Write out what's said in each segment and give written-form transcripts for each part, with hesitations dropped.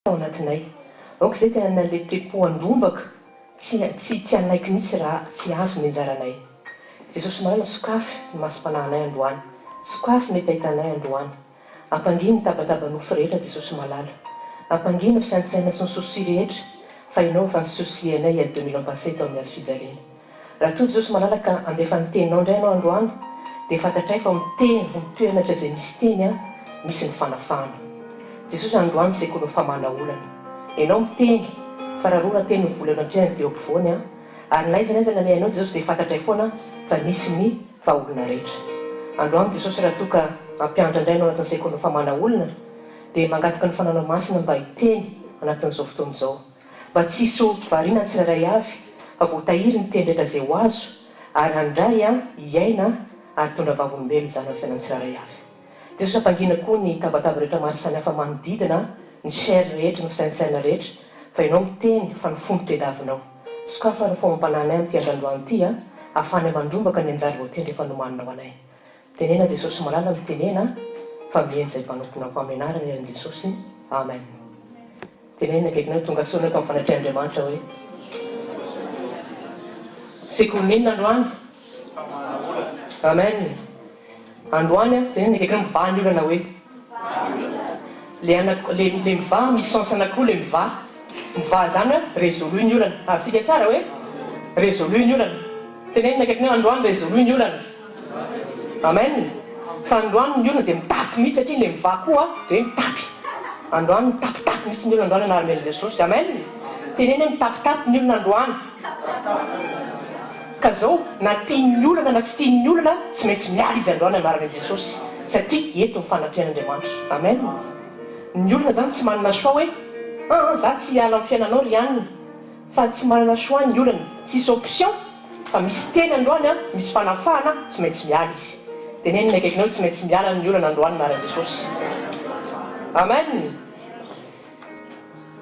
ao anatinay aoka izay tena le tepoandrombaka tsy anaiky mihitsy raha tsy azo ny anjaranay. Jesosy malala sokafy ny masom-panahinay androany, sokafy ny tahitanay androany. Ampanginy ny tabatabanofo rehetra Jesosy malala, ampanginy ny fisaintsaina sy ny sosi rehetra fa ianao fa ny sosi anay il y a 2000 ans passé tao amin'ny azo fijaliana. Raha toa Jesosy malala ka andefa ny teninao indray ianao androany dia fantatray fa miteny mitoenatra izay misy teny misy ny fanafahana. Jesosy androany sekoly ny famana olana, ianao miteny fa raha rona teny volana antrehany dia ampovoany ary naizana ny ainao Jesosy dia fantatray foana fa nisy ny vahaolona rehetra. Androany Jesosy raha toa ka ampianatra indray ianao anatin'ny sekoly ny famana olana dia mangataka ny fananao masina mba hiteny anatin'izao fotoana izao, mba tsy hisy variana ny tsirairay avy fa voatahiry ny teny rehetra izay ho azo ary handray hiaina ary tondra vavolombelo izany amin'ny fiainan'ny tsirairay avy. Jesosy ampangina koa ny tabataba rehetra maro samihafa manodidina ny chair rehetra ny fisaintsaina rehetra fa ianao miteny fa ny fomba tediavinao. Sokafa ny fomba ampananay amin'ity androandroany ity ahafahany mandrombaka ny anjara voatendry efa nomaninao anay. Tenena Jesosy malala mitenena fa mieny izay mpanomponao mpaminarana eran'i Jesosy. Amen. Tenena akaikinao tonga soana tao amin'ny fanatrehan'Andriamanitra hoe sekoly inona androany? Amen. Androany tenena akaikinao mivaha ny olana hoe le mivaha misy sens anakoa le mivaha zany résolu ny olana. Asika tsara hoe résolu ny olana. Tenena akaikinao androany résolu ny olana. Amen. Fa androany ny olana dia mitapy mihitsy satria le mivaha koa dia mitapy. Androany mitapitapy mihitsy ny olana androany anaramel'i Jesosy. Amen. Tenena mitapitapy ny olana androany. Ka zao na tian'ny olana na tsy tian'ny olana tsy maintsy miala izy androany anaran'i Jesosy satria eto ny fanatrehan'Andriamanitra. Amen. Ny olana zany tsy manana choix hoe za tsy hiala amin'ny fiainanao ry anina, fa tsy manana choix ny olana, tsisy option fa misy teny androany misy fanafahana tsy maintsy miala izy. Tenenina akaikinao tsy maintsy miala ny olana androany anaran'i Jesosy. Amen.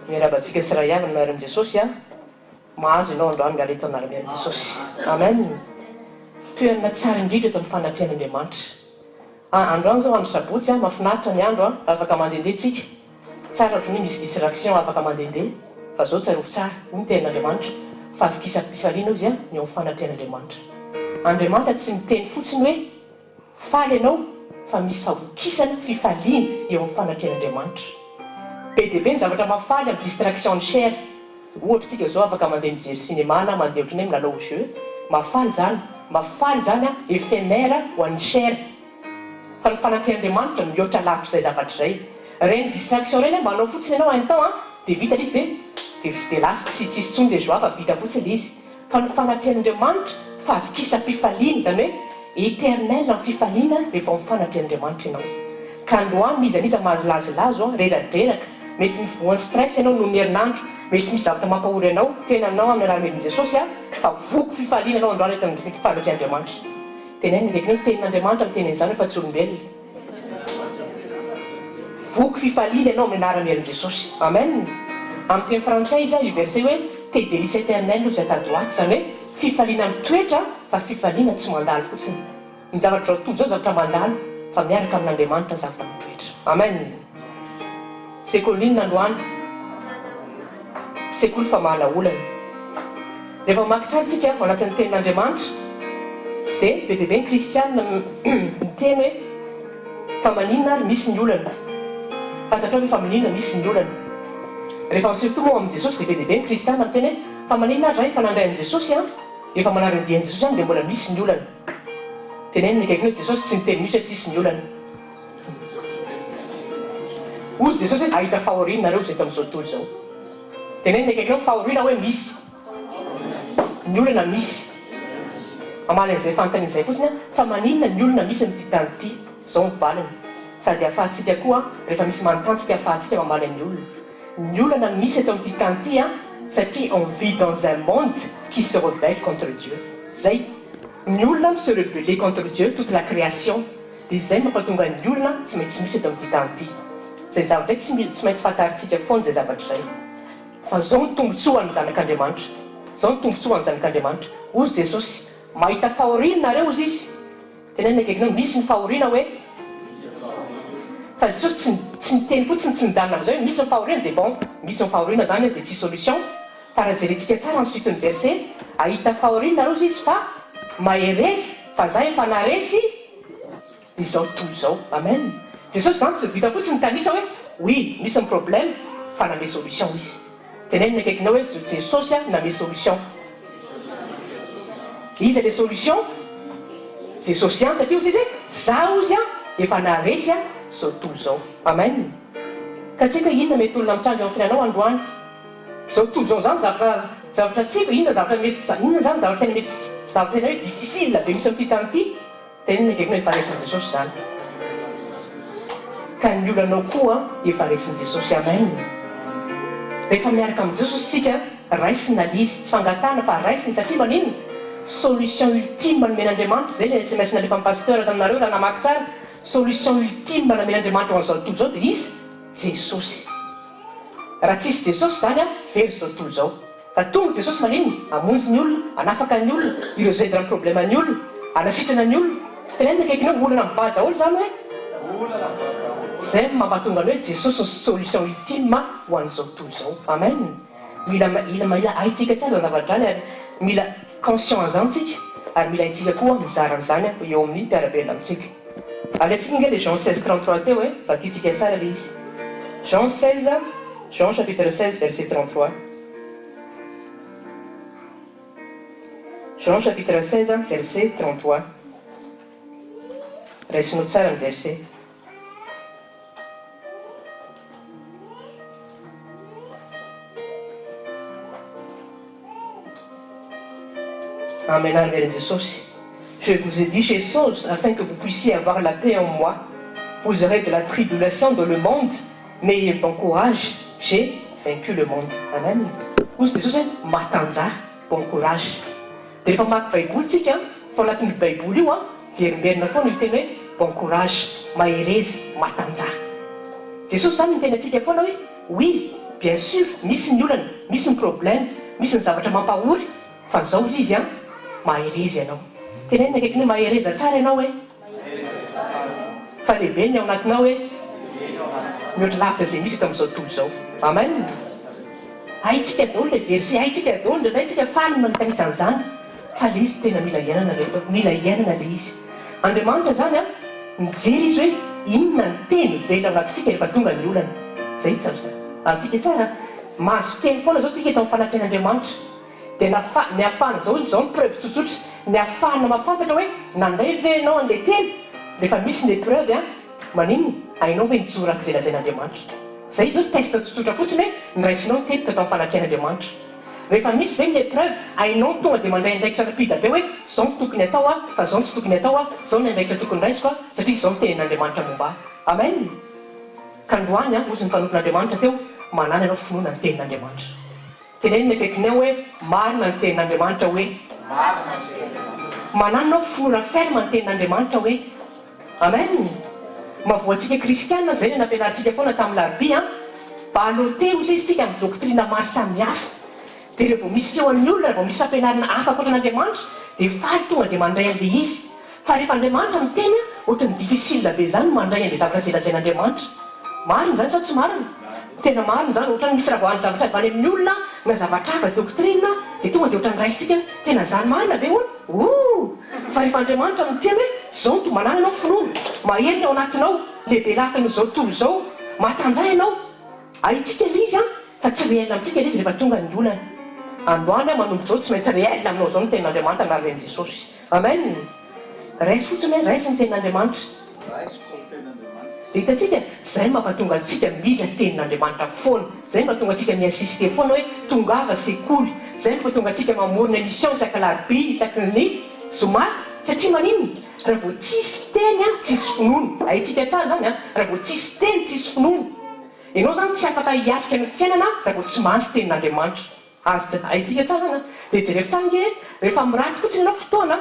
Miarabantsika sy ray avy ny anaran'i Jesosy mahazo ianao androany miala eto anaran'i Jesosy. Amen. Toerana tsara indrindra eto amin'ny fanatrehan'Andriamanitra. Androany zao andro sabotsy mahafinaritra ny andro afaka mandehandehantsika tsara ohatran'ny misy distraction afaka mandehandeha fa zao tsarovy tsara ho ny tenin'Andriamanitra fa afikisa-pifaliana izy ny ao amin'ny fanatrehan'Andriamanitra. Andriamanitra tsy miteny fotsiny hoe faly ianao fa misy favokisana fifaliana eo amin'ny fanatrehan'Andriamanitra. Be dia be ny zavatra mafaly amin'ny distraction ny chair. Ohatra tsika zao afaka mandeha mijery cinéma na mandeha ohatran'ny hoe milalao jeu, mafaly zany éphémère ho an'ny chair. Fa ny fanatrehan'Andriamanitra mihoatra lavitra izay zavatra izay. Reny distraction reny manao fotsiny ianao un temps dia vita izy dia lasa tsisy tsony dia joie fa vita fotsiny izy. Fa ny fanatrehan'Andriamanitra fahavokisam-pifaliana zany hoe éternel ny fifaliana rehefa amin'ny fanatrehan'Andriamanitra ianao. Ka androany izy aniza mahazolazilazo reradreraka mety mivoan'ny stress ianao noho ny herinandro, mety misy zavatra mampahory anao tenanao amin'ny anaran'i Jesosy fa voky fifaliana anao androany eto amin'ny fanatrehan'Andriamanitra. Tenenina akaikinao tenin'Andriamanitra miteny an'izany fa tsy olombelona. Voky fifaliana ianao amin'ny anaran'i Jesosy. Amen. Amin'ny teny frantsay izy io verset hoe te délice éternel nous est à droite, zany hoe fifaliana mitoetra fa fifaliana tsy mandalo fotsiny. Ny zavatra toy zao zavatra mandalo fa miaraka amin'Andriamanitra zavatra mitoetra. Amen. Sekoly inona androany? Sekoly famahana olana. Rehefa mamaky tsara tsika ao anatin'ny tenin'Andriamanitra dia be dia be ny kristianina miteny hoe fa maninona ary misy ny olana. Fantatrao hoe fa maninona misy ny olana. Rehefa surtout moa amin'i Jesosy dia be dia be ny kristianina miteny hoe fa maninona ary raha efa nandray an'i Jesosy efa manara-dian'i Jesosy dia mbola misy ny olana. Tenenina akaikinao Jesosy tsy miteny misy hoe tsisy ny olana. Ozy Jesosy hoe ahita fahoriana nareo izay tamin'izao tontolo izao. Tenenina akaikinao fahoriana hoe misy ny olana misy. Amalan'izay fanontaniana izay fotsiny fa maninona ny olona misy amin'ity tany ity zao mivalana sady ahafahantsika koa rehefa misy manontany ahafahantsika mamaly ny olona. Ny olana misy eto amin'ity tany ity satria on vit dans un monde qui se rebelle contre Dieu. Zay ny olona se rebeller contre Dieu, toute la création. Dia izay mampatonga ny olona tsy maintsy misy eto amin'ity tany ity. Zay zavatra tsy maintsy fantarintsika foana zay zavatra izay. Fa zao ny tombotsoa ny zanak'Andriamanitra. Zao ny tombotsoa ny zanak'Andriamanitra. Ozy Jesosy mahita fahoriana nareo izy. Tenenina akaikinao misy ny fahoriana hoe fa jesosy tsy miteny fotsiny tsy nijanona am'izay misy nyfahoriana dia bon misy nyfahoriana zany dia tsy solution fa raha jerentsika tsara ny suite ny verset ahita fahoriana rozy izy fa maheresy fa za efa naresy izao tontolo izao amen jesosy zany tsy vita fotsiny tanisa hoe oui misy ny problème fa name solution izy tenenina akaikinao hoe jesosy a name solution izy le solution jesosy any satria ozy izy za ozy a efa naresy a zao tontolo zao amen ka tsika inona mety olona mitrangy amin'ny fiainanao androany zao tontolo zao zany zavatra tsika inona zavatra mety inona zany zavatra mety zavatra tena hoe difficile be misy am'ty tany ity tenenina akaikinao efa resin'i jesosy zany ka ny olanao koa efa resin'i jesosy amen rehefa miaraka amin'ny jesosy sika raisina lizy tsy fangatana fa raisiny satria maninona solution ultime nomen'andriamanitra zay le sms nalefa amin'ny pasteur taminareo raha namaky tsara solution ultime namen'andriamanitra ho an'izao tontolo zao dia izy jesosy raha tsisy jesosy zany a very zao tontolo zao fa tonga jesosy maninona amonjy ny olona anafaka ny olona iresoudre ny problème ny olona anasitrana ny olona tenenina akaikinao olana mivady daholo zany hoe zay mampatonga ny hoe jesosy ny solution ultime ho an'izao tontolo zao amen mila haitsika tsara zany zavadrany ary mila conscient zany tsika ary mila haitsika koa mizaran'izany eo amin'ny mpiarabelona amintsika alatsika nga le Jean 16:33 teo hoe vakitsika tsara le izy Jean chapitre 16 verset 33 Jean chapitre 16 verset 33 raisinao tsara ny verset Amen, Jésus. Je vous ai dit ces choses afin que vous puissiez avoir la paix en moi. Vous aurez de la tribulation dans le monde, mais ayez bon courage, j'ai vaincu le monde. Amen. Vous dites ceci, matanja, bon courage. Des fois, ma Bible, tu sais, faut la tenir Bible, ou bien ne faut pas tenir bon courage, maïrez, matanja. C'est ça, nous tenons dit oui, bien sûr, mis un problème, mis un savant pas où, enfin, ça aussi, hein. Maherezy ianao tenenina akaiky hoe mahereza tsara ianao hoe fa lehibe ny ao anatinao hoe mihoatra lavitra zay misy eto amin'izao tontolo zao amen haitsika daholo le verset haitsika daholo ndraindray tsika faly manontanisa an'izany fa le izy tena mila iainana le izy andriamanitra zany a mijery izy hoe inona ny teny vela anatsika rehefa tonga ny olana zay tsara asika tsara mahazo teny foana zao tsika eto amin'ny fanatrehan'andriamanitra dia ny afahana zao ny preuve tsotsotra ny afahana mahafantatra hoe nandray ve ianao an'le teny rehefa misy ny épreuve a maninona hainao hoe nijoraka izay lazain'andriamanitra zay zao test tsotsotra fotsiny hoe niraisinao ny teny tatao amin'ny fanatrehan'andriamanitra rehefa misy ve ny épreuve hainao tonga dia mandray andraikitra rapida be hoe zao ny tokony atao a fa zao ny tsy tokony atao a zao ny andraikitra tokony raisiko a satria zao ny tenin'andriamanitra momba amen ka androany a ozy ny mpanompon'andriamanitra teo manana ianao finoana ny tenin'andriamanitra tenenina akaikinao hoe marina ny tenin'andriamanitra hoe mananao finoana ferme ny tenin'andriamanitra hoe amen mavoantsika kristianina zay ny nampianarantsika foana tamin'ny larbi a balote ozy izy tsika amin'ny doctrine maro samihafa dia rehefa misy feoan'ny olona rehefa misy fampianarana hafa ankoatran'andriamanitra dia faly tonga dia mandray an'le izy fa rehefa andriamanitra miteny a ohatrany difficile be zany mandray an'le zavatra zay lazain'andriamanitra marina zany sa tsy marina tena marina zany ohatrany misy raha voany zavatra avy any amin'ny olona na zavatra hafa doctrine dia tonga dia ohatrany raisitsika tena zany marina ve hono fa rehefa andriamanitra miteny hoe zao no to manana anao finoana maheriny ao anatinao lehibe lafiny zao tontolo zao matanjay ianao ahitsika lizy a fa tsy réel amintsika lizy rehefa tonga ny olana androany a manombotra zao tsy maintsy réel aminao zao ny tenin'andriamanitra anaran'i jesosy amen raisy fotsiny hoe raisy ny tenin'andriamanitra dia hitatsika zay mampatonga antsika mila tenin'andriamanitra foana zay mampatonga antsika miinsiste foana hoe tongava sekoly zay mampatonga antsika mamorona émission isaky larbi isaky ny zoma satria maninona raha vao tsisy teny a tsisy finoana ahitsika tsara zany a raha vao tsisy teny tsisy finoana ianao zany tsy afaka hiatrika ny fiainana raha vao tsy mahazo tenin'andriamanitra aizika tsara zany a dia jerevy tsara nge rehefa miraty fotsiny ianao fotoana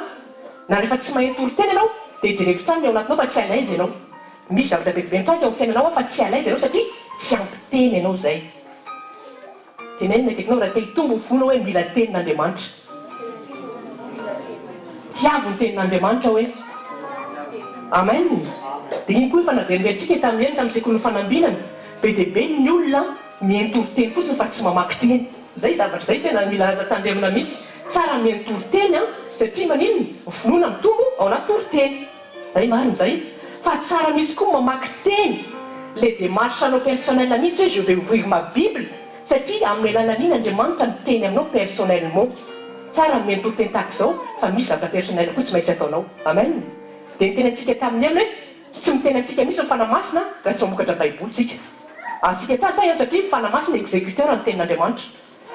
na rehefa tsy mahety oro-tena ianao dia jerevy tsara ny ao anatinao fa tsy alaiza ianao misy zavatra bebe mitraka eo amin'ny fiainanao fa tsy alaiza ianao satria tsy ampiteny ianao zay tenenina akaikinao raha te hitombo fona hoe mila tenin'andriamanitra tiavo ny tenin'andriamanitra hoe amen. Dia iny koa fanaverimbe antsika tamin'ny tamin'ny sekoly fanambinana be dia be ny olona mientoroteny fotsiny fa tsy mamaky teny. Zay zavatra zay tena mila tandremina mihitsy. Tsara mientoroteny satria manino finoana mitombo ao anaty toroteny. Zay marina zay. Fa tsara mihitsy koa mamaky teny. Les démarches anao personnel mihitsy hoe je vais ouvrir ma Bible satria amin'ny alalan'iny Andriamanitra miteny aminao personnellement. Tsara mientoroteny tahaka izao fa misy zavatra personnel koa tsy maintsy ataonao. Amen. Dia ny teny antsika tamin'ny hoe tsy miteny antsika misy ny fanamasina raha tsy mamokatra baiboly tsika. Asika tsara zay satria fanamasina exécuteur amin'ny tenin'Andriamanitra.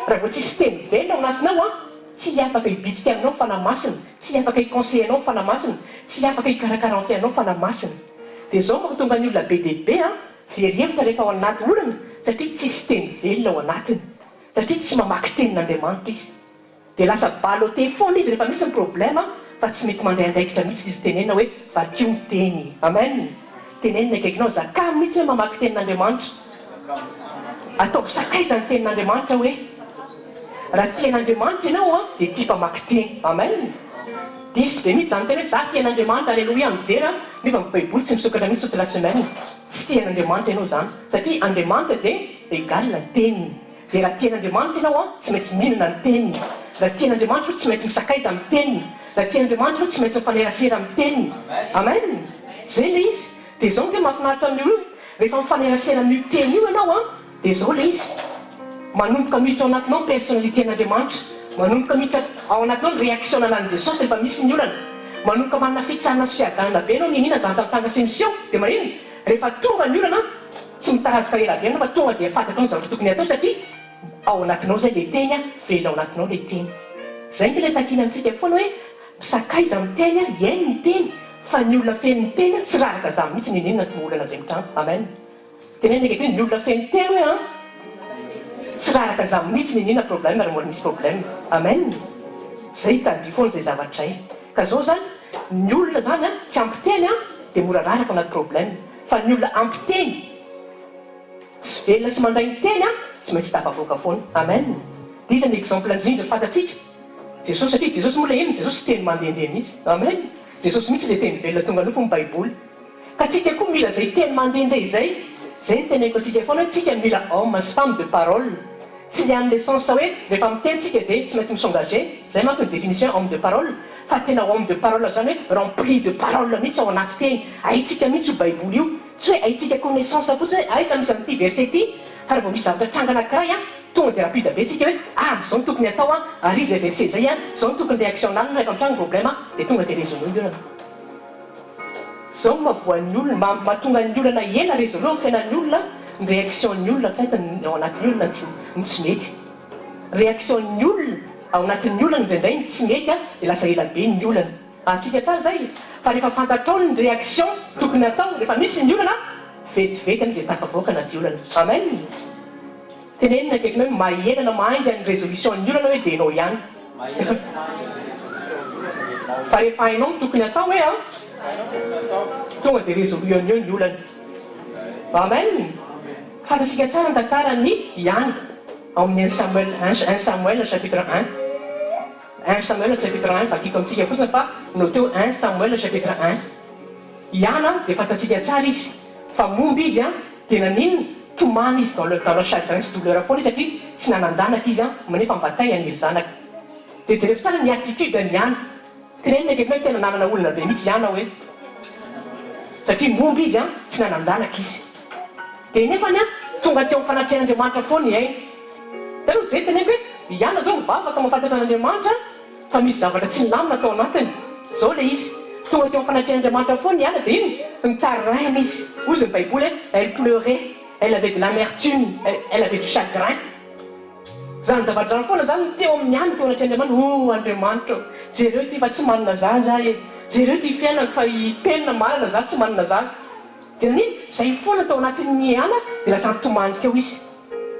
Raha vao tsisy teny velona ao anatinao tsy afaka hibitsika aminao fanamasina, tsy afaka hiconseillenao fanamasina, tsy afaka hikarakara amin'ny fiainanao fanamasina. Dia izao mahatonga ny olona be dia be very-hevitra rehefa ao anaty olana satria tsisy teny velona ao anatiny, satria tsy mamaky tenin'Andriamanitra izy. Dia lasa baloté foana izy rehefa misy ny problème fa tsy mety mandray andraikitra mihitsy izy tenena hoe vakio ny teny. Amen. Tenenina akaikinao zakamy mihitsy hoe mamaky tenin'Andriamanitra. Ataovy sakaizany tenin'Andriamanitra hoe raha tian'Andriamanitra ianao dia tia mpamaky teny. Amen. Disy be mihitsy zany teny hoe za tian'Andriamanitra alleloia midera nefa ny baiboly tsy misokatra mihitsy toute la semaine. Tsy tian'Andriamanitra ianao zany satria Andriamanitra dia égal na teniny. Dia raha tian'Andriamanitra ianao tsy maintsy mihinana ny teniny. Raha tian'Andriamanitra tsy maintsy misakaiza amin'ny teniny. Raha tian'Andriamanitra tsy maintsy mifanerasera amin'ny teniny. Amen. Zay le izy. Dia izao no mahafinaritra amin'io rehefa mifanerasera amin'io teny io ianao dia izao le izy. Manomboka miditra ao anatinao personnalité-n'Andriamanitra. Manomboka miditra ao anatinao ny réaction anan'i Jesosy rehefa misy ny olana. Manomboka manana fitsarana sy fiadanana be anao ninina zany tamin'ny tany Sion. Dia marino rehefa tonga ny olana tsy mitarazaka ela be fa tonga dia fantatrao ny zavatra tokony atao satria ao anatinao zay le teny velona ao anatinao le teny. Zay ny tena takina amintsika foana hoe misakaiza amin'ny teny iainy ny teny fa ny olona feno ny teny tsy raraka za mihitsy ninina ny olana zay mitrano. Amen. Tenenina akaiky hoe ny olona feno teny hoe tsy raraka za mihitsy ninina problème raha mbola misy problème. Amen. Zay tadi foana zay zavatra zay. Ka zao zany ny olona zany tsy ampiteny dia mora raraka anaty problème. Fa ny olona ampiteny tsy velona sy mandray ny teny tsy maintsy tafavoaka foana. Amen. Dia izy ny exemple indrindra fantatsika Jesosy satria Jesosy moa le Jesosy teny mandehandeha mihitsy. Amen. Jesosy misy le teny velona tonga nofo ny baiboly. Ka tsika koa mila zay teny mandehandeha izay. Zay ny teneniko antsika foana hoe tsika mila homme sy femme de parole. Tsy le amin'ny sens hoe rehefa miteny tsika dia tsy maintsy misengage. Zay manko ny définition homme de parole. Fa tena homme de parole zany hoe rempli de parole mihitsy ao anaty teny. Haitsika mihitsy io baiboly io. Tsy hoe haitsika connaissance fotsiny hoe aiza misy amin'ity verset ity. Fa raha vao misy zavatra tranga anankiray tonga dia rapide be tsika hoe zao no tokony atao ary izay verset zay zao no tokony réaction anany rehefa mitranga problème dia tonga dia résolu ny olana. Zao mahavoan'ny olona mahatonga ny olana ela résolu amin'ny fiainan'ny olona ny réaction ny olona fetiny ao anatin'ny olona tsy mety. Réaction ny olona ao anatin'ny olana indraindray tsy mety dia lasa ela be ny olana. Asika tsara zay fa rehefa fantatrao ny réaction tokony atao rehefa misy ny olana vetivety dia tafavoaka anaty olana. Amen. Tenenina akaikinao hoe mahelana mahainga ny résolution ny olana hoe dia enao ihany. Fa rehefa hainao tokony atao hoe tonga dia résolu eo ny olana. Amen. Fantatsika tsara ny tantarany ihany ao amin'ny 1 Samuel chapitre 1. 1 Samuel chapitre 1 vakiko amintsika fotsiny fa noteo 1 Samuel chapitre 1. Ihana dia fantatsika tsara izy fa momba izy dia naninona tomany izy dans le chagrin sy douleur foana izy satria tsy nanan-janaka izy manefa mbatay aniry zanaka. Dia jerevy tsara ny attitude ny ihana. Tenenina akaikinao tena nanana olona be mihitsy ihana hoe satria momba izy tsy nanan-janaka izy. Dia nefany tonga teo amin'ny fanatrehan'Andriamanitra foana iainy. Taloha zay teneniko hoe ihana zao mivavaka mahafantatra an'Andriamanitra fa misy zavatra tsy milamina atao anatiny. Zao le izy tonga teo amin'ny fanatrehan'Andriamanitra foana ihana dia iny mitaraina izy. Ozy ny baiboly elle pleurait, elle avait de l'amertume, elle avait du chagrin. Zany zavatra zany foana zany teo amin'ny ihany teo anatrehan'Andriamanitra. Andriamanitra jereo ty fa tsy manana zaza jereo ty fiainako fa penina marina za tsy manana zaza. Dia niny zay foana tao anatin'ny ihana dia lasa mitomany keo izy.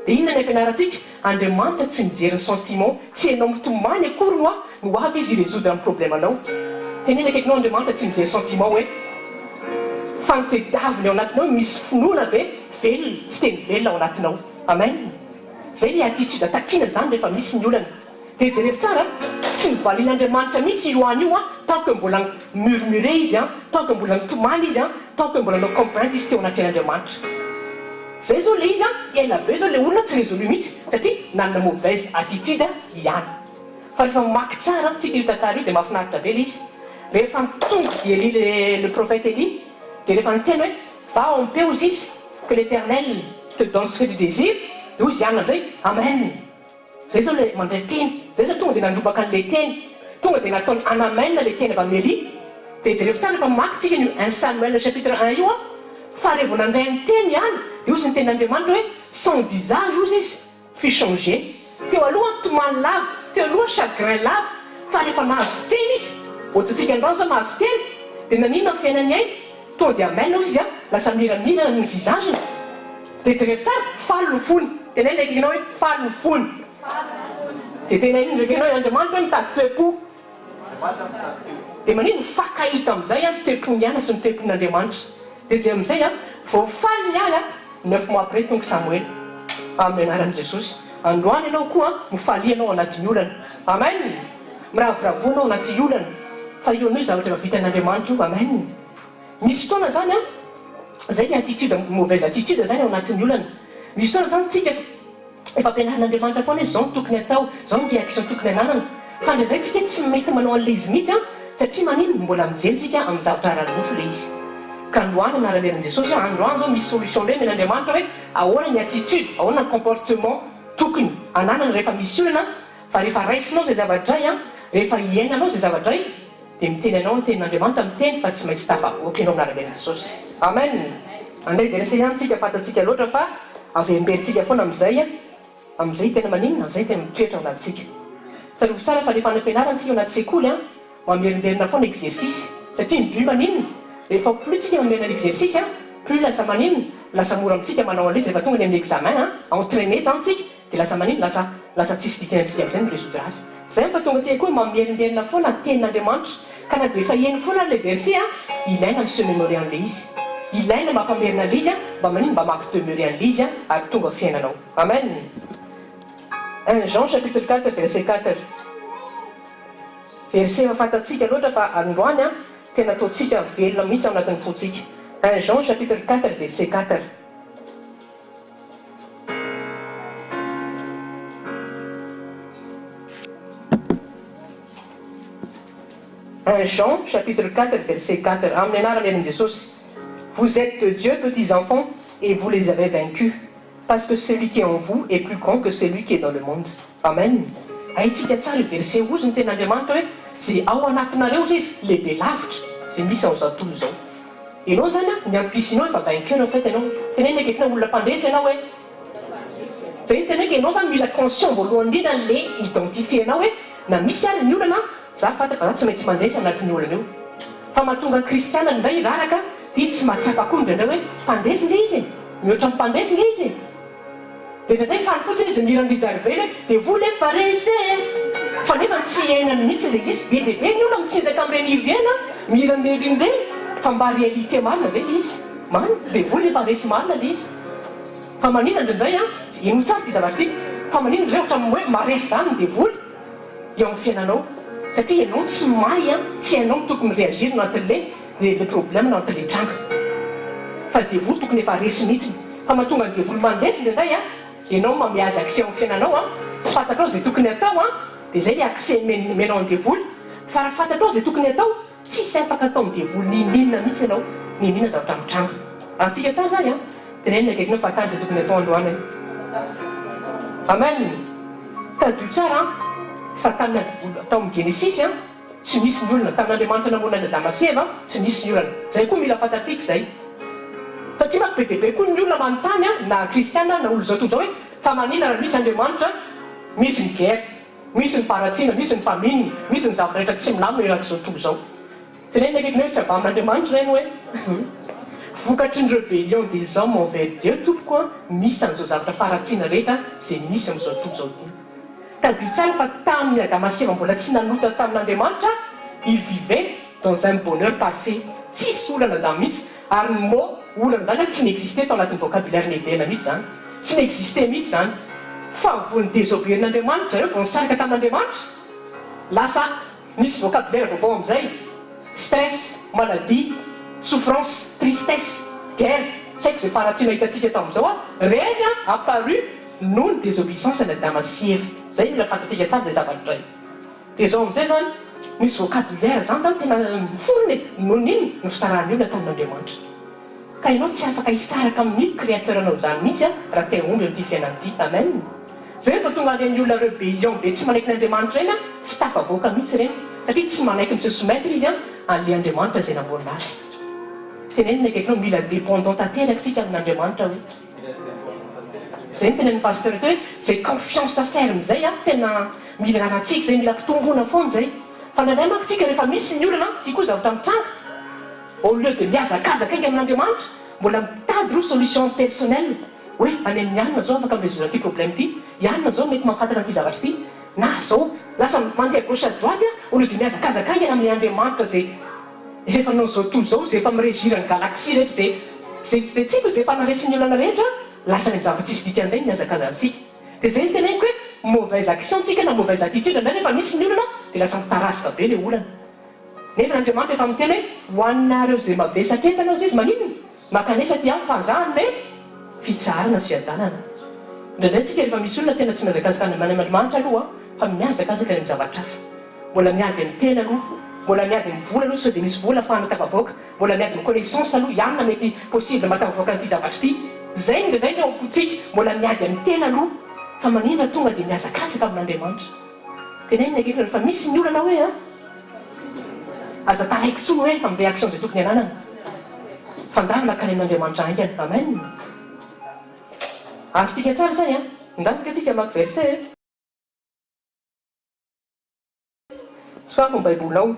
Dia inona ny ampianarantsika Andriamanitra tsy mijery sentiment tsy hainao mitomany akory no avy izy résoudre amin'ny problème anao. Tenenina akaikinao Andriamanitra tsy mijery sentiment hoe fanotediaviny ao anatinao misy finoana ve velona sy teny velona ao anatinao. Amen. Zay le attitude takina zany rehefa misy ny olana. Dia jerevy tsara tsy mivalian'andriamanitra mihitsy io any io a tant que mbola murmure izy a tant que mbola mitomany izy a tant que mbola nao complainte izy teo anatin'andriamanitra zay zao le izy a ela be zao le olona tsy résolu mihitsy satria nanana mauvaise attitude ihany fa rehefa mamaky tsara tsika io tantara io dia mahafinaritra be le izy rehefa tonga Élie le prophète Élie dia rehefa niteny hoe va en paix aux izy que l'Éternel te donne ce que tu désires dia ozy ihany am'izay amen zay zao le mandray teny zay zao tonga dia nandrobaka an'le teny tonga dia nataony anamena le teny avy amin'ny Élie dia jereo tsara rehefa mamaky tsika io 1 Samuel chapitre 1 io a fa rehefa nandray ny teny ihany dia ozy ny tenin'andriamanitra hoe son visage ozy izy fut changé teo aloha tomany lava teo aloha chagrin lava fa rehefa nahazo teny izy ohatratsika androany zao nahazo teny dia nanino amin'ny fiainany ainy tonga dia amena izy a lasa miramirana ny visageny dia jereo tsara falo ny fony tena ndraiky ianao hoe falo ny fony dia tena iny ndraiky ianao andriamanitra hoe mitady toe-po dia manino mifankahita amin'izay a toe-pony ihany sy ny toe-pon'andriamanitra dia zay amin'izay a vao faly ny any a 9 mois après tonga Samuel amin'ny anaran'i Jesosy androany ianao koa mifaly ianao anatin'ny olana amen miravoravoanao anaty olana fa io anao zavatra efa vitan'andriamanitra io amen misy fotoana zany a zay ny attitude mauvaise attitude zany ao anatin'ny olana misy fotoana zany tsika efa ampianarin'andriamanitra foana hoe zao ny tokony atao zao ny réaction tokony ananana fa ndraindray tsika tsy mety manao an'le izy mihitsy a satria manino mbola mijery tsika amin'ny zavatra ara-nofo le izy ka androany anaramerin' Jesosy androany zao misy solution ndray men'andriamanitra hoe ahoana ny attitude ahoana ny comportement tokony ananana rehefa misy olana fa rehefa raisinao zay zavadray a rehefa iainanao zay zavadray dia miteny anao ny tenin'andriamanitra miteny fa tsy maintsy tafavoaka ianao amin'naramerin' Jesosy amen andray dia resa ihany tsika fatatsika loatra fa avemberintsika foana amin'izay tena maninona amin'izay tena mitoetra ao anatsika sarovo tsara fa rehefa anam-pianarantsika ao anaty sekoly a mamerimberina foana exercice satria ny but maninona rehefa plus tsika mamerina l'exercice a plus lasa maninona lasa mora amintsika manao an'le izy rehefa tonga ny amin'ny examen a entraîné zany tsika dia lasa maninona lasa tsisy dikanantsika amin'izay miresoudre azy zay mba tonga tsika koa mamerimberina foana tenin'andriamanitra ka na dia efa hiainy foana le verset a ilaina mi'se mémorie an'le izy ilaina mampamerina an'le izy a mba manino mba mampidemeure an'le izy a ary tonga fiainanao amen 1 Jean chapitre 4 verset 4 verset mafatatsika loatra fa androany a tena ataotsika velona mihitsy ao anatin'ny fotsika 1 Jean chapitre 4 verset 4 1 Jean chapitre 4 verset 4 amin'ny anaran'erin' Jesosy vous êtes de Dieu petits enfants et vous les avez vaincus parce que celui qui est en vous est plus grand que celui qui est dans le monde amen haitsika tsara io verset ozy ny ten'andriamanitra hoe zay ao anatinareo izy izy lehibe lavitra zay misy ao zao tontolo zao ianao zany a ny ampisinao efa vainqueur en fait ianao tena iny akekina olona mpandresy ianao hoe zay iny tena hoe ianao zany mila conscient voalohany indrindra le identité anao hoe na misy ary ny olana za fata fa za tsy maintsy mandresy anatin'ny olana io fa mahatonga kristiana ndray raraka izy tsy mahatsapa koa ndraindray hoe mpandresy nge izy mihoatra mpandresy nge izy dia ndraindray faly fotsiny izy miran'rijarively dia vous les pharisés fa nefa tsy iainany mihitsy le izy be dia be ny olona mitsinjaka amin'ireny iriena miran'ireny fa mba réalité marina ve le izy marina dia vous les pharisés marina le izy fa manina ndraindray a ino tsara ty zavatra ty fa manina ndray ohatra hoe maresy zany dia voly eo amin'ny fiainanao satria ianao tsy mahay a tsy hainao tokony réagir no antin'le le problème no antin'le tranga fa devoly tokony efa resy mihitsy fa mahatonga ny devoly mandesy ndraindray a ianao mamiazy accès amin'ny fiainanao a tsy fantatrao zay tokony atao a dia zay le accès menao ny devoly fa raha fantatrao zay tokony atao tsisy afaka atao ny devoly ninina mihitsy ianao ninina zavatra mitranga antsika tsara zany a tenenina akaikinao fatary zay tokony atao androany amen tadio tsara fa tamina devoly atao amin'ny Genesis a tsy misy ny olona tamin'andriamanitra namonana Damaseva tsy misy ny olana zay koa mila fantatsika zay satria maky be dia be koa ny olona manontany a na kristiana na olo zao toy zao hoe fa manina raha misy andriamanitra misy ny guerre misy ny faratsiana misy ny famine misy ny zavatra rehetra tsy milamina eraky zao tontolo zao tenenina akaikinao hoe tsy ava amin'andriamanitra reny hoe vokatry ny rébellion des hommes envers Dieu tompoko a misy an'izao zavatra faratsiana rehetra zay misy amin'izao tontolo zao ty tadio tsara fa tamin'ny Damaseva mbola tsy nanota tamin'andriamanitra il vivait dans un bonheur parfait tsisy olana zany mihitsy ary ny mot olana zany tsy n'existe tao anatin'ny vocabulaire nedena mihitsy zany tsy n'existe mihitsy zany fa vao ny désobéiren'andriamanitra reo vao nisarika tamin'andriamanitra lasa misy vocabulaire vaovao amin'izay stress, maladie, souffrance, tristesse, guerre. Tsy haiko zay faratsiana hitantsika tamin'izao reny apparu noho ny désobéissance na dama sy Eva. Zay mila fantatsika tsara zay zavatra iray. Dia zao amin'izay zany misy vocabulaire zany tena miforona noho n'iny ny fisarahany olona tamin'Andriamanitra. Ka ianao tsy afaka hisaraka amin'ny créateur anao zany mihitsy raha te omby amin'ity fiainana ity. Amen. Zay rehefa tonga any amin'ny olona rébellion dia tsy manaiky n'Andriamanitra reny tsy tafavoaka mihitsy reny satria tsy manaiky mi se soumettre izy an'ilay Andriamanitra zay namboarina azy. Tenenina akaikinao mila dépendant tanteraka tsika amin'Andriamanitra hoe. Zay ny tenen'ny pasteur hoe zay confiance ferme zay tena mila nanatsika zay mila mpitombona foana zay. Fa nandray manko tsika rehefa misy ny olana tia koa zavatra mitranga au lieu de miazakazaka ika amin'Andriamanitra mbola mitady ro solution personnelle hoe any amin'ny anina zao afaka miresoudre an'ity problème ity, ianina zao mety mahafantatra an'ity zavatra ity na zao lasa mandeha gauche à droite au lieu de miazakazaka ika amin'ny Andriamanitra zay efa nanao zao tontolo zao zay efa miregir ny galaxie rehetra zay tsika zay efa naresy ny olana rehetra lasa mijanva tsisy dikan'ireny miazakazantsika. Dia zay ny teneniko hoe mauvaise action tsika na mauvaise attitude indray rehefa misy ny olana dia lasa mitarasika be le olana. Nefa n'Andriamanitra efa miteny hoe hoaninareo zay mavesatra entanao izy maninona makanesa ty amin'ny fahazahany le fitsarana sy fiadanana. Indraindray tsika rehefa misy olona tena tsy miazakazaka any Andriamanitra aloha fa miazakazaka ny zavatra hafa. Mbola miady amin'ny tena aloha, mbola miady amin'ny vola aloha sao dia misy vola ahafahana tafavoaka, mbola miady amin'ny connaissance aloha ianona mety possible mahatafavoaka an'ity zavatra ity. Zay indraindray ny ao am-potsika mbola miady amin'ny tena aloha fa maninona tonga dia miazakazaka amin'Andriamanitra. Tenenina akaiky rehefa misy ny olana hoe aza taraiky tsony hoe amin'ny réaction zay tokony ananana fandarana kany amin'Andriamanitra aingana. Amen. Azontsika tsara zay indasaka tsika maky verset soafy ny baibolinao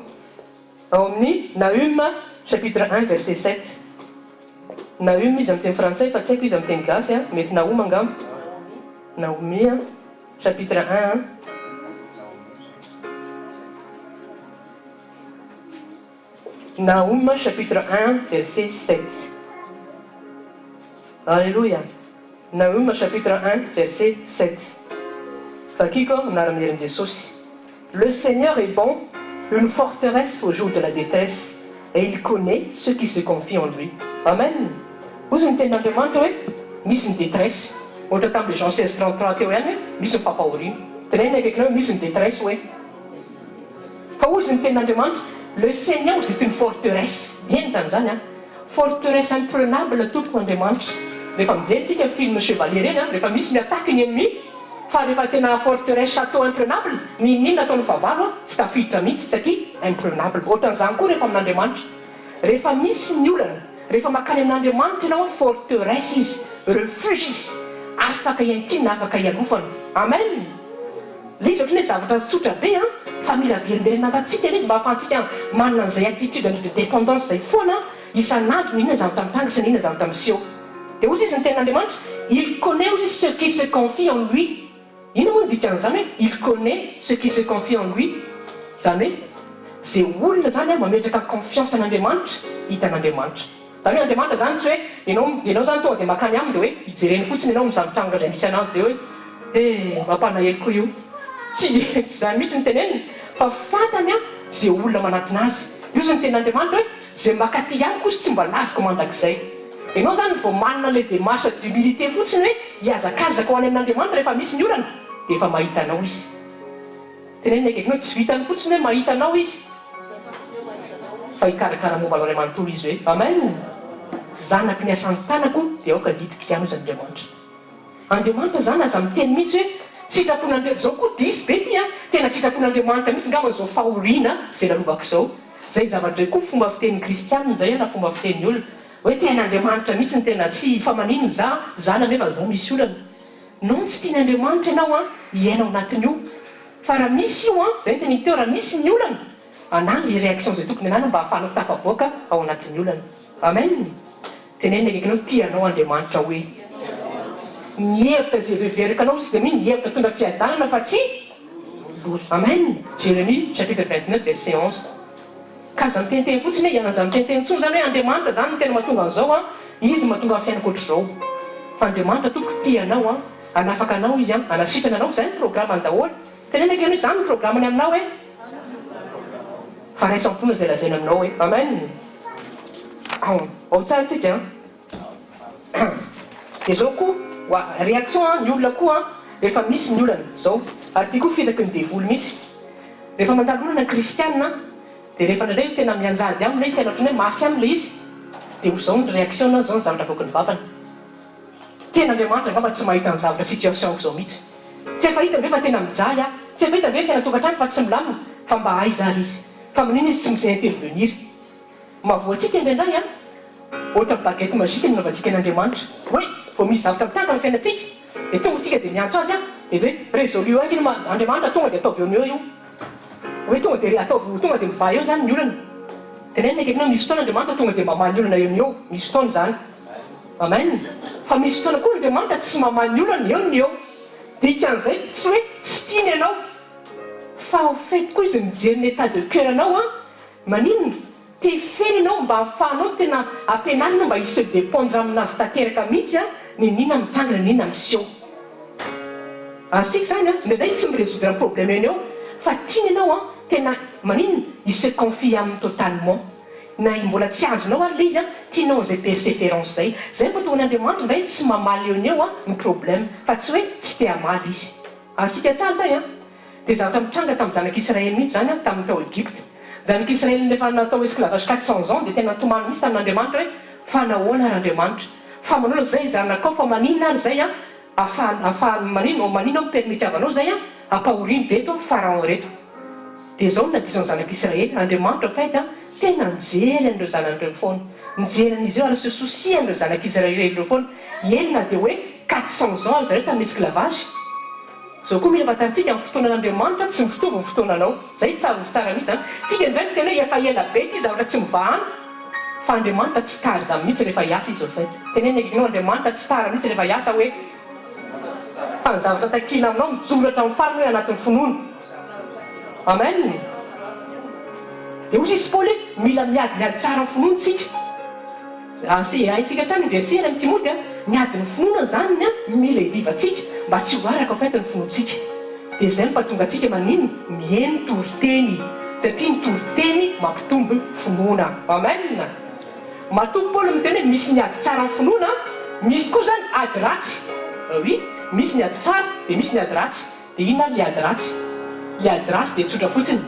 ao amin'ny Nahum chapitre 1 verset 7. Nahum izy amin'ny teny frantsay fa tsy haiko izy amin'ny teny gasy mety Nahum angamba. Naomi chapitre 1 Nahum chapitre 1 verset 7. Alléluia. Nahum chapitre 1 verset 7. Fakiko anara-mierin'i Jesosy. Le Seigneur est bon, une forteresse au jour de la détresse, et il connaît ceux qui se confient en lui. Amen. Ozy ny tenin'Andriamanitra hoe misy ny détresse. Ohatra tamin'le Jean 16:33 teo ihany hoe misy ny fampahoriana. Tenenina akaikinao hoe misy ny détresse hoe. Fa ozy ny tenin'Andriamanitra le Seigneur c'est une forteresse. Eny zany forteresse imprenable tompoko Andriamanitra. Rehefa mijery tsika film chevalier reny rehefa misy miataka ny ennemi fa rehefa tena forteresse château imprenable ninona ataon'ny fahavalo tsy tafiditra mihitsy satria imprenable. Ohatran'izany koa rehefa amin'Andriamanitra rehefa misy ny olana rehefa makany amin'Andriamanitra ianao forteresse izy refuge izy afaka iankinana afaka ialofana. Amen. Le izy ohatran'ny zavatra tsotra be fa mila verimberina antatsika izy mba ahafahantsika manana an'izay attitude de dépendance zay foana isan'andro ninona zavatra mitanga sy ninona zavatra miseho. Dia ozy izy ny tenin'Andriamanitra il connaît aussi ceux qui se confient en lui. Ino moa ny dikan'izany hoe il connaît ceux qui se confient en lui. Zany hoe zay olona zany mametraka confiance an'Andriamanitra hitan'Andriamanitra. Zany hoe Andriamanitra zany tsy hoe ianao zany tonga dia makany aminy dia hoe hijereny fotsiny ianao mizavitranga zay misy anazy dia hoe mampalahelo koa io. Tsy zany misy ny teneniny fa fantany zay olona manatina azy. Io zany tenin'Andriamanitra hoe zay makaty ihany kosa tsy mba laviko mandrakizay. Ianao zany vao manana le démarche d'humilité fotsiny hoe hiazakazaka ho any amin'Andriamanitra rehefa misy ny olana dia efa mahita anao izy. Teneniny akaikinao tsy vitany fotsiny hoe mahita anao izy fa hikarakara momba anao ray manontolo izy hoe amen. Zanaky ny asan'ny tanako dia aoka litim-piano izy Andriamanitra. Andriamanitra zany aza miteny mihitsy hoe sitrapon'Andriamanitra zao koa disy be ty tena sitrapon'Andriamanitra mihitsy ngamba zao fahoriana zay lalovako zao. Zay zavatra koa fomba fitenin'ny kristianina zay na fomba fitenin'ny olona hoe ten'Andriamanitra mihitsy ny tena tsy fa maninona zana nefa zao misy olana. Non tsy tian'Andriamanitra ianao hiainao anatin'io fa raha misy io zay teny teo raha misy ny olana anany le réaction zay tokony anana mba ahafahanao tafavoaka ao anatin'ny olana. Amen. Tenenina akaikinao tianao Andriamanitra hoe mihevitra zay veverika anao sy dia mihitsy mihevitra tondra fiadanana fa tsy amen. Jérémie chapitre 29 verset 11. Ka za miteniteny fotsiny hoe ianana za miteniteny tsony zany hoe Andriamanitra zany no tena mahatonga an'izao izy mahatonga ny fiainako ohatr'izao. Fa Andriamanitra toko tianao anafaka anao izy anasitrana anao zay ny programme ny daholo. Tenenina akaikinao zany ny programmany aminao hoe fa raisamponana zay lazaina aminao hoe amen. Ao tsara tsika dia zao koa réaction ny olona koa rehefa misy ny olana zao ary tia koa fitaky ny devoly mihitsy rehefa mandalo olana kristianina dia rehefa ndraindray izy tena mianjady amina izy tena ohatrany hoe mafy am'la izy dia ho zao ny réaction na zao ny zavatra voaka ny vavana tena andriamanitra ngamba tsy mahita ny zavatra situationko zao mihitsy tsy efa hita ve fa tena mijaly tsy efa hita ve fiainatokantrano fa tsy milamina fa mba aizaly izy fa min'iny izy tsy misy intervenir mahavoatsika indraindray ohatra bagety magique ny navatsika n'andriamanitra hoe vao misy zavatra mitanga ny fiainatsika dia tonga tsika dia miantso azy dia hoe résolu ainy andriamanitra tonga dia ataovy eo io hoe tonga dia ataovy tonga dia miva eo zany ny olana tenenina akekinao misy fotoana andriamanitra tonga dia mamaha ny olana eo ny eo misy fotoana zany amen fa misy fotoana koa andriamanitra tsy mamaha ny olana eo ny eo dia ikan'izay tsy hoe tsy tiany ianao fa au fait koa izy mijery ny état de cœur anao maninona te feny ianao mba hahafahanao tena ampianarina mba isy dépendre aminazy tanteraka mihitsy ninina mitrangana ninina miseho asika zany ndraindray izy tsy mirésoudre ny problème eny eo fa tiany ianao tena maninona isy confie aminy totalement na mbola tsy azonao ary le izy tianao zay persévérance zay mba tongan'andriamanitra ndray tsy mamaly eo ny eo ny problème fa tsy hoe tsy te hamaly izy asika tsara zay dia zavatra mitranga tamin'ny zanak'Israël mihitsy zany tamin'ny tao Egypte zanak'Israël nefa natao esclavage 400 ans dia tena tomany misy tamin'andriamanitra hoe fa nahoana ary andriamanitra fa manao zay zanakao fa maninona ary zay ahafahany maninona mipermitiavanao zay ampahoriny reto pharaon reto dia zao nadisany zanak'Israël andriamanitra fait tena nijery an'ireo zanan'ireo foana nijery an'izy eo ary se souci an'ireo zanak'Israël ireo foana elona dia hoe 400 ans zareo tamin'ny esclavage zao koa mila fatantsika amin'ny fotoanan'andriamanitra tsy mifitovy ny fotoananao zay tsara mihitsy zany tsika ndray ny tena hoe efa ela be ty zavatra tsy mivahana fa andriamanitra tsy tara zany mihitsy rehefa hiasa izy fait tenena ekinao andriamanitra tsy tara mihitsy rehefa hiasa hoe fa ny zavatra takina aminao mijoratra amin'ny fariny hoe anatin'ny finoana amen dia ozy izy paoly mila miady tsara ny finoana tsika aitsika tsara ny verset eny amin'ny timoty miady ny finoana zany mila hidivatsika mba tsy ho araka fait ny finoantsika dia zay mampatonga atsika maninona mihaino toriteny satria ny toriteny mampitombo finoana amen matombo paoly miteny hoe misy miady tsara ny finoana misy koa zany ady ratsy oui misy ny ady tsara dia misy ny ady ratsy dia inona le ady ratsy le ady ratsy dia tsotra fotsiny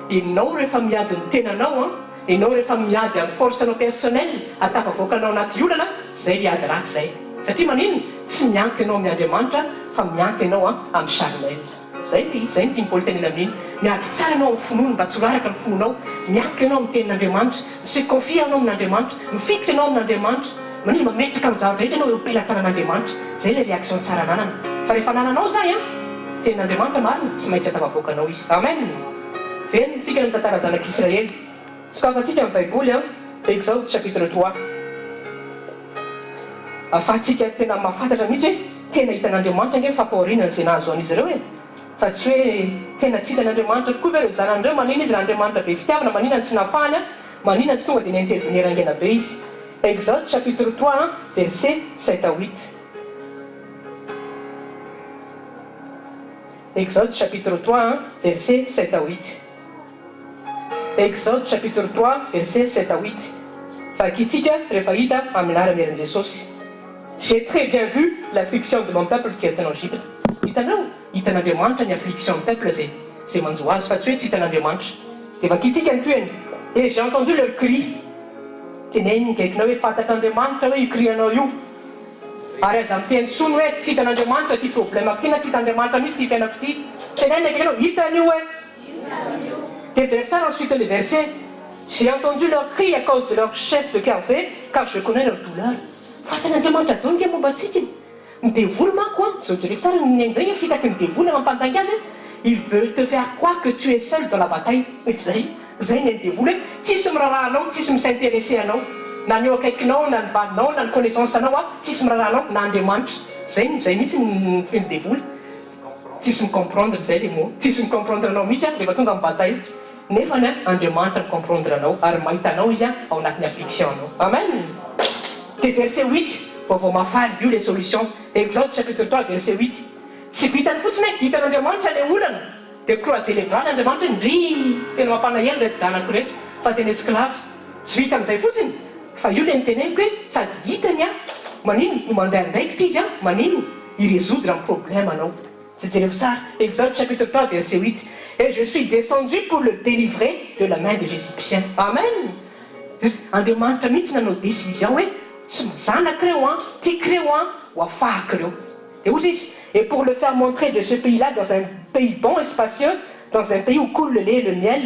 ianao rehefa miady ny tenanao ianao rehefa miady amin'ny forcenao personnel atafavoakanao anaty olana zay le ady ratsy zay satria maninona tsy mianky ianao amin'ny andriamanitra fa mianky ianao amin'ny charnel zay le izy zay ny tiany paoly tenena amin'iny miady tsara ianao amin'ny finoana mba tsy ho araka ny finoanao mianky ianao amin'ny tenin'andriamanitra se confie anao amin'andriamanitra mifikitra ianao amin'andriamanitra manino mametraka ny zavatra rehetra ianao eo pelatanan'andriamanitra zay le réaction tsara nanana fa rehefa nananao zay tenin'andriamanitra marina tsy maintsy atafavoakanao izy amen veriny tsika ny tantara zanak'Israël sokafatsika amin'ny baiboly Exode chapitre 3 ahafahantsika tena mahafantatra mihitsy hoe tena hitan'andriamanitra nge fampahorinana zay nahazo an'izy ireo fa tsy hoe tena tsy hitan'andriamanitra tokoa ve reo zanan'ireo manina izy raha andriamanitra be fitiavana maninana tsy nafahany maninana tsy tonga dia nintervenir angena be izy Exode chapitre 3 verset 7 à 8 Exode chapitre 3 verset 7 à 8 Exode chapitre 3 verset 7 à 8 fakitsika rehefa hita amin'ny ara-miran'i Jesosy j'ai très bien vu l'affliction de mon peuple qui est en Égypte hitanao hitan'andriamanitra ny affliction ny peuple zay manjo azy fa tsy hoe tsy hitan'andriamanitra dia fakitsika ny toeny et j'ai entendu leur cri teneniny kaikinao hoe fantatr'andriamanitra hoe io crianao io ary aza miteny tsony hoe tsy hitan'andriamanitra ty problème ako ty na tsy hitan'andriamanitra misy ty fiainako ty teneniny kaikinao hitan'io hoe dia jery tsara ensuite le verset j'ai entendu leur cri à cause de leur chef de corvée car je connais leur douleur fantan'andriamanitra donike momba atsika midevoly manko zao jereko tsara nzay fitaky midevoly mampantangy azy il veut te faire croire que tu es seul dans la bataille zay ny devoly hoe tsisy mirarahanao tsisy misintéressé anao na ny eo akaikinao na ny valinao na ny connaissance anao tsisy mirarahanao na andriamanitra zay mihitsy midevoly tsisy micomprendre zay le mot tsisy micomprendre anao mihitsy rehefa tonga amin'ny bataille nefany andriamanitra micomprendre anao ary mahitanao izy ao anatin'ny affliction anao amen dia verset 8 vao mafaly io les solutions Exode chapitre 3 verset 8 tsy vitany fotsiny hoe hitan'andriamanitra le olana dia croiser les bras n'andriamanitra ndry tena mampanaela reto zanako reto fa tena esclave tsy vita amin'izay fotsiny fa io le niteneniko hoe sady hitany a manino no mandeha andraikitra izy a manino irésoudre amin'ny problème anao jereko tsara Exode chapitre 3 verset 8 et je suis descendu pour le délivrer de la main des Égyptiens. Amen. Andriamanitra mihitsy nanao décision hoe tsy mizanaka reo a tiako reo a ho afahako reo et ozy izy et pour le faire montrer de ce pays-là dans un pays bon et spacieux, dans un pays où coule le lait et le miel,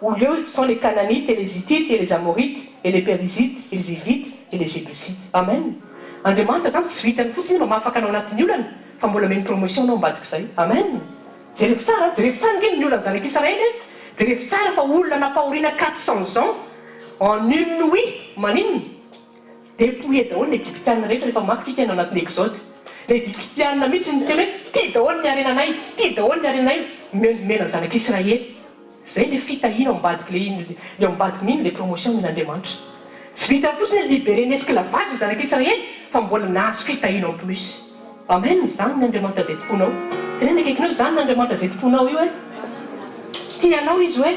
où lieu sont les Canaanites et les Hittites et les Amorites et les Périsites et les Hivites et les Jébusites. Amen. Andriamanitra zany tsy vitany fotsiny mba mahafaka anao anatin'ny olana fa mbola meny promotion anao ambadika izay. Amen. Jereko tsara nge ny olana zanaka Israely jereko tsara fa olona napahoriana 400 ans en une nuit manino dépouillé daholo ny Égyptianina rehetra rehefa makitsika any anatin'ny Exode. Le Égyptianina mihitsy ny teny hoe ty daholo ny arenanay ty daholo ny arenanay mena zanaka Israely. Zay le fitahiana ao ambadika le ambadika mihiny le promotion men'Andriamanitra. Tsy vita fotsiny libéré ny esclavage ny zanaka Israely fa mbola nahazo fitahiana en plus. Amen. Zany ny Andriamanitra zay tomponao. Tenena akaikinao zany ny Andriamanitra zay tomponao io hoe tianao izy hoe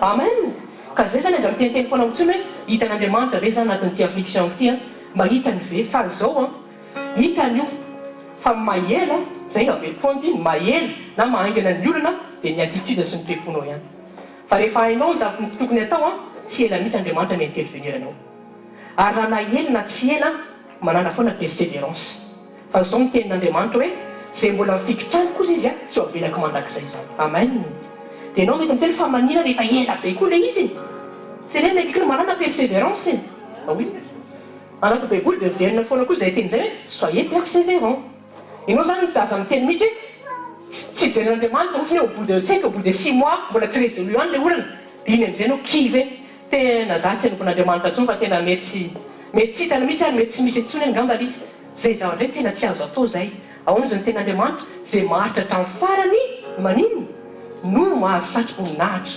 amen. Ka zay zany aza miteniteny foana mintsiny hoe hitan'Andriamanitra ve zany anatin'ity affliction ity a mba hitany ve fa zao a hitany io fa mahela zay avely foana ity mahela na mahaingana ny olana dia ny attitude sy ny toeponao ihany fa rehefa hainao ny zavatra tokony atao a tsy ela mihitsy Andriamanitra ny intervenir anao ary raha na ela na tsy ela manana foana persévérance fa zao ny tenin'Andriamanitra hoe zay mbola mifikitrany kozy izy a tsy ho avelako mandrakizay zany. Amen. Dia ianao mety miteny fa manina rehefa ela be koa le izy tenena akaiky manana persévérance oui anaty baiboly dia verina foana koa zay teny zay hoe soyez persévérant. Ianao zany aza miteny mihitsy hoe tsy jeren'Andriamanitra ohatrany hoe au bout de tsaiky au bout de 6 mois mbola tsy résolu any le olana dia iny amin'izay anao kive tena za tsy enokon'Andriamanitra ntsony fa tena mety hitana mihitsy ary mety tsy misy antsony angamba izy zay zavatra hoe tena tsy azo atao zay. Ahoana izy ny ten'Andriamanitra zay maharitra hatramin'ny farany manino no mahazo satroka ninahitra.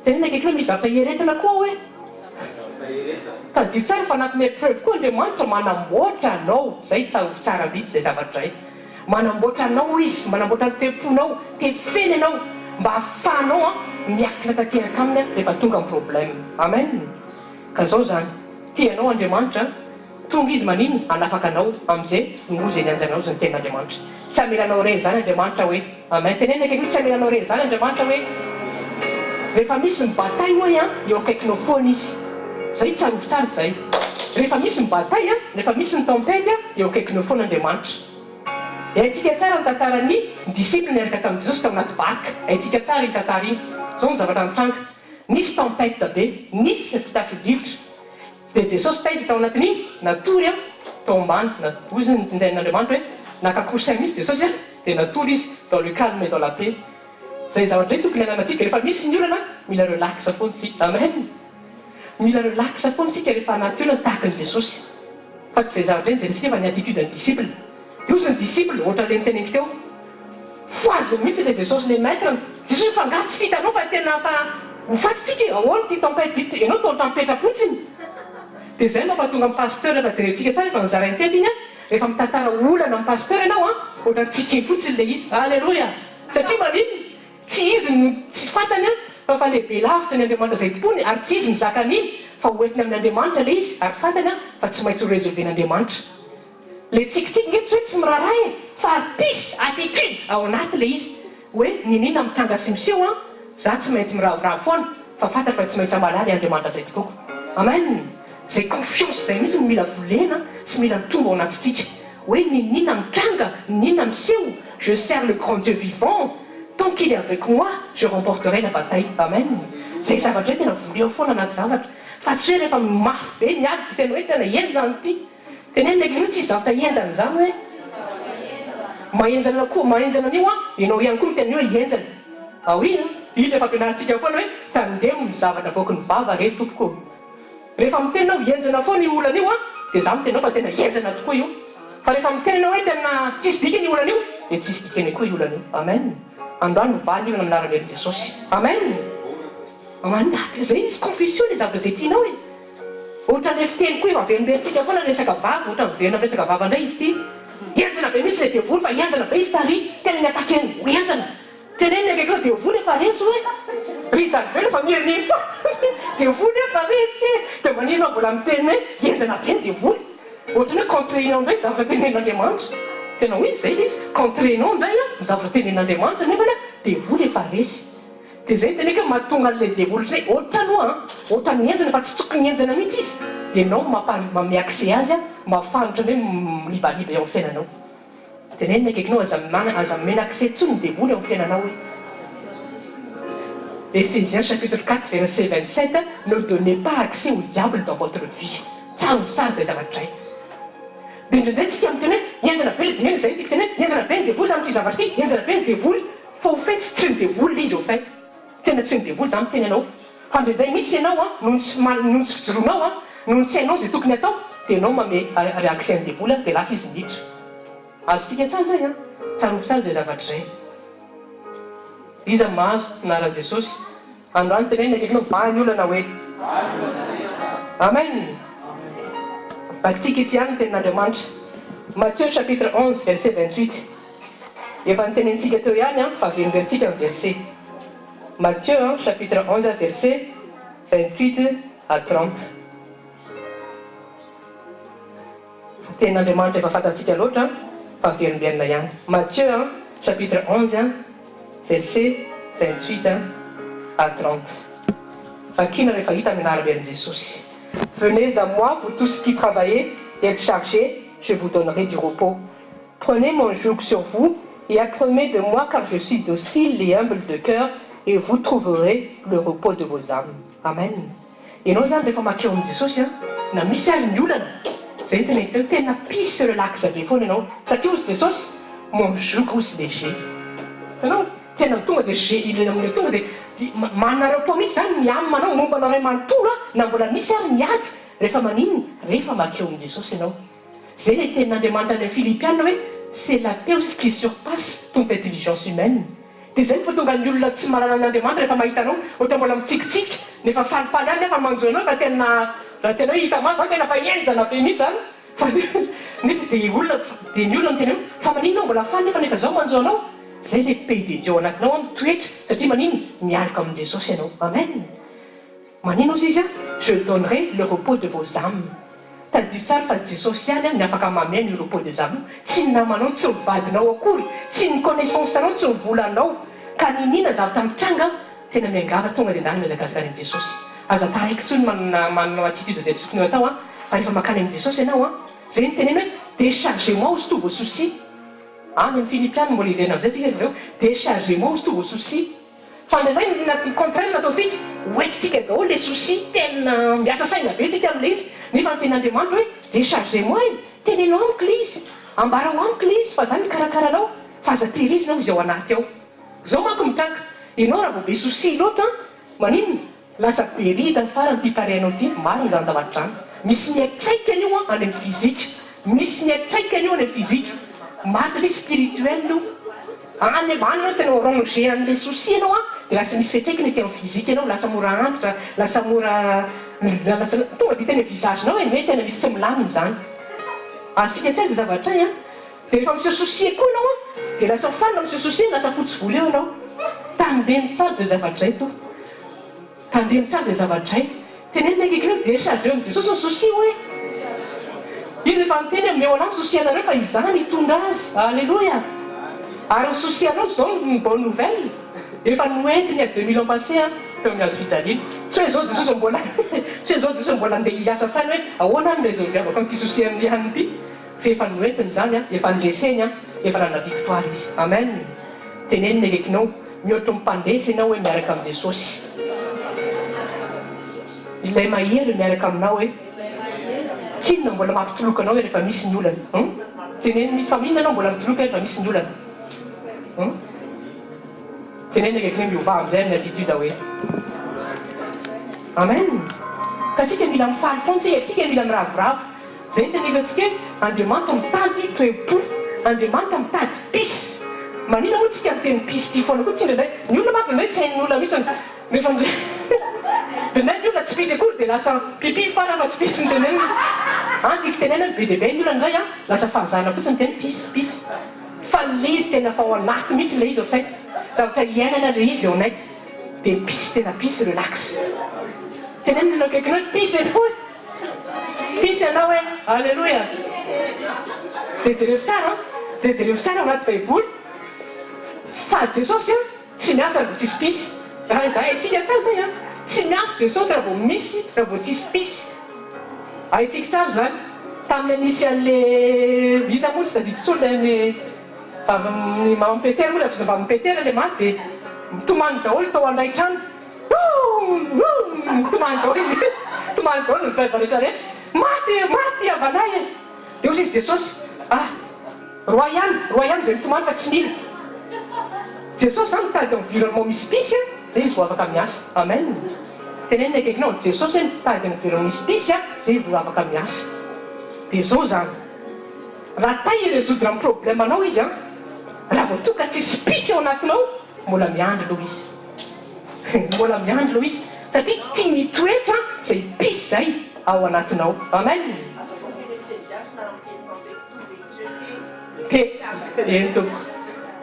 Tenena akaikinao misy zavatra hieretina koa hoe tadio tsara fa anatin'ny épreuve koa Andriamanitra manamboatra anao zay tsara bitsy zay zavatra zay manamboatra anao izy manamboatra ny temponao tefeny anao mba hahafahanao a miakina tanteraka aminy rehefa tonga amin'ny problème. Amen. Ka zao zany tianao Andriamanitra tonga izy manino anafaka anao amin'izay no zay ny anjanao zay ny ten'Andriamanitra tsy amelanao rery zany Andriamanitra hoe amen. Tenena akaiky tsy amelanao rery zany Andriamanitra hoe rehefa misy mibataille hoe a eo akaikinao foana izy zay tsarovy tsara zay rehefa misy mibataille a rehefa misy ny tempête a eo akaikinao foana Andriamanitra. Dia haitsika tsara ny tantarany disciple niaraka tamin'i Jesosy tao anaty barka haitsika tsara iny tantara iny zao ny zavatra mitranga nisy tempête be nisy fitafy-drivotra dia Jesosy taizy tao anatin'iny natory a tao ambany ozy ny tenen'Andriamanitra hoe nakakosainy misy Jesosy a dia natory izy dans le calme et dans la paix. Zay zavatra hoe tokony ananatsika rehefa misy ny olana mila relaxa foana tsika. Amen. Mila relaxa foana tsika rehefa anaty olana tahaka ny Jesosy fa tsy zay zavatra eny jerentsika fa ny attitude ny disciple. Dia ozy ny disciple ohatra le niteneniko teo foaziny mihitsy le Jesosy le maître Jesosy fa ngaty sy hitanao fa tena fa hofatitsika ahoana ty tempête ity ianao tao tampetrapotsiny. Dia zay mampatonga amin'ny pasteur rehefa jerentsika tsara efa nizarainy teto iny a rehefa mitantara olana amin'ny pasteur ianao a ohatra tsiky fotsiny le izy alleluia satria manino tsy izy no tsy fantany a fa lehibe lavitra ny Andriamanitra zay tompony ary tsy izy mizaka an'iny fa hoentiny amin'Andriamanitra le izy ary fantany a fa tsy maintsy ho résolven'Andriamanitra. Le tsikitsiky nge tsy hoe tsy miraray fa arpisy attitude ao anaty le izy hoe ninina mitanga sy miseho a za tsy maintsy miravoravo foana fa fantatra fa tsy maintsy amalala Andriamanitra zay tokoko. Amen. Zay confiance zay mihitsy mila volena sy mila mitombo ao anatintsika hoe ninina mitranga ninina miseho je sers le grand Dieu vivant tant qu'il est avec moi je remporterai la bataille. Amen. Zay zavatra hoe tena voleo foana anaty zavatra fa tsy hoe rehefa mafy be ny ady tena hoe tena enjany ity tenena akaiky mihitsy zavatra enjany zany hoe mahenjana koa mahenjana an'io a ianao ihany koa no tena hoe enjana oui io le fampianarantsika foana hoe tandemo ny zavatra voky ny vava re tompoko. Rehefa mitenao enjana foana io olana io a dia za mitenao fa tena enjana tokoa io fa rehefa mitenao hoe tena tsisy dikany io olana io dia tsisy dikany koa io olana io. Amen. Androany mivaly io amin'anaran'ery Jesosy. Amen. Mandaty zay izy confession le zavatra zay tianao e ohatra le fiteny koa efa verimberitsika foana resaka vava ohatra miverina resaka vava indray izy ty enjana be mihitsy le devoly fa enjana be izy tary tena ny atakeny ho enjana tenenina akaikinao dia vola efa resy hoe ritsary velo efa mirininy fa dia vola efa resy dia maninao mbola miteny hoe enjana be ny dia vola ohatrany hoe contrenao indray zavatra tenen'Andriamanitra tena hoe zay izy contrenao indray a zavatra tenen'Andriamanitra nefany dia vola efa resy dia zay teneka mahatonga an'ilay devoly zay ohatrany ohatrany enjana fa tsy tokony enjana mihitsy izy dia ianao mame accès azy a mahafanotra hoe milibaliba eo amin'ny fiainanao tenenina akaikinao aza mena accès tsony devoly eo amin'ny fiainanao hoe Éphésiens chapitre 4 verset 27 ne donnez pas accès au diable dans votre vie tsara zay zavatra zay dia indraindray tsika miteny hoe enjana be le dineny zay tika teny hoe enjana be ny devoly zany ty zavatra ty enjana be ny devoly fa au fait tsy ny devoly izy au fait tena tsy ny devoly zany miteny anao fa indraindray mihitsy ianao a noho ny tsy fijoronao a noho ny tsy hainao zay tokony atao dia ianao mame réaction ny devoly dia lasa izy miditra azotsika tsara zay a tsara ho tsara zay zavatra zay iza mahazo anaran' Jesosy androany tenenina akaikinao vahy ny olana hoe amen bakitsika itsy ihany ny tenin'Andriamanitra Matthieu chapitre 11 verset 28 efa nitenentsika teo ihany fa veriveritsika amin'ny verset Matthieu chapitre 11 verset 28 à 30 tenin'Andriamanitra efa fantatsika loatra fa verimberina ihany Matthieu chapitre 11 verset 28 à 30 fakina rehefa hita amin'ny anaran'i Jesosy venez à moi vous tous qui travaillez et êtes chargés je vous donnerai du repos prenez mon joug sur vous et apprenez de moi car je suis docile et humble de cœur et vous trouverez le repos de vos âmes amen ianao zany rehefa makeo amin'i Jesosy na misy ary ny olana zay tena hiteo tena pisy relax be foana ianao satria ozy Jesosy mon joug ozy léger itanao tena tonga dia amin'io tonga dia manana repos mihitsy zany miamanao momba anao ray manontolo na mbola misy ary miady rehefa maninona rehefa makeo amin'i Jesosy ianao zay le tenin'Andriamanitra any Filipiana hoe c'est la paix qui surpasse toute intelligence humaine dia zay fa tonga ny olona tsy marana an'Andriamanitra rehefa mahita anao ohatra mbola mitsikitsiky nefa falifaly any nefa manjo anao fa tena raha tena hoe hita maso zany tena fa enjana be mihitsy zany fa nefa dia ny olona miteny fa maninona mbola faly nefa zao manjo anao zay le pays de Dieu anatinao amin'ny toetra satria maninona miaraka amin'i Jesosy ianao amen maninona ozy izy a je donnerai le repos de vos âmes tadio tsara fa Jesosy ihany ny afaka mameno io repos des âmes tsy ny namanao tsy mivadinao akory tsy ny connaissance anao tsy mivolanao ka ninina zavatra mitranga tena miangava tonga dia andany mihazakazaka any amin'i Jesosy aza taraiky tsony manao attitude zay tokony atao a fa rehefa makany amin'i Jesosy ianao a zay ny tenena hoe déchargez-moi aussi tous vos soucis any amin'ny Filipiana mbola iverina amin'izay tsika reo déchargez-moi aussi tous vos soucis fa ndraindray contraire nataontsika hoentitsika daholo le soucis tena miasa saina be tsika amin'ilay izy nefa ny tenin'Andriamanitra hoe déchargez-moi tenenao amiko le izy ambarao amiko le izy fa zany mikarakaranao fa aza tehirizina izy ao anaty ao zao manko mitranga ianao raha vao be soucis loatra maninona lasa berida farany ty tarehinao ty marina zany zavatra zany misy miatraika an'io any amin'ny fizika misy miatraika an'io any amin'ny fizika maro satria spirituel io any anao tena ranger an'le soucis anao a dia lasa misy fiatraikany ety amin'ny fizika anao lasa mora antitra lasa mora tonga dia tena visagenao hoe tena misy tsy milaminy zany asika tsara zay zavatra any a dia rehefa misy soucis koa anao a dia lasa fanina misy soucis lasa fotsy vola eo anao tandremy tsara zay zavatra zay to tandremy tsara zay zavatra zay tenenina akaikinao déchargeo amin'i Jesosy ny soucis hoe izy efa miteny ameo anao soucis anareo fa izany hitondra azy alleloia ary ny soucis anao zao ny bonne nouvelle efa noentiny a 2000 ans passé teo amin'ny azo fijaliana tsy hoe zao Jesosy mbola tsy hoe zao Jesosy mbola andeha hiasa sany hoe ahoana ny résolviavako amin'ity soucis amin'ny ihany ity fa efa noentiny zany a efa nreseny a efa nana victoire izy amen tenenina akaikinao mihoatra mipandresy ianao hoe miaraka amin'i Jesosy ilay mahery miaraka aminao hoe kinona mbola mampitoloka anao hoe rehefa misy ny olana tenenina misy fa minona anao mbola mitoloka rehefa misy ny olana tenenina akaikinao miova amin'izay amin'ny attitude hoe amen ka tsika mila mifaly foana tsika mila miravoravo zay ny tenefatsika hoe Andriamanitra mitady toe-po Andriamanitra mitady pisy manina moa tsika miteny pisy ty foana koa tsy indraindray ny olona mako indray tsy hain'ny olona misy nefa indray ny olona tsy pisy akory dia lasa pipi fara fa tsy pisy ny tenenina antiky tenenina be dia be ny olona indray a lasa fahazana fotsiny teny pisy fa le izy tena fa ao anaty mihitsy le izy au fait zavatra iainana le izy eo anaty dia pisy tena pisy relax tenenina akaikinao pisy ianao pisy ianao hoe alleloia dia jereo tsara anaty baiboly fa jesosy tsy miasa raha vao tsisy pisy raha za aitsika tsara zay tsy miasa jesosy raha vao misy raha vao tsisy pisy aitsika tsara zany tamin'ny anisy an'le isa moa tsy tadiko solony ny mamampetery moa la mamampetery le maty dia mitomany daholo tao andraitrany mitomany daholo ny vaiva rehetrarehetra maty avanay dia osy izy jesosy roy ihany zay mitomany fa tsy mila jesosy zany mitady environnement misy pisy zay izy vo afaka miasa amen tenenina akaikinao jesosy hoe mitady environnement misy pisy zay vo afaka miasa dia zao zany raha ta iresoudre amin'ny problème anao izy raha vao toka tsisy pisy ao anatinao mbola miandry aloha izy mbola miandry aloha izy satria tia mitoetra zay pisy zay ao anatinao amen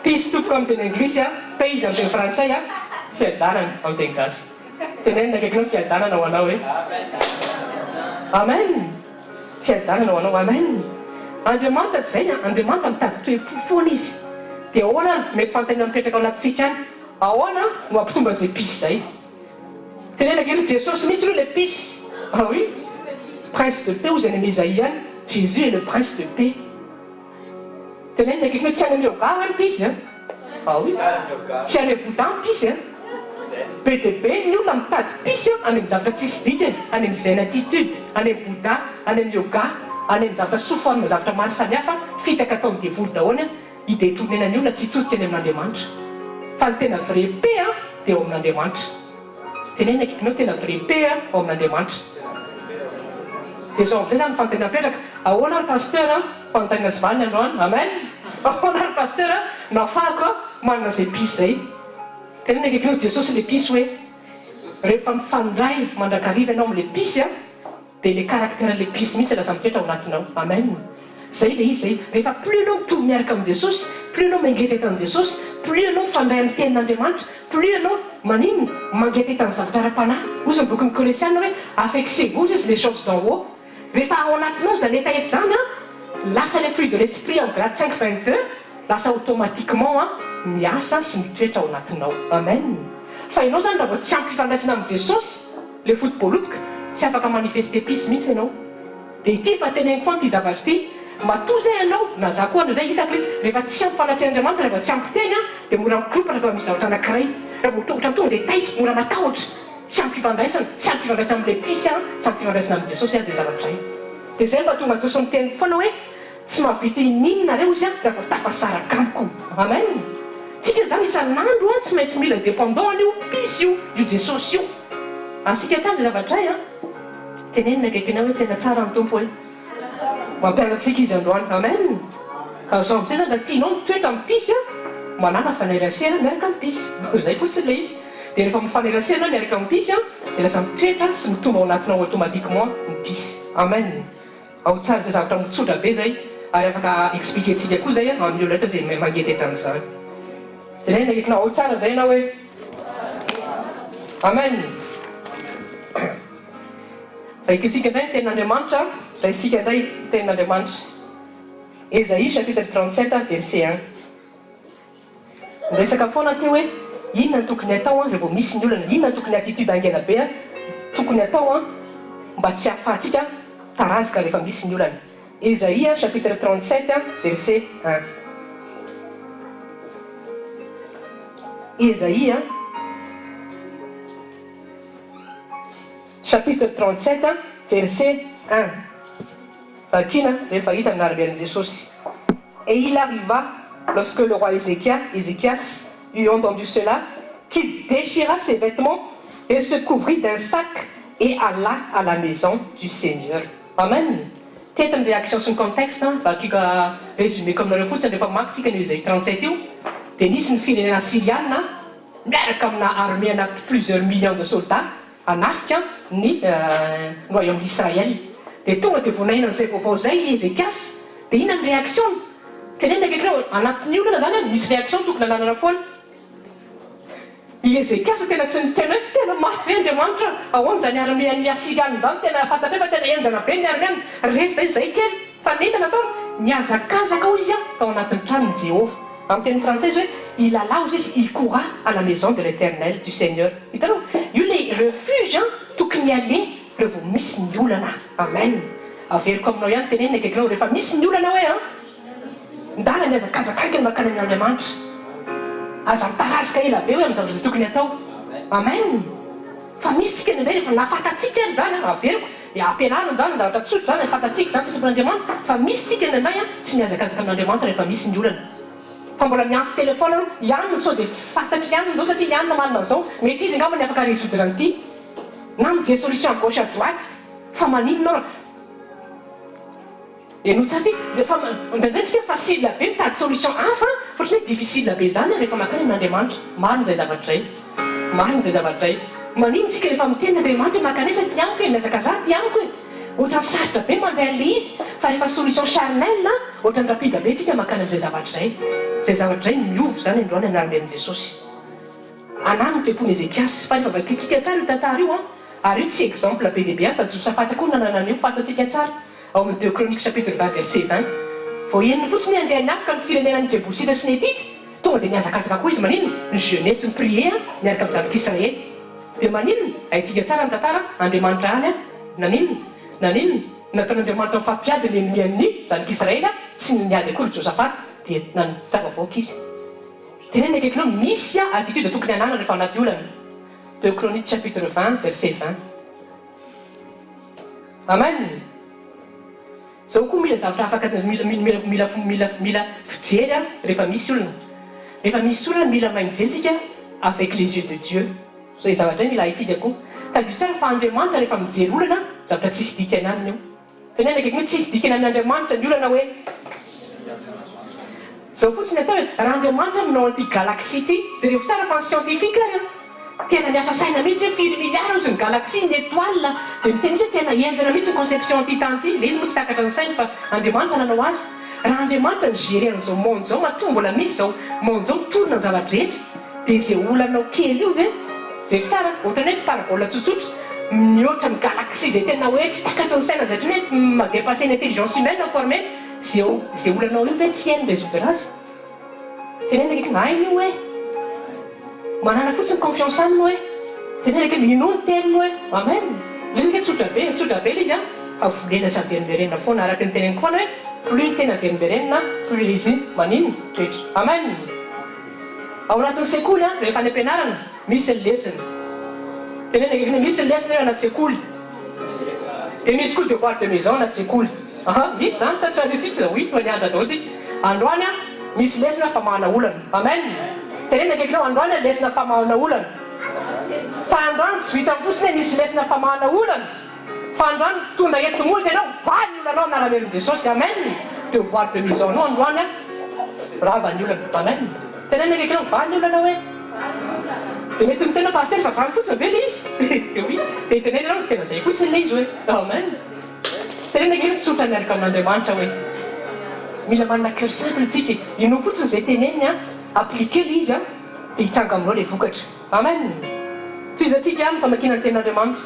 pisy tompoko amin'ny teny anglisy pays amin'ny teny frantsay fiadanana amin'ny teny gasy tenenina akaikinao fiadanana ho anao hoe amen fiadanana ho anao amen andriamanitra zay andriamanitra mitady toe-po foana izy dia ahoana mety fantaina mipetraka ao anatisika any ahoana no ampitomba an'izay pisy zay tenenina akaikinao jesosy mihitsy aloha le pisy oui prince de paix ozy any amin'ny Isaïe any Jésus est le prince de paix tenenina akaikinao tsy any amin'ny yoga any pisy oui tsy any bouddha any pisy be de be ny olona mitady pisy any amin'ny zavatra tsisy dikany any amin'ny zen attitude any amin'ny bouddha any amin'ny yoga any amin'ny zavatra soforme zavatra maro samihafa fitaka atao amin'ny devoly dahony hidetournena ny olona tsy hitodika any amin'Andriamanitra fa ny tena vrai paix dia ao amin'Andriamanitra tenenina akaikinao tena vrai paix ao amin'Andriamanitra dia zao amin'izay zany fantena mipetraka ahoana ry pasteur fantanina sy valiny androany amen ahoana ry pasteur nafahako manana zay pisy zay tenenina akaikinao jesosy le pisy hoe rehefa mifandray mandrakariva ianao amin'le pisy dia le caractère le pisy mihitsy lasa mitoetra ao anatinao amen zay le izy zay rehefa plus ianao mitovy miaraka amin'ny jesosy plus ianao mangety etan'i jesosy plus ianao mifandray amin'ny tenin'Andriamanitra plus ianao manino mangety etan'ny zavatra ara-panahy ozy ny bokin'ny Kolosiana hoe affectez-vous les choses d'en haut rehefa ao anatinao zany etaety zany lasa le fruit de l'esprit en Galates 5:22 lasa automatiquement miasa sy mitoetra ao anatinao amen fa ianao zany raha vao tsy ampy fifandraisana amin'ny jesosy le fotobolotika tsy afaka manifeste pisy mihitsy ianao dia ity fa teneniko foana ity zavatra ity matoa zay ianao na za koa ndray hitako izy rehefa tsy ampy fanatrehan'Andriamanitra rehefa tsy ampy teny dia mora mikropatra fa misy zavatra anankiray raha vao tongotra mitonga dia taitra mora matahotra tsy ampy fifandraisana tsy ampy fifandraisana amin'le pisy tsy ampy fifandraisana amin'ny jesosy azy zay zavatra izay dia zay mba tonga jesosy miteny foana hoe tsy mahavita ininonareo izy raha vao tafasaraka amiko amen tsika zany isan'andro tsy maintsy mila dépendant an'io pisy io jesosy io asika tsara zay zavatra ay tenenina akaikinao hoe tena tsara amin'ny tompo hoe mampianatsika izy androany amen ka zao amin'izay zany raha tianao mitoetra amin'ny pisy manana fanerasera miaraka amin'ny pisy zay fotsiny le izy dia rehefa mifanerasera miaraka amin'ny pisy dia lasa mitoetra sy mitomba ao anatinao automatiquement ny pisy amen ao tsara zay zavatra mitsotra be zay ary afaka expliquentsika koa zay amin'ny olona ohatra zay mangety etan'izany tenenina akaikinao ao tsara zay ianao hoe amen raikitsika indray ny tenin'Andriamanitra raha isika indray tenin'Andriamanitra Ésaïe chapitre 37 verset 1 resaka foana teo hoe inona ny tokony atao rehefa vao misy ny olona inona ny tokony attitude angena be tokony atao mba tsy hahafahantsika tarazika rehefa misy ny olana Ésaïe chapitre 37 verset 1 Ésaïe chapitre 37 verset 1 vakina rehefa hita amin'ny arabe an'i Jesosy et il arriva lorsque le roi Ézéchias eut entendu cela qu'il déchira ses vêtements et se couvrit d'un sac et alla à la maison du Seigneur amen tetiny réaction sy ny contexte vakika résumé comme nareo fotsiny rehefa makitsika ny Ésaïe 37 io dia nisy ny firenena syriana miaraka amina armée anaky plusieurs millions de soldats anafika ny royaume d'Israël dia tonga dia vonaina an'izay vaovao zay Ézéchias dia inona ny réaction tenenina akaikinao anatin'ny olana zany misy réaction tokony ananana foana Ezekasa tena tsy tena maty zay Andriamanitra ahoana zany aramian'ny Asiriana zany tena fantatra fa tena enjana be ny aramiana resa izay kely fa nena natao miazakazaka ao izy tao anatin'ny tranony Jéhovah. Amin'ny teny frantsay hoe il alla izy il courra à la maison de l'Éternel du Seigneur. Hitanao io le refuge tokony aleha rehefa misy ny olana. Amen. Averiko aminao ihany tenenina akaikinao rehefa misy ny olana hoe ndala miazakazaka aika makany amin'Andriamanitra. Aza mitarasika ela be hoe amin'ny zavatra tokony atao. Amen. Fa misy tsika nindray rehefa nafantatsika ary zany averiko ampianarina zany ny zavatra tsotra zany nafantatsika zany tsy tompon'Andriamanitra fa misy tsika nindray tsy miazakazaka amin'Andriamanitra rehefa misy ny olana. Fa mbola miantso telefona ihany sao dia fantatry ihany zao satria ihany namanina zao mety izy angamba ny afaka résoudre an'ity na mijery solution à gauche à droite fa maninonao eno tsara ty rehefa ndraindraytsika facile be mitady solution hafa fa ohatry hoe difficile be zany rehefa makany amin'Andriamanitra. Marina zay zavatra zay, marina zay zavatra zay. Manino tsika rehefa miteny Andriamanitra makanesa ty amiko hoe miazakazaka ty amiko hoe ohatran'ny sarotra be mandeha le izy fa rehefa solution charnel ohatran'ny rapide be tsika makany amin'izay zavatra zay. Zay zavatra zay miovy zany androany anaramen'i Jesosy. Anano tempony Ezekiasy fa rehefa vakitsika tsara io tantara io ary io tsy exemple be dia be fa Josafata koa nananan'io fantatsika tsara ao amin'ny 2 Chroniques chapitre 20 verset 20. Vao eniny fotsiny andeha niafaka ny firenenan'ny Jebosita sy ny Hetita tonga dia miazakazaka koa izy manino ny jeunesse ny prier miaraka amin'ny zanak'Israely. Dia manino haitsika tsara ny tantara Andriamanitra any nanino nataon'Andriamanitra mifampiady ny ennemi-an'ny zanak'Israely tsy niady akory Josafata dia nanitava vaoaka izy. Tenena akaikinao misy attitude tokony anana rehefa anaty olana. 2 Chroniques chapitre 20 verset 20. Amen. Zao koa mila zavatra afaka mila fijery rehefa misy olana. Rehefa misy olana mila mainjetsika avec les yeux de Dieu. Zay zavatra mila haitsika koa. Tadio tsara fa Andriamanitra rehefa mijery olana zavatra tsisy dikany aminy io. Tenena akaikinao tsisy dikany amin'Andriamanitra ny olana hoe zao fotsiny atao hoe raha Andriamanitra minao an'ity galaxie ity jereo tsara fa ny scientifique ary tena miasa saina mihitsy hoe firy milliard ozy ny galaxie ny étoile dia miteny mihitsy tena enjana mihitsy ny conception ty tany ity. Le izy misy takatra ny sainy fa Andriamanitra nanao azy. Raha Andriamanitra ny gérer an'izao monde zao matoa mbola misy zao monde zao mitorina ny zavatra rehetra dia zay olanao kely io ve zay tsara ohatrany hoe parabole tsotsotra mihoatra ny galaxie zay tena hoe tsy takatra ny saina zay ohatrany hoe madépassé ny intelligence humaine formé zay olanao io ve tsy hainy résoudre azy. Tenena akaiky hainy io hoe manana fotsiny confiance aminy hoe tenena akaiky mino ny teniny hoe amen. Izy ke tsotra be izy avolena sy averiberenina foana araka ny teneniko foana hoe plus ny tena averiberenina plus izy manino toetra. Amen. Ao anatin'ny sekoly rehefa any ampianarana misy ny lesona. Tenena akaiky misy ny lesona eo anaty sekoly. Et misy koa devoir de maison anaty sekoly. Misy zany tratraritsika oui fa niandra daholo tsika. Androany misy lesona famahana olana. Amen. Tenena akaikinao androany lesona famahana olana. Fa androany tsy vita fotsiny misy lesona famahana olana. Fa androany tonda enti-mody ianao valy olanao anara-men'i Jesosy. Amen. Devoir de maison anao androany rava ny olana. Amen. Tenena akaikinao valy olana hoe dia mety mitena pasteur fa zany fotsiny be le izy. Oui. Dia tenena anao tena zay fotsiny le izy hoe amen. Tenena akaikinao tsotra miaraka amin'Andriamanitra hoe mila manana cœur simple tsika. Ino fotsiny zay teneniny appliquer le izy dia hitranga aminao le vokatra. Amen. Fizantsika ihany famakina ny ten'Andriamanitra.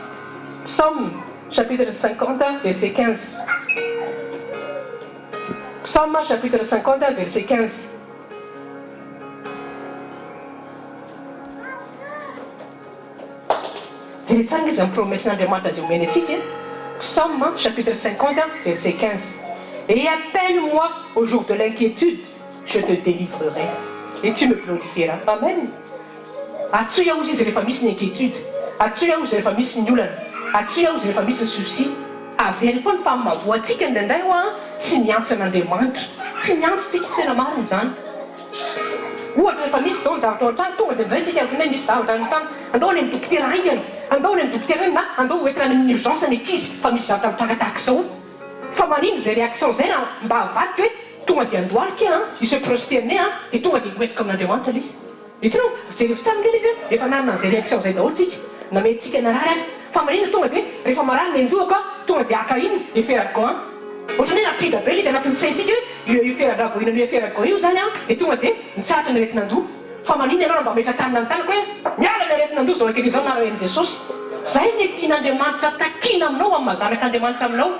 Psaume chapitre 50 verset 15. Psaume chapitre 50 verset 15. Jeretsara izy amin'ny promessen'Andriamanitra zay omeny antsika. Psaume chapitre 50 verset 15. Et appelle-moi au jour de l'inquiétude, je te délivrerai et tu me glorifieras. Amen. Atsoy ao izy rehefa misy ny inquiétude, atsoy ao izy rehefa misy ny olana, atsoy ao izy rehefa misy ny souci. Avery koa ny famavoantsika indraindray tsy miantso an'Andriamanitra, tsy miantso tsika tena marina zany. Ohatra rehefa misy zao ny zavatra ao an-trano tonga dia indray tsika ohatrany hoe misy zavatra any an-trano andao any amin'ny dokotera aingana, andao any amin'ny dokotera na andao hoentina amin'ny urgence ny ankizy fa misy zavatra mitrangatahaka zao. Fa manino zay réaction zay raha mba havadika hoe tonga dia andohalika i se prosterné dia tonga dia hoentika amin'Andriamanitra izy. Hitanao jery tsara ngely izy efa nanana zay réaction zay daholo tsika na mety tsika narary ary fa manino tonga dia rehefa marary ny andohako tonga dia aka iny eferagan ohatrany hoe rapide be izy anatin'ny saintsika hoe eferadravoina ny eferagan io zany dia tonga dia mitsaratra ny aretina andoha fa manina ianao mba metra tanina ny tanako hoe miala ny aretina andoha zao akely izao naraen' jesosy zay le tian'andriamanitra takina aminao amin'ny mahazanak'andriamanitra aminao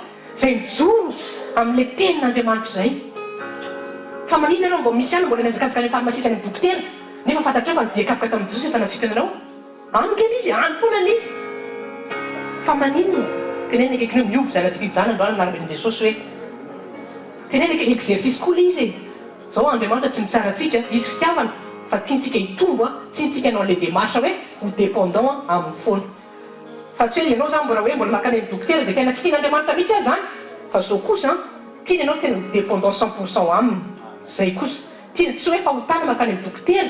zay mijoro amin'le tenin'andriamanitra zay fa manina ianao mba misy any mbola miazakazaka ny farmasisany dokotera nefa fantatreo fa nidikapoka tamin'i jesosy efa nasitrana anao any kely izy any foana izy fa maninona tenena akaikinao miovy zay anaty fizana androany miaramen'i jesosy hoe tenena aka exercice koa le izy zao andriamanitra tsy mitsaratsika izy fitiavana fa tiantsika hitombo tsy ntsika anao le démarche hoe ho dépendant amin'ny foana fa tsy hoe ianao zany mbola makany amin'ny dokotera dia tena tsy tian'andriamanitra mihitsy azy zany fa zao kosa tiana ianao tena ho dépendant 100% aminy zay kosa tiana tsy hoe fahotana makany amin'ny dokotera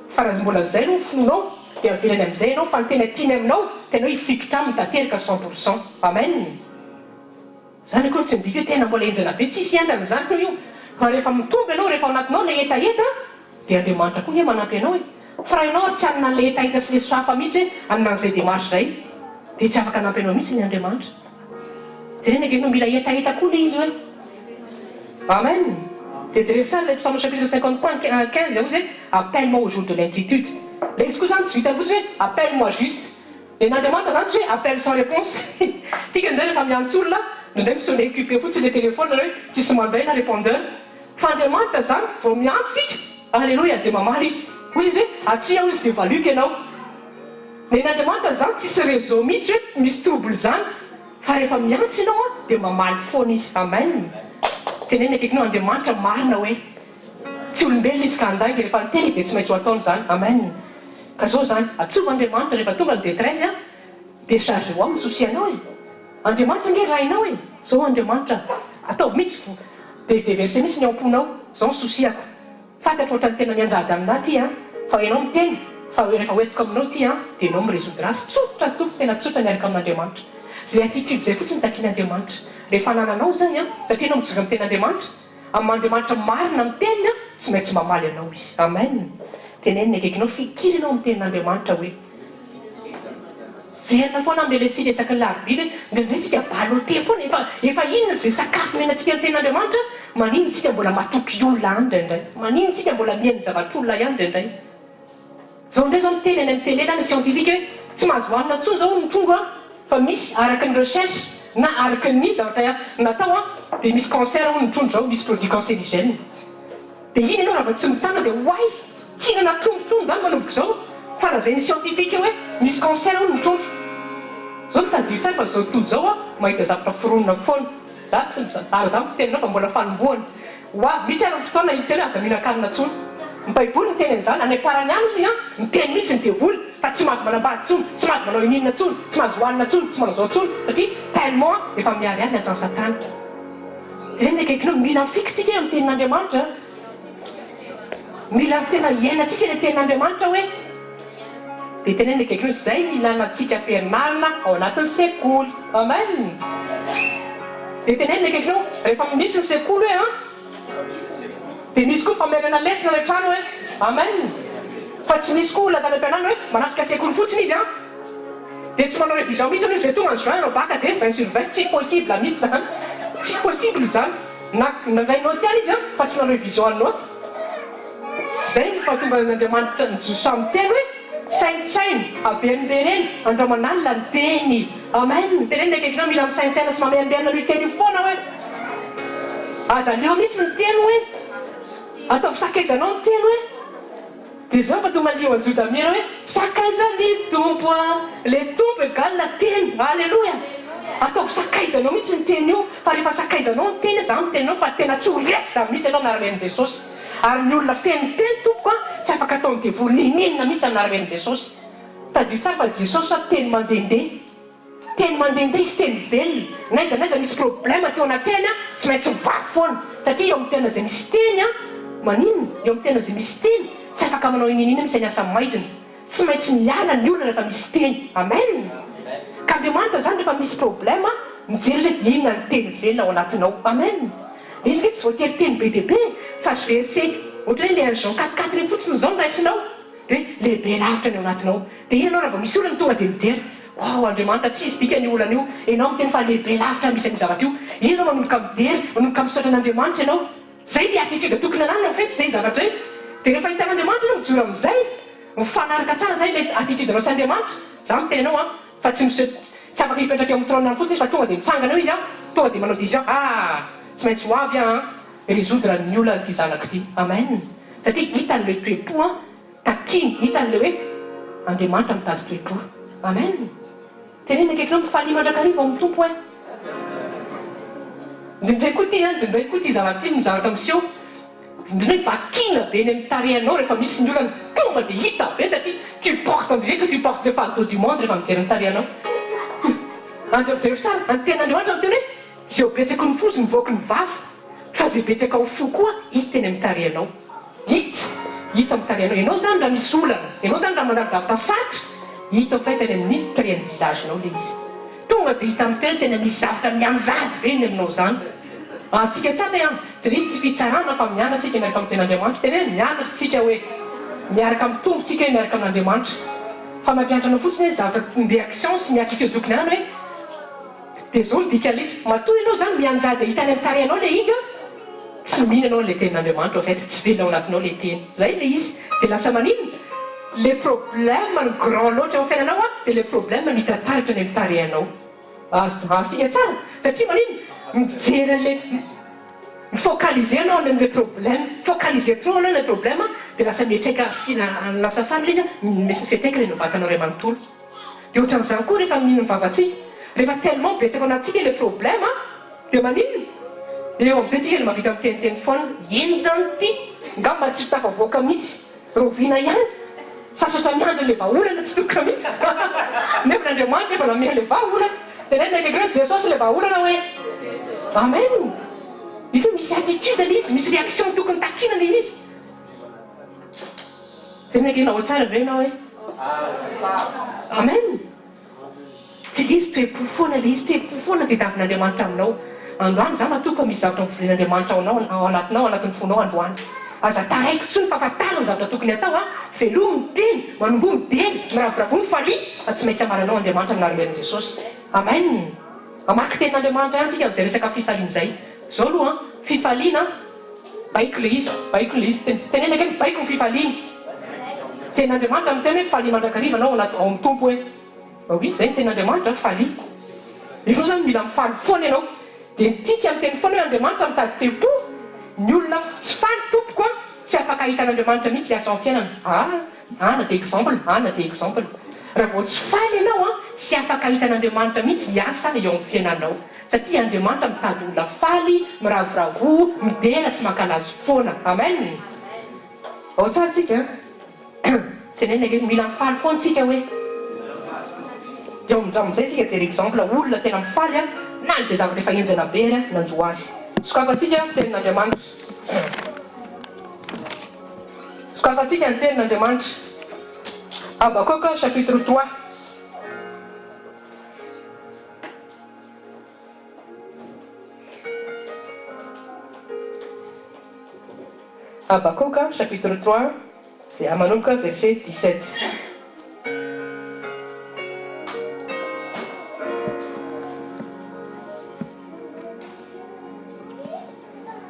fa raha mbola zay no fonao dia avelany amin'izay ianao fa ny tena tiany aminao tenao hifikitra aminy tanteraka 100%. Amen. Zany koa tsy midika hoe tena mbola enjana be tsisy enjana zany koa io fa rehefa mitombo ianao rehefa ao anatinao le etaeta dia andriamanitra koa ny manampy ianao fa raha ianao tsy hanina le etaeta sy le soafa mihitsy hoe hanan'izay démarche zay dia tsy afaka hanampy ianao mihitsy ny andriamanitra tenena akenao mila etaeta koa le izy hoe amen. Dia jerevy tsara le psalme chapitre 50:15 zay hoe appelle-moi au jour de l'inquiétude le izy koa zany tsy vita fotsy hoe appelle-moi juste le n'andriamanitra zany tsy hoe appelle sans réponse tsika ndray rehefa miantsy olona nindray misone occupé fotsy le téléphone hoe tsisy manday na répondeur fa andriamanitra zany vao miantsy sika alleloia dia mamaly izy ozy izy hoe atsy aho izy dia valuky ianao le n'andriamanitra zany tsisy réseau mihitsy hoe misy trouble zany fa rehefa miantsy ianao dia mamaly foana izy. Amen. tenena akaikinao andriamanitra marina hoe tsy olombelona izy ka andangy rehefa niteny izy dia tsy maintsy ho ataony zany. Amen. Ka zao zany atsova andriamanitra rehefa tonga ny détresse décharge ho amin'ny souci anao andriamanitra nge rainao zao andriamanitra ataovy mihitsy déverse mihitsy ny amponao zao ny souciako fantatra ohatrany tena mianjady aminah ty fa ianao miteny fa rehefa hoetiko aminao ty dia ianao mirésoudra sy tsotra tompo tena tsotra miaraka amin'andriamanitra zay attitude zay fotsiny takian'andriamanitra rehefa nananao zany satria ianao mijoga amin'ny ten'andriamanitra amin'andriamanitra marina amin'ny teniny tsy maintsy mamaly anao izy. Amen. tenenina akaikinao fikiry anao amin'ny tenin'andriamanitra hoe verina foana am'le le siresaka ny larobily hoe ndraindray tsika balote foana efa inona zay sakafo menantsika ny tenin'andriamanitra manino tsika mbola matoky olona any ndraindray manino tsika mbola mihainy zavatr'olona ihany ndraindray zao indray zao miteny any amin'ny télé na ny scientifique hoe tsy mahazo hohanina ntsony zao mitrondro fa misy araky ny recherche na araky ny zavatra natao dia misy cancer ho mitrondro zao misy produit cancérigène dia iny ianao raha va tsy mitana dia hoay tsy inana trondrotrondro zany manomboka zao fa raha zay ny scientifique hoe misy cancer ho mitrondro zao nitadio tsara fa zao tojo zao mahita zavatra foronona foana za tsy ary za mitenanao fa mbola fanomboana oa mihitsy ary fotoana hiteny aza mihinan-kanina ntsony ny baiboly miteny an'izany any amparany any izy miteny mihitsy ny devoly fa tsy mahazo manambady ntsony tsy mahazo manao ininona ntsony tsy mahazo hohanina ntsony tsy manao zao ntsony satria tellement efa miary any azany satana tenena akaikinao mila mifikitsika amin'ny tenin'andriamanitra mila tena iainantsika le tenin'andriamanitra hoe dia tenena akaikinao zay ilanantsika ampianarina ao anatin'ny sekoly. Amen. dia tenena akaikinao rehefa misy ny sekoly hoe dia misy koa famerana lesina le trano hoe amen fa tsy misy koa olona tany ampianarina hoe manafika sekoly fotsiny izy dia tsy manao révision mihitsy izy ve tonga ny juin anao baka dia 20/20 tsy possible mihitsy zany tsy possible zany nandray noty any izy fa tsy manao révision any noty zay mahatonga n'andriamanitra nijoso amin'ny teny hoe saintsainy averimbereny andramanalina ny teny. Amen. tenena akaikinao mila misaintsaina sy mameambeana no teny foana hoe aza leo mihitsy ny teny hoe ataovy sakaizanao ny teny hoe dia zao fa tonga lio anjoda mira hoe sakaizany tompo le tompo égale la teny. Alleloia. ataovy sakaizanao mihitsy ny teny io fa rehefa sakaizanao ny teny za miteninao fa tena tsy ho resy mihitsy anao miaramen'i jesosy ary ny olona feno teny tompo tsy afaka ataony devoly ninenina mihitsy amin'aramen'i jesosy tadio tsara fa jesosy teny mandehandeha izy teny velona naiza misy problème teo anatreny tsy maintsy mivary foana satria eo amin'ny tena zay misy teny maninona eo amin'ny tena zay misy teny tsy afaka manao ininina misy any asa maizina tsy maintsy miala ny olona rehefa misy teny. Amen. ka andriamanitra zany rehefa misy problème mijery hoe inona ny teny velona ao anatinao. Amen. izy ke tsy voatery teny be dia be fa verset ohatra hoe le Jean 4:4 fotsiny zao no raisinao dia lehibe lavitra ny ao anatinao dia ianao raha vao misy olana tonga dia midery andriamanitra tsy izy dika ny olana io ianao miteny fa lehibe lavitra misy amin'ny zavatra io ianao manomboka midery manomboka misaotra an'andriamanitra ianao zay le attitude tokony ananina fety zay zavatra io dia rehefa hitan'Andriamanitra ianao mijoro amin'izay mifanaraka tsara zay le attitude-nao sy Andriamanitra za mitenanao fa tsy afaka hipetraka eo amin'ny trôniny fotsiny izy fa tonga dia mitsangana eo izy tonga dia manao décision tsy maintsy ho avy résoudre ny olana ty zanako ty amen satria hitan'le toe-po takiny hitan'le hoe Andriamanitra mitady toe-po amen tenena akaikinao mifalia mandrakariva ao amin'ny tompo indray koa ty zavatra ty mizaraka miseho indrindray vakina be ny amin'ny tarehanao rehefa misy ny olana tonga dia hita be satria tu portes André que tu portes le fardeau du monde rehefa mijery ny tarehanao jery tsara anten'Andriamanitra amin'ny teny hoe zay betsaka ny fo sy mivoaka ny vava fa zay betsaka ho fo koa hita eny amin'ny tarehanao hita amin'ny tarehanao ianao zany raha misy olana ianao zany raha mandalo zavatra sarotra hita fa teny amin'ny tarehan'ny visagenao le izy tonga dia hita amin'ny teny tena misy zavatra mianjady be ny aminao zany sika tsara ihany tsy izy tsy fitsarana fa mianatsika miaraka amin'ny ten'Andriamanitra tena hoe mianatra tsika hoe miaraka amin'ny tombotsika hoe miaraka amin'Andriamanitra fa mampianatra anao fotsiny hoe zavatra ny réaction sy ny attitude tokony anana hoe dia zao ny dika izy matoa ianao zany mianjady hitany amin'ny tarehanao le izy tsy mihinanao le tenin'Andriamanitra fait tsy velona ao anatinao le teny zay le izy dia lasa maninona le problème ny grand loatra ao fiainanao dia le problème mitrataritra ny amin'ny tarehanao sika tsara satria maninona mijery an'le mifocaliser anao any amin'le problème focaliser trop anao le problème dia lasa miatraika lasa faly le izy misy fiatraika le novatanao ray manontolo dia ohatran'izany koa rehefa mihinana vavatsika rehefa tellement betsaka ao anatsika le problème dia maninona eo amin'izay tsika le mahavita miteniteny foana ino zany ty ngamba tsy tafavoaka mihitsy roviana ihany sasatra miandra le vahaolana tsy tokona mihitsy nefa n'Andriamanitra efa namea le vahaolana tenena akaikinao Jesosy le vahaolana hoe amen io misy attitude le izy misy réaction tokony takina le izy tenena akaikinao ao tsara ve ianao hoe amen tsy le izy toe-po foana le izy toe-po foana dia davin'Andriamanitra aminao androany za matoka misy zavatra mivolian'Andriamanitra ao anatinao anatin'ny fonao androany aza taraiky tsony fahafantarana ny zavatra tokony atao veloa miteny manombo midely miravoravo mifalia fa tsy maintsy amaranao Andriamanitra amin'aromeny Jesosy amen mamaky tenin'Andriamanitra ihany tsika amin'izay resaka fifaliana izay zao aloha fifaliana baiko le izy tenena akeny baiko ny fifaliana tenin'Andriamanitra amin'ny teny hoe falia mandrakariva anao ao amin'ny tompo hoe oui zay ny tenin'Andriamanitra falia ianao zany mila mifaly foana ianao dia nitika amin'ny teny foana hoe Andriamanitra mitady toe-po ny olona tsy faly tompoko tsy afaka hitan'Andriamanitra mihitsy hiasa amin'ny fiainana na dia exemple raha vao tsy faly ianao tsy afaka hitan'Andriamanitra mihitsy hiasa eo amin'ny fiainanao satria Andriamanitra mitady olona faly miravoravo midera sy mankalazo foana amen ao tsara tsika tenena ake mila mifaly foana tsika hoe eo amin'izay tsika jery exemple olona tena mifaly na ny dia zavatra efa enjana be nanjo azy sokafatsika tenin'Andriamanitra sokafatsika ny tenin'Andriamanitra Habakkuk chapitre 3 Habakkuk chapitre 3 dia manomboka verset 17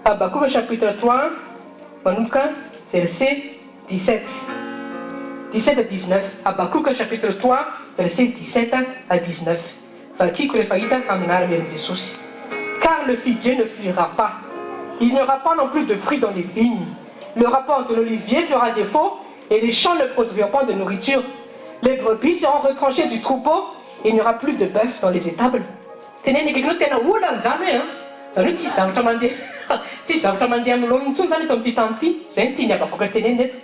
Habakkuk chapitre 3 manomboka verset 17 à 19 Habakkuk chapitre 3 verset 17 à 19 vakiko rehefa hita amin'ny aramen'i Jesosy car le figuier ne fleurira pas il n'y aura pas non plus de fruits dans les vignes le rapport de l'olivier fera défaut et les champs ne produiront pas de nourriture les brebis seront retranchées du troupeau et il n'y aura plus de bœuf dans les étables tenena akaikinao tena olana zany hoe zany hoe tsisy zavatra mandeha amin'ny lominy intsony zany eto amin'ity tany ity zay ny tiany Habakkuk tenena eto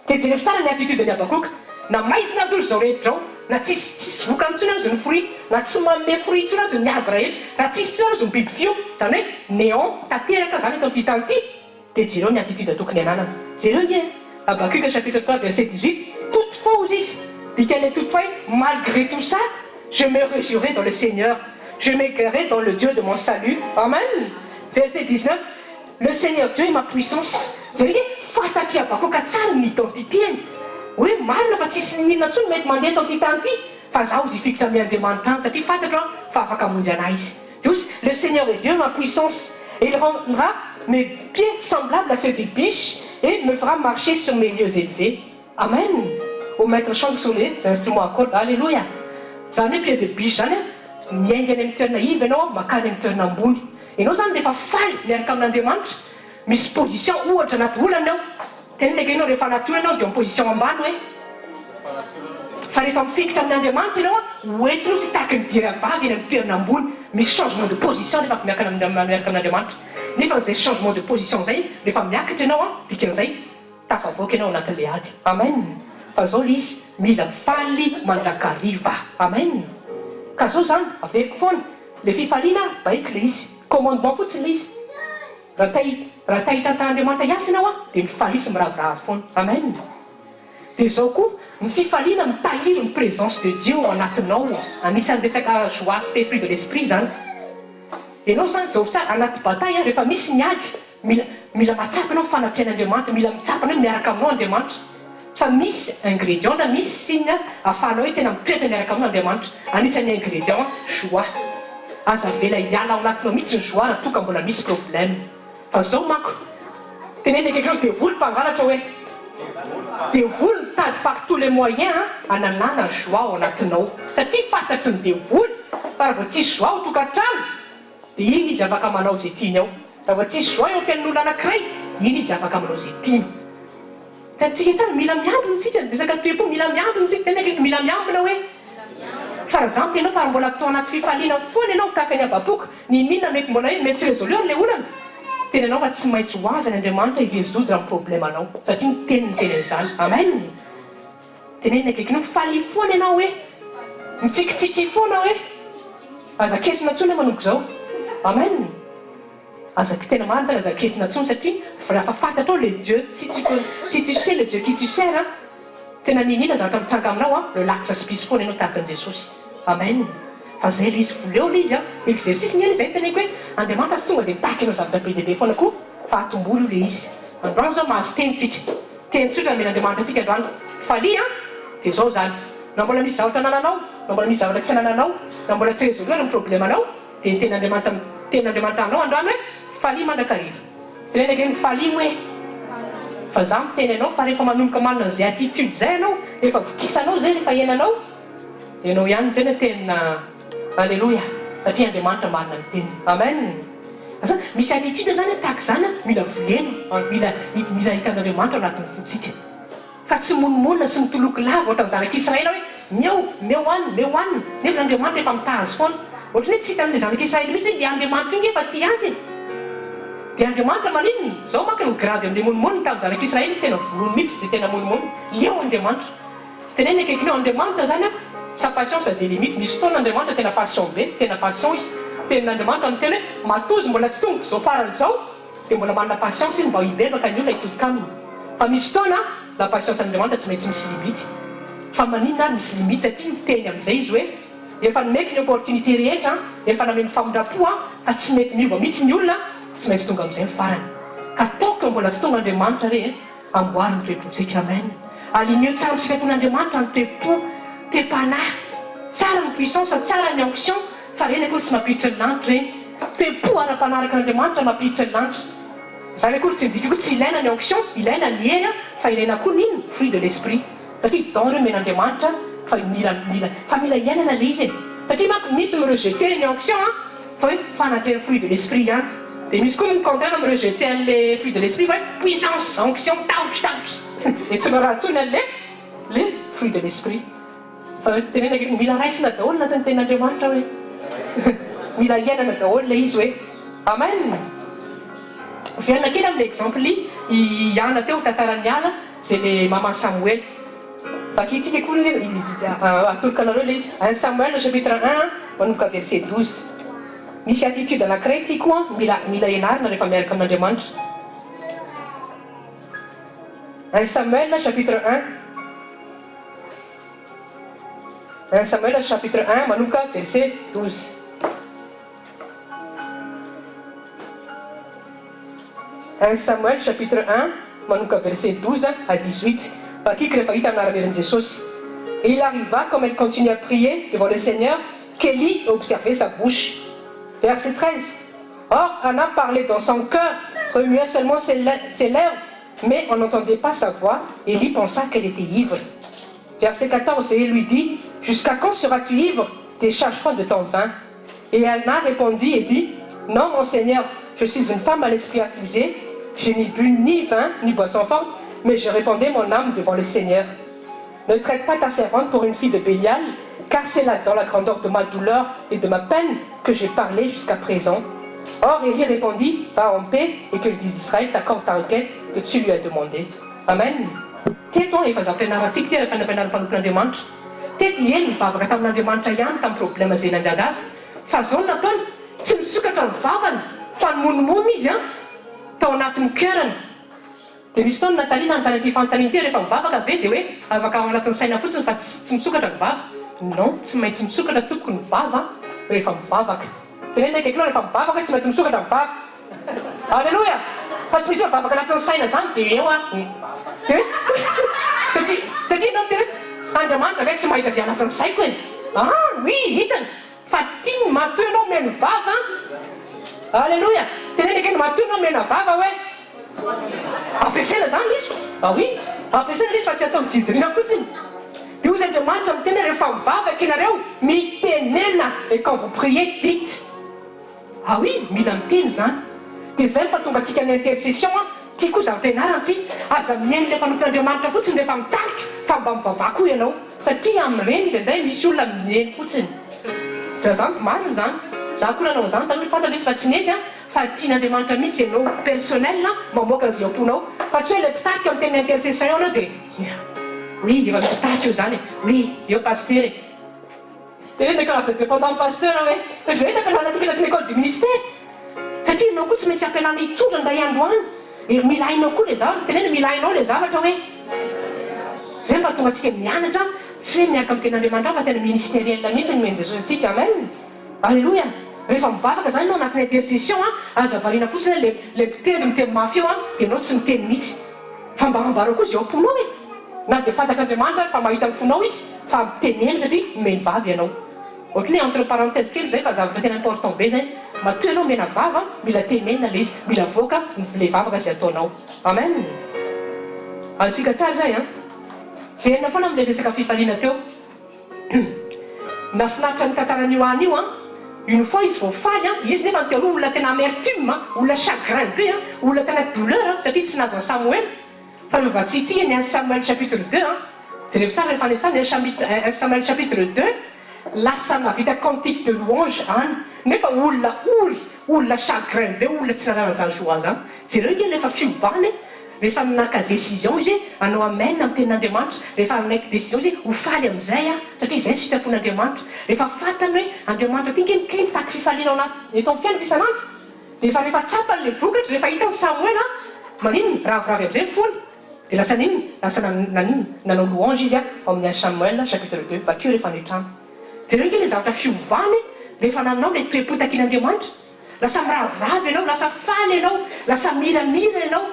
dia jereo tsara ny attitude ny Habakkuk na maizina atolo zao rehetra zao na tsisy voka amintsony azy ny fruit na tsy manome fruit intsony azy ny arbre rehetra raha tsisy tsony azy ny biby fio zany hoe néant tanteraka zany eto amin'ity tany ity dia jereo ny attitude tokony ananana jereo ie Habakkuk chapitre 3 verset 18 toutefois izy dikany toutefois malgré tout ça je me réjouirai dans le Seigneur je m'égairai dans le Dieu de mon salut amen verset 19 le Seigneur Dieu est ma puissance jereo ie fataky Habakkuk tsara ny identitény hoe marina fa tsisy ninona ntsony mety mandeha tao ty tany ity fa zaho zy fikitra amin'ny Andriamanitra any satria fantatro fa afaka amonjy anahy izy le Seigneur est Dieu ma puissance et il rendra mes pieds semblables à ceux des biches et me fera marcher sur mes lieux élevés. Amen. Au maître chante sur les instruments à cordes. Alléluia. Zany hoe pied de biche zany a miainga any amin'ny toerana ivy ianao makany amin'ny toerana ambony. Ianao zany rehefa faly miaraka amin'Andriamanitra, misy position ohatra anaty olana ao. Tenenaka ianao rehefa anaty olana ao dia position ambany hoe. Fa rehefa mifikitra amin'Andriamanitra ianao hoentinao tsy tahaka ny diravavy eny amin'ny toerana ambony. Misy changement de position rehefa miaraka amin'Andriamanitra. Nefa zay changement de position zay rehefa miakatra ianao dikan'izay tafavoaka ianao anatin'ilay ady. Amen. Fa zao ilay izy mila mifaly mandrakariva. Amen. Ka zao zany averiko foana le fifaliana baiko le izy. Commandement fotsiny le izy. Raha ta hitantan'Andriamanitra iasy ianao dia mifaly sy miravoravo foana. Amen. Dia zao koa ny fifaliana mitahiry ny présence de Dieu ao anatinao. Anisan'ny resaka joie sy fruit de l'esprit zany. Ianao zany zao tsara anaty bataille rehefa misy ny ady mila matsapa ianao fanatrehan'Andriamanitra, mila mitsapa anao miaraka aminao Andriamanitra. Fa misy ingrédient na misy signe ahafahanao hoe tena mitoetra miaraka aminao Andriamanitra. Anisan'ny ingrédient joie. Aza vela hiala ao anatinao mihitsy ny joie raha toa ka mbola misy problème. Fa zao manko tenenaka ianao devoly mpangalatra hoe devoly mitady par tous les moyens hanalana joie ao anatinao. Satria fantatry ny devoly fa raha vao tsisy joie ao tokantrano dia iny izy afaka manao izay tiany ao. Raha vao tsisy joie eo fiain'olona anankiray, iny izy afaka manao izay tiany. Tantsika tsara mila miambina isika resaka toe-po mila miambina isika tenenaka mila miambina hoe par exemple ianao fa mbola atao anaty fifaliana foana ianao tahaka ny ababoka ny minina mety mbola hoe mety tsy résolu le olana tena ianao fa tsy maintsy hoavy n'Andriamanitra hirésoudre amin'ny problème anao satria ny teniny izany. Amen. Tenenaka eky mifaly foana ianao hoe mitsikitsiky foana hoe aza-kefina intsony manomboka zao. Amen. Tena marina zany aza-kefina intsony satria raha fantatrao le Dieu si tu sais le Dieu qui tu sers tena ninina zaka mitranga aminao le lac s'aspise foana ianao tahaka an'i Jesosy. Amen. Fa zay le izy voleo le izy exercice ny ely zay teneko hoe Andriamanitra tsy tonga dia mitahaka ianao zavatra be dehibe foana koa fa atomboly io le izy. Androany zao mahazo tenitsika teny tsotra mila Andriamanitra antsika androany falia dia zao zany na mbola misy zavatra anananao na mbola misy zavatra tsy anananao na mbola tsy résoluer ny problème anao dia ny ten'Andriamanitra anao androany hoe falia mandrakariva. Tenenaka hoe falia hoe fa za miteny anao fa rehefa manomboka manana zay attitude zay anao rehefa vokisanao zay rehefa iainanao dia anao ihany tena tenina alleluia satria Andriamanitra marina ny teniny. Amen. Misy attitude zany tahaka zany mila volena mila hitan'Andriamanitra anatin'ny fontsika fa tsy monomonina sy mitoloky lava ohatran'ny zanak'Israël hoe meo hoanina nefa n'Andriamanitra efa mitahazy foana ohatrany hoe tsy hitan'ilay zanak'Israël mihitsy dia Andriamanitra iny efa tia azy dia Andriamanitra maninona zao manko ny gravy amin'ilay monomonina tamin'ny zanak'Israël izy tena volony mihitsy dia tena monomonina leo Andriamanitra tenenaka ekinao Andriamanitra zany sa patience a des limites. Misy fotoana Andriamanitra tena passion be tena passion izy tenin'Andriamanitra ny teny hoe matozy mbola tsy tonga zao farany zao dia mbola manana patience izy mba hibebaka ny olona hitodika aminy. Fa misy fotoana la patience Andriamanitra tsy maintsy misy limite fa maninona ary misy limite satria miteny amin'izay izy hoe efa nomeko ny opportunité rehetra efa nameny famindrapo fa tsy mety miova mihitsy ny olona tsy maintsy tonga amin'izay farany ka taoko mbola tsy tonga Andriamanitra re amboary ny toe-pontsika. Amen. Alineo tsara amin'ny fikatoan'Andriamanitra ny toe-po toe-panahy tsara ny puissance tsara ny onction fa reny akory tsy mampiditra ny lanitra reny toe-po ara-panaraka n'Andriamanitra mampiditra ny lanitra zany akory tsy midika koa tsy ilaina ny onction ilaina ny hery fa ilaina koa nino fruit de l'esprit satria don reo men'Andriamanitra fa mila iainana le izy satria manko misy mirejeter ny onction fa hoe fanatreha fruit de l'esprit ihany dia misy koa contraire mirejeter an'le fruit de l'esprit fa hoe puissance onction taotry dia tsy maraha ntsony an'le fruit de l'esprit fa tenenaka mila raisina daholo anatin'ny ten'Andriamanitra hoe mila iainana daholo le izy hoe amen. Fianana kely amin'ny exemple iana teo tantarany ala zay le maman Samuel vakitsika koa atoloka anareo le izy 1 Samuel chapitre 1 manomboka verset 12 misy attitude anankiray ty koa mila ianarina rehefa miaraka amin'Andriamanitra. 1 Samuel chapitre 1 Samuel chapitre 1 manomboka verset 12 1 Samuel chapitre 1 manomboka verset 12 à 18 vakiky rehefa hita amin'araberan'i Jesosy. Et il arriva comme elle continue à prier devant le Seigneur qu'Élie observait sa bouche. Verset 13. Or Anna parlait dans son cœur, remuant seulement ses lèvres Mais on n'entendait pas sa voix. Élie pensa qu'elle était ivre. Verset 14, et il lui dit, « Jusqu'à quand seras-tu ivre? Décharge-toi de ton vin. » Et Anna répondit et dit, « Non, mon Seigneur, je suis une femme à l'esprit affligé. Je n'ai bu ni vin, ni boisson forte, mais je répandais mon âme devant le Seigneur. Ne traite pas ta servante pour une fille de Bélial, car c'est là, dans la grandeur de ma douleur et de ma peine, que j'ai parlé jusqu'à présent. » Or, Élie répondit, « Va en paix, et que le Dieu d'Israël t'accorde ta requête que tu lui as demandé. » Amen. Teto efa zampianarantsika ty rehefa nampianarana mpanompon'Andriamanitra. Teto ely mivavaka tamin'Andriamanitra ihany tamin'ny problème izay nanjary azy. Fa zao ny nataony, tsy misokatra ny vavany, fa nomonomono izy tao anatin'ny cœurany. Dia misy fotoana Natalia nanontany ity fanontaniana ity rehefa mivavaka ve dia hoe avaka ao anatin'ny saina fotsiny fa tsy misokatra ny vava. Non, tsy maintsy misokatra tompoko ny vava rehefa mivavaka. Tenenina akaikinao rehefa mivavaka tsy maintsy misokatra ny vava. Alleluia! Fa tsy misy mivavaka anatin'ny saina zany dia eo satria nao tena Andriamanitra ve tsy mahita izay anatin'ny saiko eny. Oui, hitany. Fa tiany matoy ianao mena vava. Alleluia! Tenenina akaiky matoy ianao mena vava hoe ampiasaina zany izy. Oui, ampiasaina izy fa tsy atao mijidorina fotsiny. Dia ozy Andriamanitra miteny rehefa mivavaka ianareo mitenena et quand vous priez dites. Oui, mila miteny zany. Dia zay fa tonga antsika ny intercession tia koa zavatra ianarantsika aza miainy ilay mpanompon'Andriamanitra fotsiny rehefa mitarika fa mba mivavaka koa ianao satria amin'ireny indraindray misy olona miainy fotsiny. Za zany marina zany. Za koa nanao zany taloha fantatra izy fa tsy nety fa tian'Andriamanitra mihitsy ianao personnel mamoaka izay amponao fa tsy hoe ilay mpitarika amin'ny teny intercession ianao dia oui, efa misy tarika eo zany. Oui, eo pasteur e. Tenenina karaza dépendant pasteur hoe zay takalanatsika anatin'ny école du ministère. Satria ianao koa tsy maintsy ampianana hitondra ndray andro any. Milainao koa le zavatra, tenenina milainao le zavatra hoe zay mba tonga antsika mianatra tsy hoe miaraka amin'ny ten'Andriamanitra fa tena ministériel mihitsy ny meny Jesosy antsika. Amen. Alléluia. Rehefa mivavaka zany ianao anatin'ny intercession aza variana fotsiny le mpiteny miteny mafy eo dia ianao tsy miteny mihitsy fa mba hambarao koa izay ao am-ponao e. Na dia fantatr'Andriamanitra fa mahita ny fonao izy fa miteneny satria meny vava ianao. Ohatran'ny entre parenthèse kely zay fa zavatra tena important be zay. Matoy ianao mena vava, mila tenenina le izy, mila voaka le vavaka izay ataonao. Amen. Azontsika tsara zay verina foana amin'ilay resaka fifaliana teo. Nafinaritra ny tantaran'io any io une fois izy vao faly izy nefa ny teo olona tena amertume, olona chagrin be, olona tena douleur satria tsy nazo Samuel. Fa le vatsitsika ny 1 Samuel chapitre 2 jereo tsara rehefa any tsara 1 Samuel chapitre 2 lasa navita cantique de louange any nefa olona ory, olona chagrin be, olona tsy nanan'izany joie zany. Jereo izy rehefa fiovany rehefa minaka décision izy anao amen amin'ny tenin'Andriamanitra. Rehefa minaiky décision izy ho faly amin'izay satria izay sitrapon'Andriamanitra. Rehefa fantany hoe Andriamanitra ty nkemikely mitaky fifaliana ao anaty eto amin'ny fiainana isan'andro. Dia rehefa tsapany le vokatra rehefa hitany Samuel maninona raviravy amin'izay ny fony. Dia lasa ninona lasa nanao louange izy amin'ny 1 Samuel chapitre 2 vakeo rehefa nitrano. Jereo ke le zavatra fiovany rehefa nanao le toe-potakin'Andriamanitra. Lasa miraviravy ianao, lasa faly ianao, lasa miramira ianao.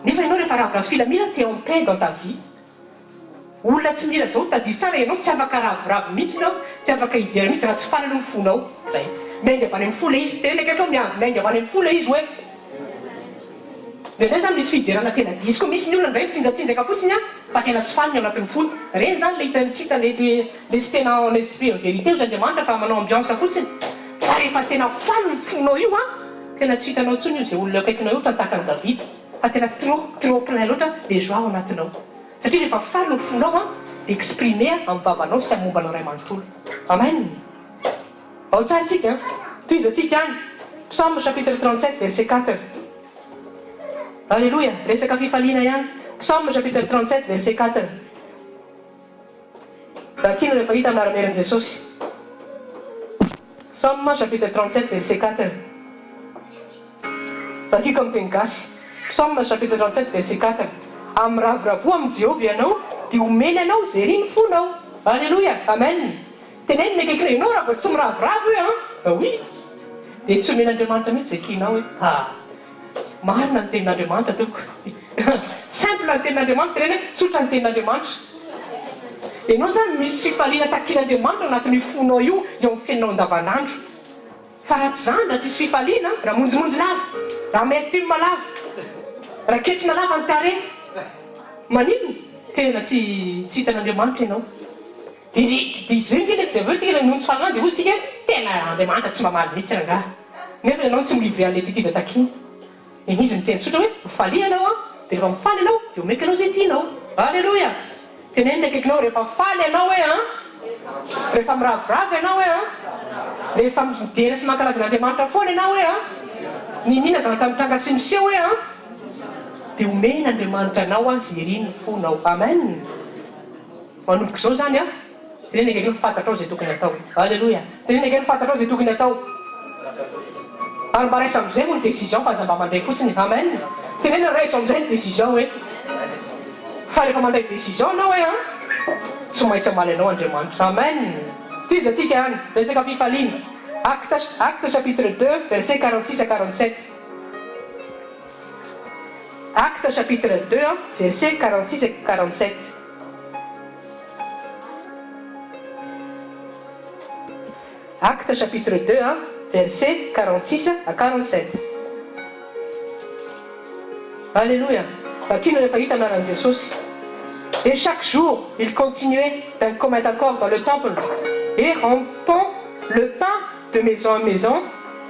Nefa ianao rehefa raviravy filamina t'es en paix dans ta vie. Olona tsy mira zao tadio tsara ianao tsy afaka raviravy mihitsy ianao, tsy afaka idera mihitsy raha tsy faly aloha ny fonao. Zay. Maingy avy any amin'ny fo le izy, tena akaiky maingy avy any amin'ny fo le izy hoe. Dia zany misy fiderana tena disy koa misy ny olona ndray mitsinjatsinjaka fotsiny fa tena tsy faly ny ao anatin'ny fony. Reny zany le hitantsika le tsy tena en esprit en vérité ozy Andriamanitra fa manao ambiance fotsiny. Fa rehefa tena faly ny fonao io tena tsy hitanao intsony io zay olona akaikinao io tantakany Davida. Fa tena trop plein loatra le joie ao anatinao. Satria rehefa faly ny fonao dia exprimer amin'ny vavanao sy amin'ny mombanao ray manontolo. Amen. Ao tsara tsika toizantsika any Psaume chapitre 37 verset 4. Alléluia. Resaka fifaliana ihany. Psaume chapitre 37 verset 4. Vakino rehefa hita amin'ny ara-meran'i Jesosy. Psaume chapitre 37 verset 4. Vakiko amin'ny teny gasy. Psaume chapitre 37 verset 4. Amiravoravo amin'ny Jéhovah ianao dia omeny anao zay riny fonao. Alléluia. Amen. Tenenina akaikinao ianao raha vao tsy miravoravo io oui. Dia tsy omen'Andriamanitra mihitsy zay kinao hoe marina ny tenin'Andriamanitra tompoko. Simple ny tenin'Andriamanitra tenena hoe tsotra ny tenin'Andriamanitra. Ianao zany misy fifaliana takin'Andriamanitra anatin'ny fonao io eo amin'ny fiainanao andavanandro. Fa raha tsy zany raha tsisy fifaliana raha monjimonjy lava, raha amertume lava. raha ketrina lava ny tare manino tena tsy hitan'Andriamanitra ianao dia izy reny zay aveo tsika noho ny fahalalana dia ozy tsika tena Andriamanitra tsy mamaly mihitsy rangaha nefa ianao tsy milivry an'ilay titida takiny izy miteny tsotra hoe mifaly ianao dia rehefa mifaly ianao dia omeka anao zay tianao alleloia tenenina akaikinao rehefa faly ianao hoe rehefa miravoravo ianao hoe rehefa midera sy mankalazan'Andriamanitra foana ianao hoe ninina zany tamin'ny tranga sy miseho hoe dia omena Andriamanitra anao zay riny ny fonao amen manomboka izao zany tenenina akaikinao fantatrao zay tokony atao alleloia tenenina akaikinao fantatrao zay tokony atao ary mba raisa am'izay moa ny décision fa aza mba mandray fotsiny amen tenenina raisa am'izay ny décision hoe fa rehefa mandray décision anao hoe tsy maintsy amaly anao Andriamanitra amen tiza atsika any resaka fifaliana acte chapitre 2 verset 46 à 47 acte chapitre 2 verset 46 et 47 acte chapitre 2 verset 46 à 47 alléluia bakino rehefa hita anaran'i Jesosy. Et chaque jour, ils continuaient d'un commun accord dans le temple et rompant le pain de maison en maison,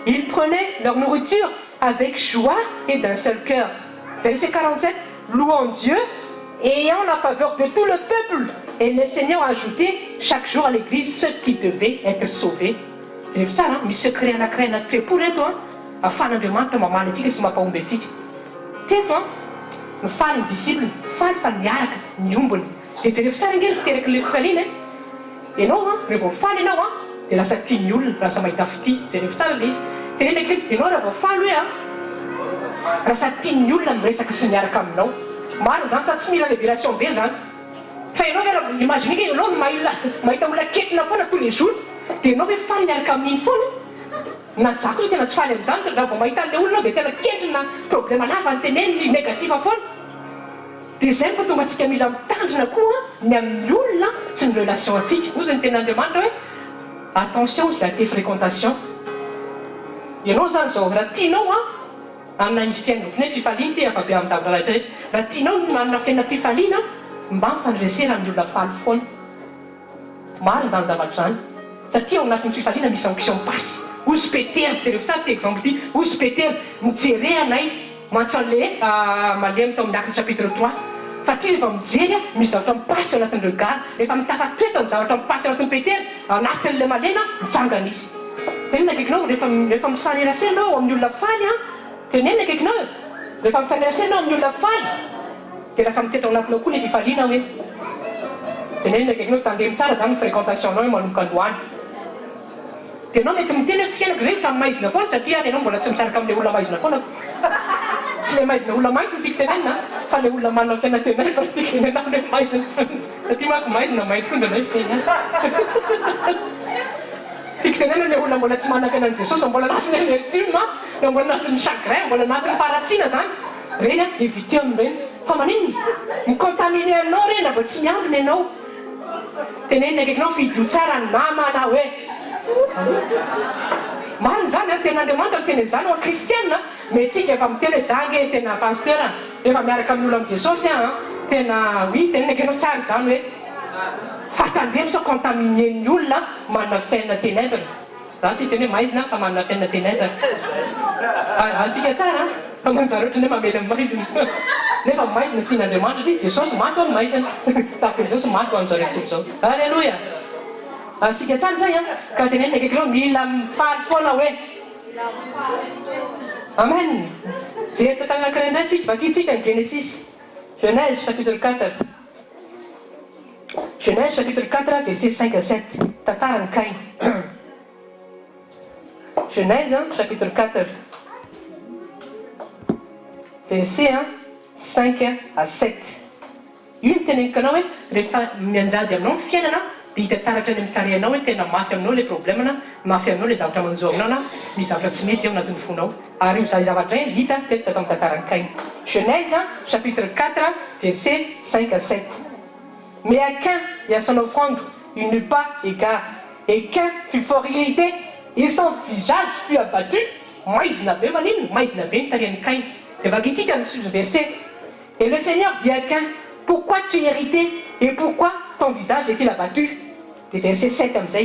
ils prenaient leur nourriture avec joie et d'un seul cœur. Verset 47, louant Dieu et ayant la faveur de tout le peuple. Et le Seigneur ajoutait chaque jour à l'église ceux qui devaient être sauvés. C'est ça, misy secret anankiray anaty toepo reto ahafahan'Andriamanitra mamaly antsika sy mampahomby antsika. Teto mifaly ny disciple, mifaly fa miaraka miombony. Dia jereo tsara ingeny fiteraka le fifaliana ianao rehefa mifaly ianao dia lasa tiany olona lasa mahita fity jereo tsara le izy tenenina kely ianao rehefa mifaly hoe lasa tiany olona miresaka sy miaraka aminao maro zany sa tsy mila révélation be zany fa ianao vera imagine ke ianao mahita olona ketrina foana tous les jours dia ianao hoe faly miaraka amin'iny foana na zako izy tena tsy faly amin'izany raha vao mahita an'ilay olona dia tena ketrina problème lava ny teneniny négativa foana. Dia zay fa tonga antsika mila mitandrina koa ny amin'ny olona sy ny relation antsika. Noho zay ny ten'Andriamanitra hoe attention zay te fréquentation. Ianao zany zao raha tianao anana ny fiainana hoe fifaliana ty afa-be amin'ny zavatra rehetrarehetra. Raha tianao manana fiainam-pifaliana mba mifandraisera amin'ny olona faly foana. Marina zany zavatra zany. Satria ao anatin'ny fifaliana misy onction pasy. Ozy petera, jereo tsara ty exemple ty, ozy petera mijery anay mantsale malemy tao amin'ny acte chapitre 3. Fatria rehefa mijery misy zavatra mipasy ao anatin'ny regard, rehefa mitafatoetra ny zavatra mipasy ao anatin'ny petera, anatin'ilay malena mitsangana izy. Tenenina akaikinao rehefa mifaneraserinao amin'ny olona faly tenenina akaikinao rehefa mifaneraserinao amin'ny olona faly dia lasa mitetra ao anatinao koa ny fifaliana hoe tenenina akaikinao tandremy tsara zany fréquentation anao hoe manomboka androany. Dia ianao mety miteny hoe fiainako rehetra amin'ny maizina foana satria ianao mbola tsy misaraka amin'ilay olona maizina foana. Tsy ilay maizina olona mainty tiako tenenina fa ilay olona manana fiainantenenina tiako tenenina ilay maizina. Satria manko maizina mainty koa ndraindray fiteny. Tiako tenenina ilay olona mbola tsy manana fiainan'i Jesosy mbola anatin'ny amertume na mbola anatin'ny chagrin mbola anatin'ny faratsiana zany. Reny éviter amin'ireny. Fa maninona micontaminer anao reny raha vao tsy miambina ianao. Tenenina akaikinao fidio tsara ny namana hoe marina zany ten'Andriamanitra ny teny zany ho kristiana metsika efa miteny hoe zange tena pasteur efa miaraka amin'ny olona amin'i Jesosy tena oui tenenina akaikinao tsara zany hoe fatandremo sao contaminer ny olona manana fiainana ténèbre. Zany tsy teny hoe maizina fa manana fiainana ténèbre. Asika tsara fa manjary ohatrany hoe mamely amin'ny maizina. Nefa maizina tian'Andriamanitra ty Jesosy maty amin'ny maizina. Tahaka Jesosy maty amin'izao rehetra tontolo izao. Alléluia. Asika tsara zay ka tenenina akaikinao mila mifaly foana hoe amen. Jery tantara anankiray indray tsika vakitsika ny Genesis. Genèse chapitre 4. Genèse chapitre 4 verset 5 à 7. Tantarany Caïn. Genèse chapitre 4 verset 5 à 7. Io ny teneniko anao hoe rehefa mianjady aminao ny fiainana dia hitantaratra ny mitarehanao hoe tena mafy aminao le problème mafy aminao le zavatra manjo aminao na misy zavatra tsy mety ao anatin'ny fonao. Ary io zavatra io hita teto tato amin'ny tantarany Caïn. Genèse chapitre 4 verset 5 à 7. Mais à Caïn et à son offrande il n'eut pas égard. Et Caïn fut fort irrité et son visage fut abattu. Maizina be maninona maizina be ny tarehan'ny Caïn. Verset. Et le Seigneur dit à Caïn, pourquoi tu es irrité et pourquoi ton visage est-il abattu? Des versets 7 comme ça.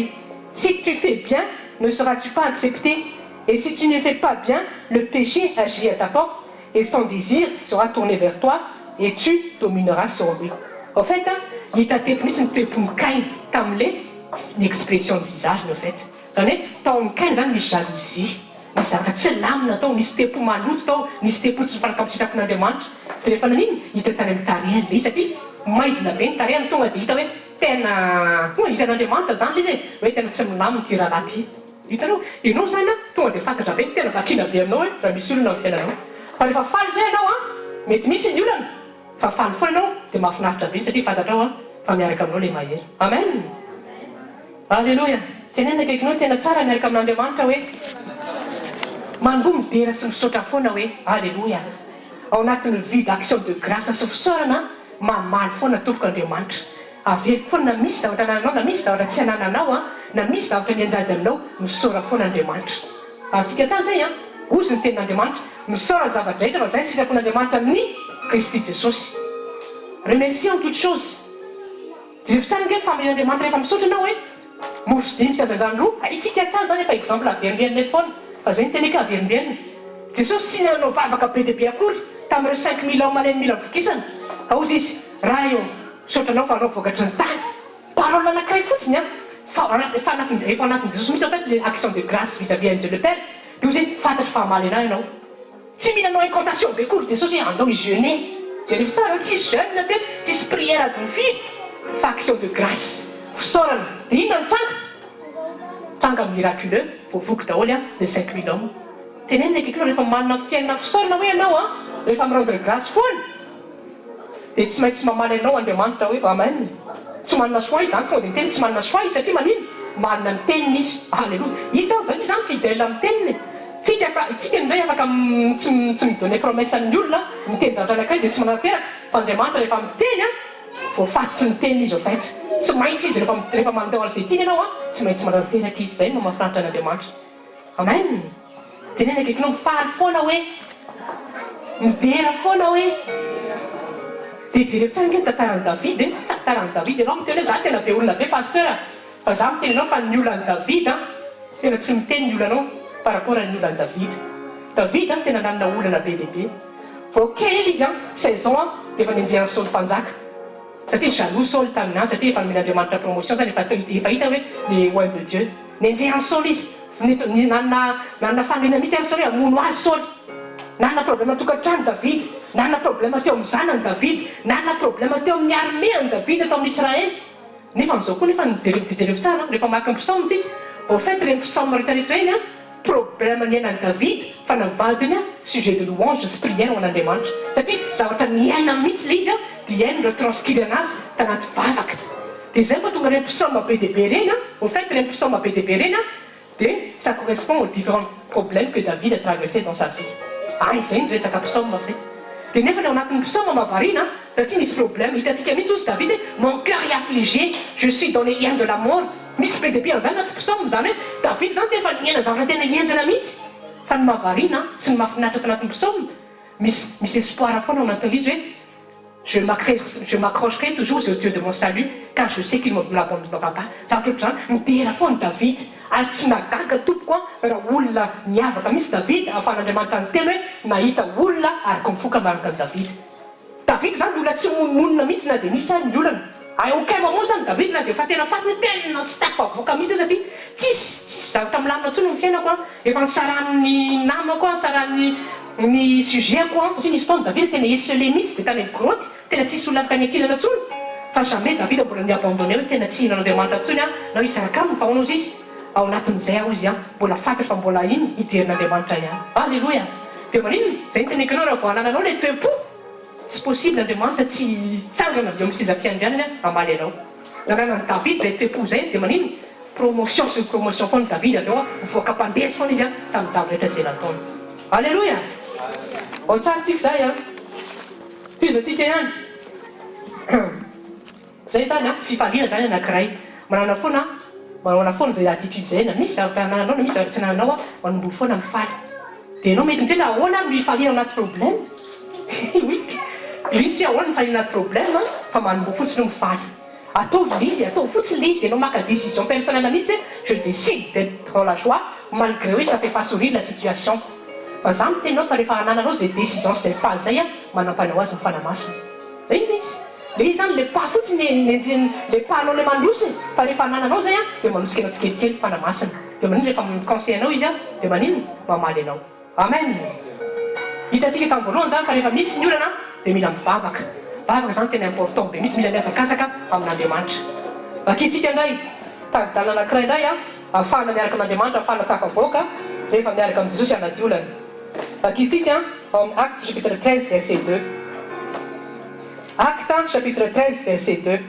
Si tu fais bien, ne seras-tu pas accepté? Et si tu ne fais pas bien, le péché agit à ta porte et son désir sera tourné vers toi et tu domineras sur lui. En fait, il t'a été pour Caïn, une expression de visage, en fait. Vous savez, ton Caïn, c'est une jalousie. C'est l'âme, nisy tempo maloto tao, nisy tempo tsy mifanakam-tsitrak'Andriamanitra. Dia rehefa naniny, hita tany amin'ny tarehany le izy satria maizina be ny tarehany tonga dia hita hoe tena hitan'Andriamanitra zany le izy hoe tena tsy milaminy ty raharaha ty. Hitanao, ianao zany tonga dia fantatra be tena vakina be aminao hoe raha misy olona amin'ny fiainanao. Fa rehefa faly zay ianao mety misy ny olana, fa faly foana ianao dia mahafinaritra be satria fantatrao fa miaraka aminao le mahery. Amen. Alléluia. Tenena akaikinao tena tsara miaraka amin'Andriamanitra hoe mango midera sy misaotra foana hoe alléluia. Ao anatin'ny vie d'action de grâce sy fisaorana mamaly foana tompok'Andriamanitra. Avery foana na misy zavatra anananao, na misy zavatra tsy anananao, na misy zavatra mianjady aminao, misaora foana Andriamanitra. Asika tsara zay ozy ny tenin'Andriamanitra, misaora zavatra rehetra fa zay sitrapon'Andriamanitra amin'ny Kristy Jesosy. Remercie en toute chose. Jereo tsara nge familian'Andriamanitra rehefa misaotra anao hoe mofo dimy sy azan-drano roa, itsika tsara zany efa exemple averimberinety foana. Fa zay ny teny ka averimberininy. Jesosy tsy nanao vavaka be dia be akory tamin'ireo 5000 ao malemy mila vokisana. Aozy izy, raha eo misaotra anao fa anao vokatry ny tany. Parole anankiray fotsiny efa anatin'ny Jesosy misy en fait les actions de grâce vis-à-vis de Dieu le Père. Dia ozy fantatra fahamaly anahy ianao. Tsy mila anao incantation be akory Jesosy andao ijeûner. Jeûner tsara tsisy jeûne teto, tsisy prière adiny firy. Fa action de grâce. Fisaorana. Dia inona ny tranga? Tranga miraculeux, voavoky daholo le 5000 hommes. Tenenina akaikinao rehefa manana fiainana fisaorana hoe ianao rehefa mirendre grâce foana dia tsy maintsy mamaly anao Andriamanitra hoe amen. Tsy manana choix izy zany tonga dia miteny tsy manana choix izy satria manino manana ny teniny izy. Alléluia. Izy zany fidèle amin'ny teniny. Tsika indray afaka tsy midonner promesse amin'ny olona miteny zavatra anankiray dia tsy manana teraka. Fa Andriamanitra rehefa miteny voafatotry ny teniny izy au fait. Tsy maintsy izy rehefa mandao an'izay tiany ianao tsy maintsy mananteraka izy zay no mahafinaritra an'Andriamanitra. Amen. Tenena akaikinao mifaly foana hoe midera foana hoe dia jereo tsara nge tantaran'i David tantaran'i David ianao miteny hoe za tena be olona be pasteur fa za miteny anao fa ny olan'i David tena tsy miteny ny olanao par rapport ny olan'i David. David tena nanana olana be dia be. Vao kely izy 16 ans dia efa nianjehan'ny Saoly mpanjaka. Satria jaloux Saul taminazy satria efa nomen'Andriamanitra promotion zany efa hita hoe le oin de Dieu. Nianjehan'ny Saoly izy. Nanana faniriana mihitsy Saoly hoe hamono azy Saoly. Nanana problème tokantrano David, nanana problème teo amin'ny zanany David, nanana problème teo amin'ny arméany David atao amin'ny Israël. Nefa amin'izao koa nefa nijerevo tsara rehefa maka ny psaume tsika. Au fait reny psaume rehetrarehetra reny problème niainan'i David fa navadiny sujet de louange sy prière ho an'Andriamanitra. Satria zavatra niaina mihitsy le izy dia hainy retranscrire anazy tanaty vavaka. Dia zay mba tonga reny psaume be dia be reny au fait reny psaume be dia be reny dia ça correspond aux différents problèmes que David a traversé dans sa vie. Izay ny resaka psaume en fait. Dia nefa ny ao anatin'ny psaume mahavariana satria misy problème hitantsika mihitsy ozy David mon cœur est affligé, je suis dans les liens de la mort. Misy be dia be an'izany anaty psaume zany hoe David zany tefa niaina zavatra tena hienjana mihitsy. Fa ny mahavariana sy ny mahafinaritra tao anatin'ny psaume misy espoir foana ao anatin'izy hoe je m'accrocherai toujours au Dieu de mon salut car je sais qu'il ne m'abandonnera pas. Zavatra ohatr'izany midera foana David ary tsy nagaga tompoko raha olona miavaka misy David ahafahan'Andriamanitra ny teny hoe nahita olona ary ko mifoka maraka ny David. David zany olona tsy monina mihitsy na dia nisy ary ny olana. Aucun moment zany David na dia efa tena fatiny tena tsy tafavoaka mihitsy satria tsisy zavatra milamina intsony ny fiainako efa nisaran'ny namako nisaran'ny sujet-ko satria nisy fotoana David tena esselé mihitsy dia tany amin'ny grotte tena tsisy olona afaka niankilana intsony. Fa jamais David mbola niabandonné hoe tena tsy hinan'Andriamanitra intsony na hoe saraka aminy fa hono izy ao anatin'izay aho izy mbola fantatra fa mbola iny hiderin'Andriamanitra ihany. Alléluia. Dia manino zay ny teneniko anao raha vao hanananao le tempo tsy possible Andriamanitra tsy tsangana eo amin'ny fizafiandrianany amaly anao. Nananan'i David zay tempo zay dia manino promotion sur promotion foana David avy eo mivoaka mpandeha foana izy tamin'ny zavatra rehetra izay nataony. Alléluia. Ao tsara tsika zay toizatsika ihany. Zay zany fifaliana zany anankiray manana foana zay attitude zay na misy zavatra anananao na misy zavatra tsy anananao manomboly foana mifaly. dia ianao mety mitena ahoana mifaliana anaty problème oui misy ahoana mifaliana anaty problème fa manombo fotsiny mifaly ataovy izy ataovy fotsiny le izy ianao maka décision personnelle mihitsy je décide d'être dans la joie malgré hoe ça fait pas sourire la situation fa za mitenao fa rehefa anananao zay décision sy zay pas zay manam-panao azy mifanamasina zay izy le izy zany le pas fotsiny le pas anao le mandrosiny fa rehefa anananao zay dia manosika anao tsikelikely fanamasina dia manino rehefa conseil anao izy dia manino mamaly anao amen hitantsika tamin'ny voalohany zany fa rehefa misy ny olana dia mila mivavaka zany tena important dia misy mila miazakazaka amin'Andriamanitra vakitsika indray tadidalana anankiray indray ahafahana miaraka amin'Andriamanitra ahafahana tafavoaka rehefa miaraka amin'ny Jesosy anaty olana vakitsika amin'ny Acte chapitre 13 verset 2 Acte chapitre 13 verset 2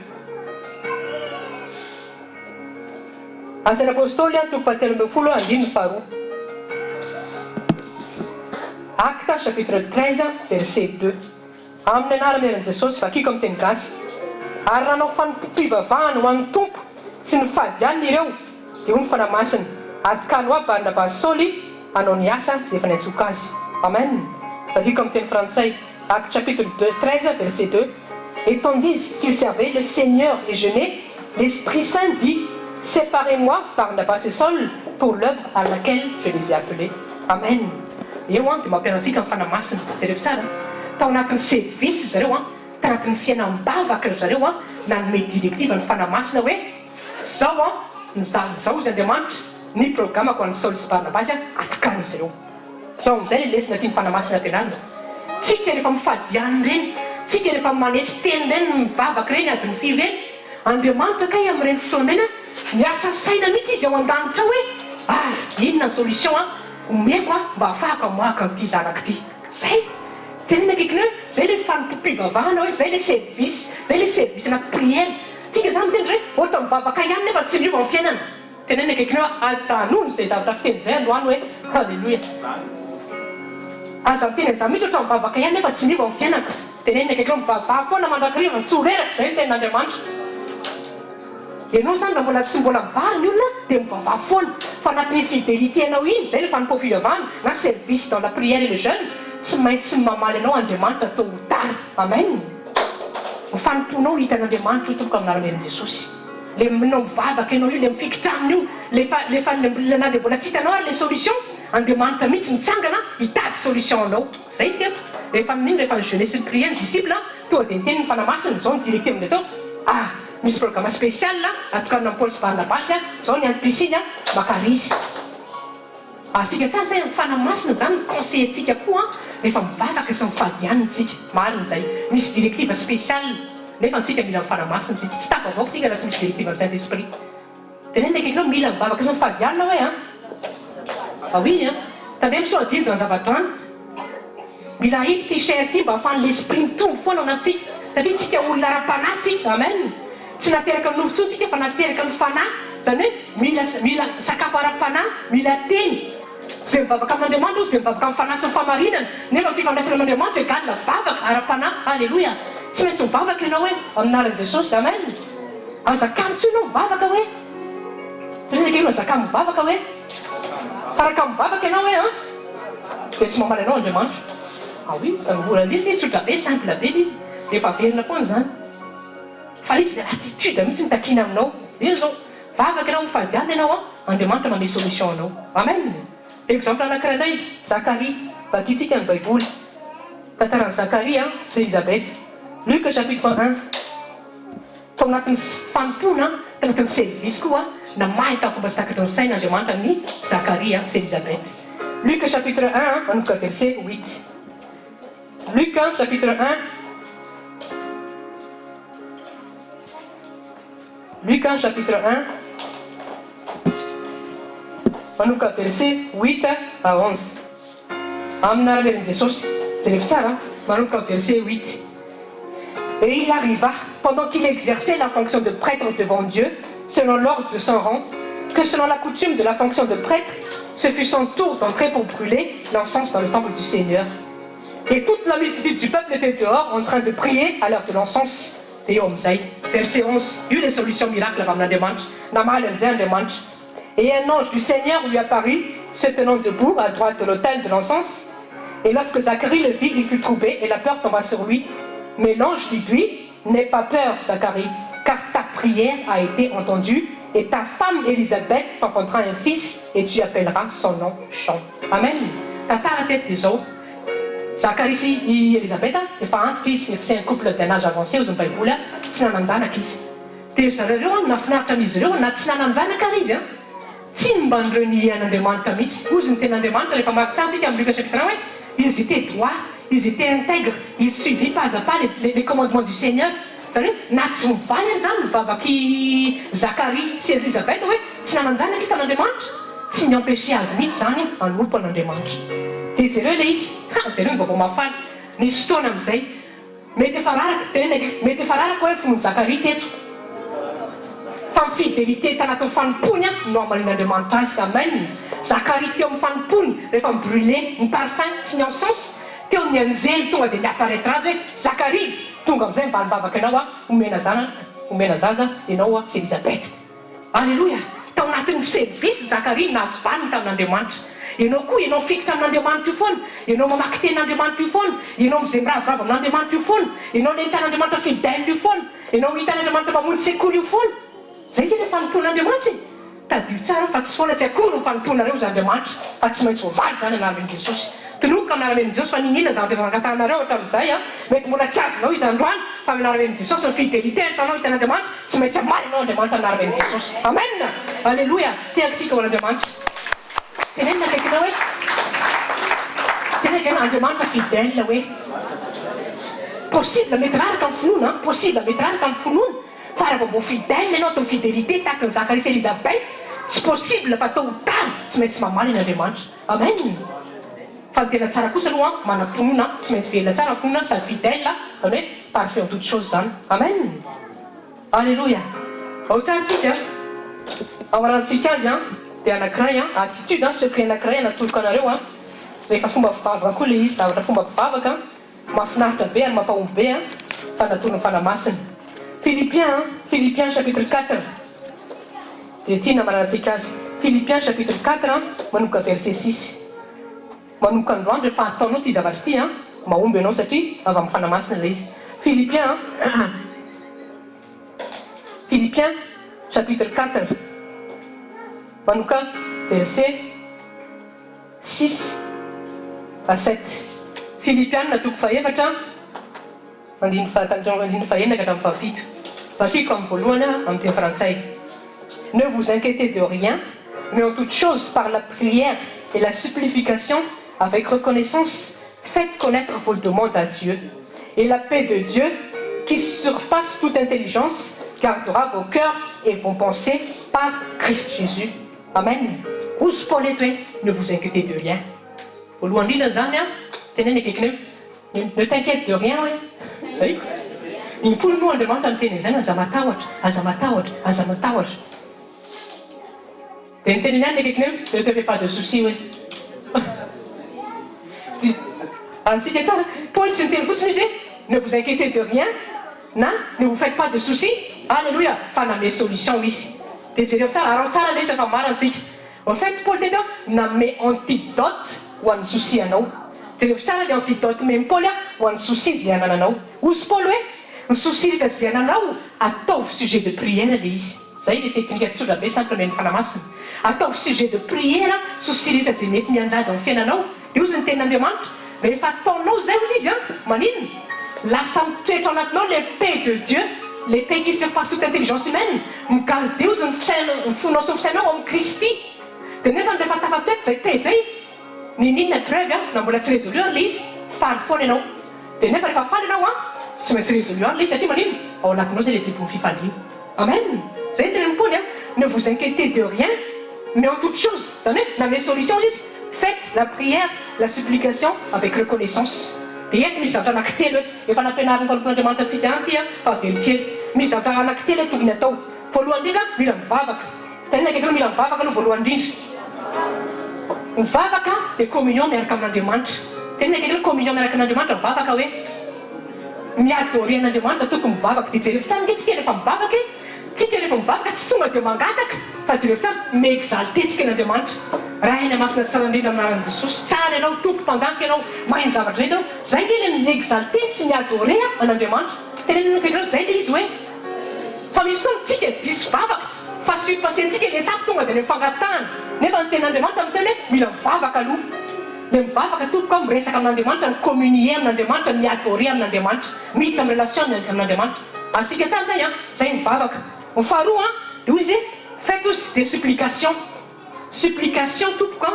Asan'ny apôstôly toko fahatelo ambin'ny folo andininy faharoa Acte chapitre 13 verset 2 amin'ny anarana Jesosy vakiko amin'ny teny gasy ary nanao fanompom-pivavahana ho an'ny tompo sy ny fadianina ireo dia ho ny fanamasina atkany hoa Barnabas Sauli hanao ny asa zay efa niantsoka azy amen vakiko amin'ny teny frantsay Acte chapitre 13 verset 2 et tandis qu'il servait le Seigneur et jeûnait l'Esprit Saint dit séparez-moi Barnabas et Saul pour l'œuvre à laquelle je les ai appelés amen eo dia mampianatsika amin'ny fanamasina zareo tsara tao anatin'ny service zareo tao anatin'ny fiainam-bavaka zareo nanome directive ny fanamasina hoe zao zao izy Andriamanitra ny programmako an'ny Saul sy Barnabas atikany zareo zao amin'izay le lesina tiany fanamasina tenanina tsika rehefa mifadiany reny tsika rehefa manetry teny reny mivavaka reny adiny firy reny Andriamanitra kay amin'ireny fotoana reny miasa saina mihitsy izy ao an-danitra hoe inona ny solution omeko mba ahafahako amoaka amin'ity zanaka ity zay tenena akaiky hoe zay le fanompom-pivavahana hoe zay le service anaty prière tsika zany mitendry hoe ohatra mivavaka ihany nefa tsy miova amin'ny fiainana tenena akaiky hoe ajanono zay zavatra fiteny zay androany hoe halleluia aza miteny za mihitsy ohatra mivavaka ihany nefa tsy miova amin'ny fiainana tenena akaiky hoe mivavaha foana mandrakiriva tsoreraka zay ny tenin'Andriamanitra ianao zany raha mbola tsy mbola mivary ny olona dia mivavaha foana fa anatin'ny fidélité anao iny zay le fanompom-pivavahana na service dans la prière et le jeûne tsy maintsy mamaly anao Andriamanitra tôt ou tard amen mifanomponao hitan'Andriamanitra io tomboka amin'ny anaran'i Jesosy le minao mivavaka ianao io le mifikitra aminy io lefa na dia mbola tsy hitanao ary le solution Andriamanitra mihitsy mitsangana hitady solution anao zay teto rehefa amin'iny rehefa ny jeunesse sy prière ny disciple tonga dia niteny ny fanamasina zao ny directive zao misy programme spécial atokanina Paul sy Barnabas zao ny antom-pisiny makarizy asika tsara zay amin'ny fanamasina zany conseillentsika koa rehefa mivavaka sy mifadianitsika marina zay misy directive spécial nefa antsika mila mifanamasina tsika tsy tafavoaka tsika raha tsy misy directive Saint Esprit tenena akaiky mila mivavaka sy mifadianina hoe oui tandray misoadiny zany zavatra any mila hitsy t-shirt mba ahafahan'ny l'esprit mitombo foana anatsika satria tsika olona ara-panahy amen tsy nateraka amin'ny nofo tsika fa nateraka amin'ny fanahy zany hoe mila sakafo ara-panahy mila teny zay mivavaka amin'Andriamanitra ozy dia mivavaka amin'ny fanahy sy ny famarinana nefa fifandraisana amin'Andriamanitra egalina vavaka ara-panahy alleluia tsy maintsy mivavaka ianao hoe amin'ny anaran'i Jesosy amen azakamo tsy ianao mivavaka hoe tenena kely azakamo mivavaka hoe faraka mivavaka ianao hoe dia tsy mamaly anao Andriamanitra oui zany morana izy tsotra be simple be izy rehefa averina foana zany fa izy dia attitude mihitsy nitakina aminao io zao vavaka ianao mifadiana ianao Andriamanitra manome solution anao amen exemple anankiray indray Zacharie vakitsika ny baiboly tantaran'i Zacharie sy Elisabeth Luc chapitre 1 tao anatin'ny fanompona tao anatin'ny service koa namaly tamin'ny fomba sy takatry ny sain'Andriamanitra ny Zacharie sy Elisabeth Luc chapitre 1 manomboka verset 8 Luc chapitre 1 Luc chapitre 1 manomboka verset 8 à 11 amin'ny anaran'i Jesosy jerevy tsara manomboka verset 8 et il arriva pendant qu'il exerçait la fonction de prêtre devant Dieu selon l'ordre de son rang que selon la coutume de la fonction de prêtre ce fut son tour d'entrer pour brûler l'encens dans le temple du Seigneur et toute la multitude du peuple était dehors en train de prier à l'heure de l'encens verset 11 il y a eu des solutions miracles et un ange du Seigneur lui apparut se tenant debout à droite de l'autel de l'encens. Et lorsque Zacharie le vit, il fut troublé et la peur tomba sur lui. Mais l'ange dit-lui, n'aie pas peur, Zacharie, car ta prière a été entendue et ta femme Élisabeth t'enfantera un fils et tu appelleras son nom Jean. Amen. Tata la tête des autres. Zacharie et Élisabeth, c'est un couple d'un âge avancé, aux Bible, tsy nananjanaka izy. Dia zareo nafinaritra an'izy ireo na tsy nananjanaka ary izy. Tsy mba nireo niain'Andriamanitra mihitsy. Ozy ny tenin'Andriamanitra rehefa makitsaritsika amin'ny Lucas chapitre 1 hoe ils étaient droits, ils étaient intègres, ils suivaient pas à pas les commandements du Seigneur. Zany hoe na tsy mivaly ary zany mivavaky Zacharie sy Élisabeth hoe tsy nananjanaka izy tamin'Andriamanitra. Tsy niempêché azy mihitsy zany hanompo an'Andriamanitra. Dia jereo ilay izy, jereo ny vaovao mafaly. Nisy fotoana amin'izay mety efa raraka, tenenaka mety efa raraka hoe fon'ny Zacharie teto. Fa ny fidélité tanatin'ny fanompony no amalin'Andriamanitra azy. Amen. Zacharie teo amin'ny fanompony rehefa mibrûlé ny parfum sy ny encens, teo ny anjely tonga dia niapparaîtra azy hoe Zacharie, tonga amin'izay mivalibavaka ianao omena zaza ianao sy Élisabeth. Alléluia. Tao anatin'ny service Zacharie nahazo valiny tamin'Andriamanitra. Ianao koa ianao fikitra amin'Andriamanitra io foana, ianao mamaky tenin'Andriamanitra io foana, ianao mizay miravoravo amin'Andriamanitra io foana, ianao nentan'Andriamanitra fidèle io foana, ianao hitan'Andriamanitra mamory sekoly io foana. Zay ilay fanompon'Andriamanitra. Tadio tsara fa tsy foana tsy akory ny fanomponareo zy Andriamanitra, fa tsy maintsy voavaly zany anaran'i Jesosy. Toloka amin'anaran'i Jesosy fa ninona zany efa nangatanareo hatramin'izay mety mbola tsy azonao izy androany fa amin'anaran'i Jesosy ny fidélité atanao hitan'Andriamanitra tsy maintsy amaly ianao Andriamanitra amin'anaran'i Jesosy. Amen. Alléluia. Teakitsika ho an'Andriamanitra. Tenenina akaikinao hoe tenenaka Andriamanitra fidèle hoe possible mety raraka amin'ny finoana, possible mety raraka amin'ny finoana. Fa raha vao fidèle ianao atao fidélité tahaka ny Zacharie sy Élisabeth, tsy possible fa tôt ou tard tsy maintsy mamaly n'Andriamanitra. Amen. Fa ny tena tsara kosa aloha manam-ponona, tsy maintsy velona tsara ny fonona sady fidèle, zany hoe parfait en toute chose zany. Amen. Alléluia. Ao tsara tsika ao arantsika azy dia anankiray attitude secret anankiray anatoloka anareo rehefa fomba fivavaka koa le izy zavatra fomba fivavaka mahafinaritra be ary mampahomby be fa natony fanamasina. Philippiens chapitre 4 dia tiana manarantsika azy. Philippiens chapitre 4 manomboka verset 6. Manomboka androany rehefa ataonao ty zavatra ty mahomby ianao satria avy amin'ny fanamasina ilay izy. Philippiens chapitre 4 manomboka verset 6 à 7. Philippiens natoko faefatra andiny fahenaka hatramin'ny fahafito. Vakiko amin'ny voalohany amin'ny teny frantsay. Ne vous inquiétez de rien, mais en toute chose par la prière et la supplication avec reconnaissance, faites connaître vos demandes à Dieu. Et la paix de Dieu, qui surpasse toute intelligence, gardera vos cœurs et vos pensées par Christ Jésus. Amen. Ne vous inquiétez de rien. Ne t'inquiète de rien, oui. Ny mpolo moa Andriamanitra miteny zany aza matahotra. Dia ny teneny ihany akaiky ne te fais pas de souci hoe. Ansika tsara, Paul tsy niteny fotsiny izy ne vous inquiétez de rien na ne vous faites pas de souci. Alléluia. Fa name solution izy. Dia jereo tsara, arao tsara ilay izy efa marantsika. En fait, Paul teny name antidote ho an'ny souci anao. Jereo tsara le antidote même Paul ho an'ny souci zay anananao. Ozy Paul hoe ny souci rehefa zay ananao ataovy sujet de prière le izy. Zay le teknika tsotra be simple ny fanamasina. Ataovy sujet de prière souci rehefa zay mety mianjady amin'ny fiainanao. Dia ozy ny tenin'Andriamanitra rehefa ataonao zay ozy izy maninona lasa mitoetra ao anatinao le paix de Dieu, le paix qui surpasse toute intelligence humaine. Migarde ozy ny fonao sy ny fisainao amin'ny Kristy. Dia nefa rehefa tafatoetra zay paix zay ninona preuve na mbola tsy résolu le izy faly foana ianao. Dia nefa rehefa faly ianao tsy maintsy résolu le izy satria maninona ao anatinao zay le dibony fifaliana. Amen. Zay teny Paul ne vous inquiétez de rien, mais en toute chose, zany hoe name solution izy. Faites la prière, la supplication avec reconnaissance. Dia eto misy zavatra anankitelo eto efa nampianariny mpanompon'Andriamanitra antsika any ty fa velokely. Misy zavatra anankitelo eto tokony atao. Voalohany indrindra mila mivavaka. Tenena akaiky mila mivavaka aloha voalohany indrindra. Mivavaka dia communion miaraka amin'Andriamanitra. Tenena akaiky communion miaraka amin'Andriamanitra mivavaka hoe miadorer an'Andriamanitra tokony mivavaka. Dia jereo tsara nge tsika rehefa mivavaka tsika rehefa mivavaka tsy tonga dia mangataka fa jereo tsara miexaltentsika n'Andriamanitra raha eny masina tsara indrindra aminaran'i Jesosy tsara ianao tompo mpanjanaka ianao maheno zavatra rehetra zay kely miexalte sy miadore an'Andriamanitra tenenina kainao zay le izy hoe fa misy fotoana tsika diso vavaka fa suppasentsika ny etape tonga dia ny fangatahana nefa ny ten'Andriamanitra amin'ny teny hoe mila mivavaka aloha le mivavaka tompoko ao miresaka amin'Andriamanitra ny communier amin'Andriamanitra miadore amin'Andriamanitra mihitra amin'ny relation amin'Andriamanitra asika tsara zay zay mivavaka ny faharoa dia hoy izy faites tous des supplication tompoko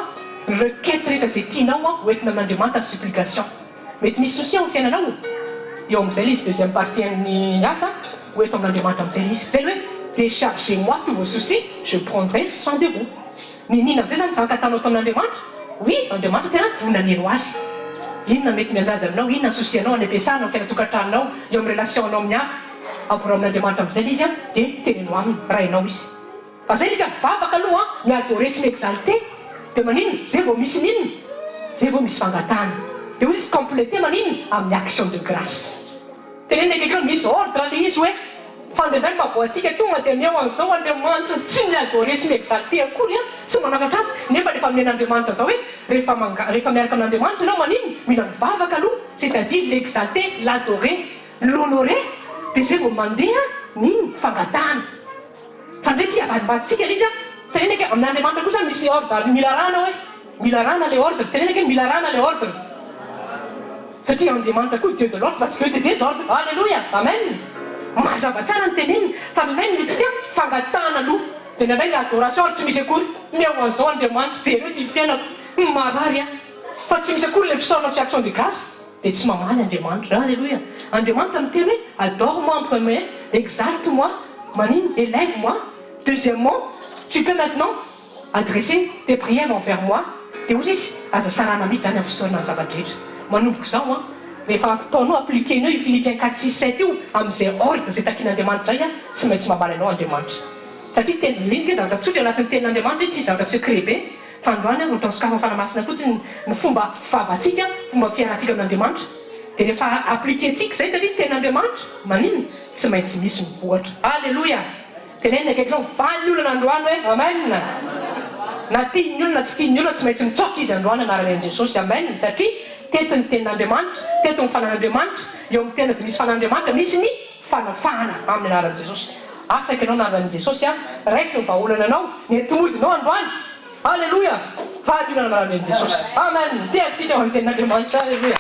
requête rehetra zay tianao hoentina amin'Andriamanitra supplication mety misy souci amin'ny fiainanao eo amin'izay izy deuxième partie ny asa hoeto amin'Andriamanitra amin'izay izy zay hoe déchargez-moi tous vos soucis je prendrai soin de vous ninina amin'izay zany fankatanao ato amin'Andriamanitra oui Andriamanitra tena vonanero azy inona mety mianjady aminao inona souci anao any ampiasanao fiainatokantranonao eo amin'ny relation anao amin'ny hafa abora amin'Andriamanitra amin'izay le izy dia teneno aminy raha ianao izy fa zay le izy mivavaka aloha miadore sy miexalte dia maninona zay vao misy ninona zay vao misy fangatahana dia hozy izy complété maninona amin'ny action de grâce tenena akaiky misy ordre le izy hoe fandendany mavoantsika tonga dia miao an'izao Andriamanitra tsy miadore sy miexalte akory sy manakatra azy nefa rehefa men'Andriamanitra zao hoe rehefa miaraka amin'Andriamanitra ianao maninona mila mivavaka aloha c'est-à-dire l'exalter l'adorer l'honorer dia zay vao mandeha ny fangatahana fa ndray tsy avadimbaditsika izy tenenaka amin'Andriamanitra koa zany misy ordre ary mila rana hoe mila rana le ordre tenenaka mila rana le ordre satria Andriamanitra koa Dieu de l'ordre parce que de désordre alléluia amen mazava tsara ny tenenina fa minay nitsika fangatahana aloha dia nandray ny adoration ary tsy misy akory miao an'izao Andriamanitra jereo ty fiainako marary fa tsy misy akory le fisaorana sy action de grâce dia tsy mamaly Andriamanitra alléluia Andriamanitra miteny hoe adore-moi en premier exalte-moi manino élève-moi deuxièmement tu peux maintenant adresser tes prières envers moi dia ozy izy aza sarana mihitsy zany amin'ny fisaorana ny zavatra rehetra manomboko zao rehefa ataonao appliquenao io Philippiens 4:6-7 io amin'izay ordre zay takin'Andriamanitra zay tsy maintsy mamaly anao Andriamanitra satria teny le izy ke zavatra tsotra anatin'ny tenin'Andriamanitra tsy zavatra secret be fa androany ohatran'ny sokafa fanamasina fotsiny ny fomba favatsika fomba fiarantsika amin'Andriamanitra dia rehefa appliquentsika zay satria tenin'Andriamanitra maninona tsy maintsy misy miboatra alleluia tenenina akaikinao valy olona androany hoe amen na tiany olona tsy tiany olona tsy maintsy mitsoka izy androany anaran'i Jesosy amen satria tetiny tenin'Andriamanitra tetiny fanan'Andriamanitra eo amin'ny tena zay misy fanan'Andriamanitra misy ny fanafahana amin'ny anaran'i Jesosy afaka ianao anaran'i Jesosy raisy ny vahaolana anao ny entomodinao androany alleluia valy olana anaran'i Jesosy amen tia atsika ho amin'ny tenin'Andriamanitra alleluia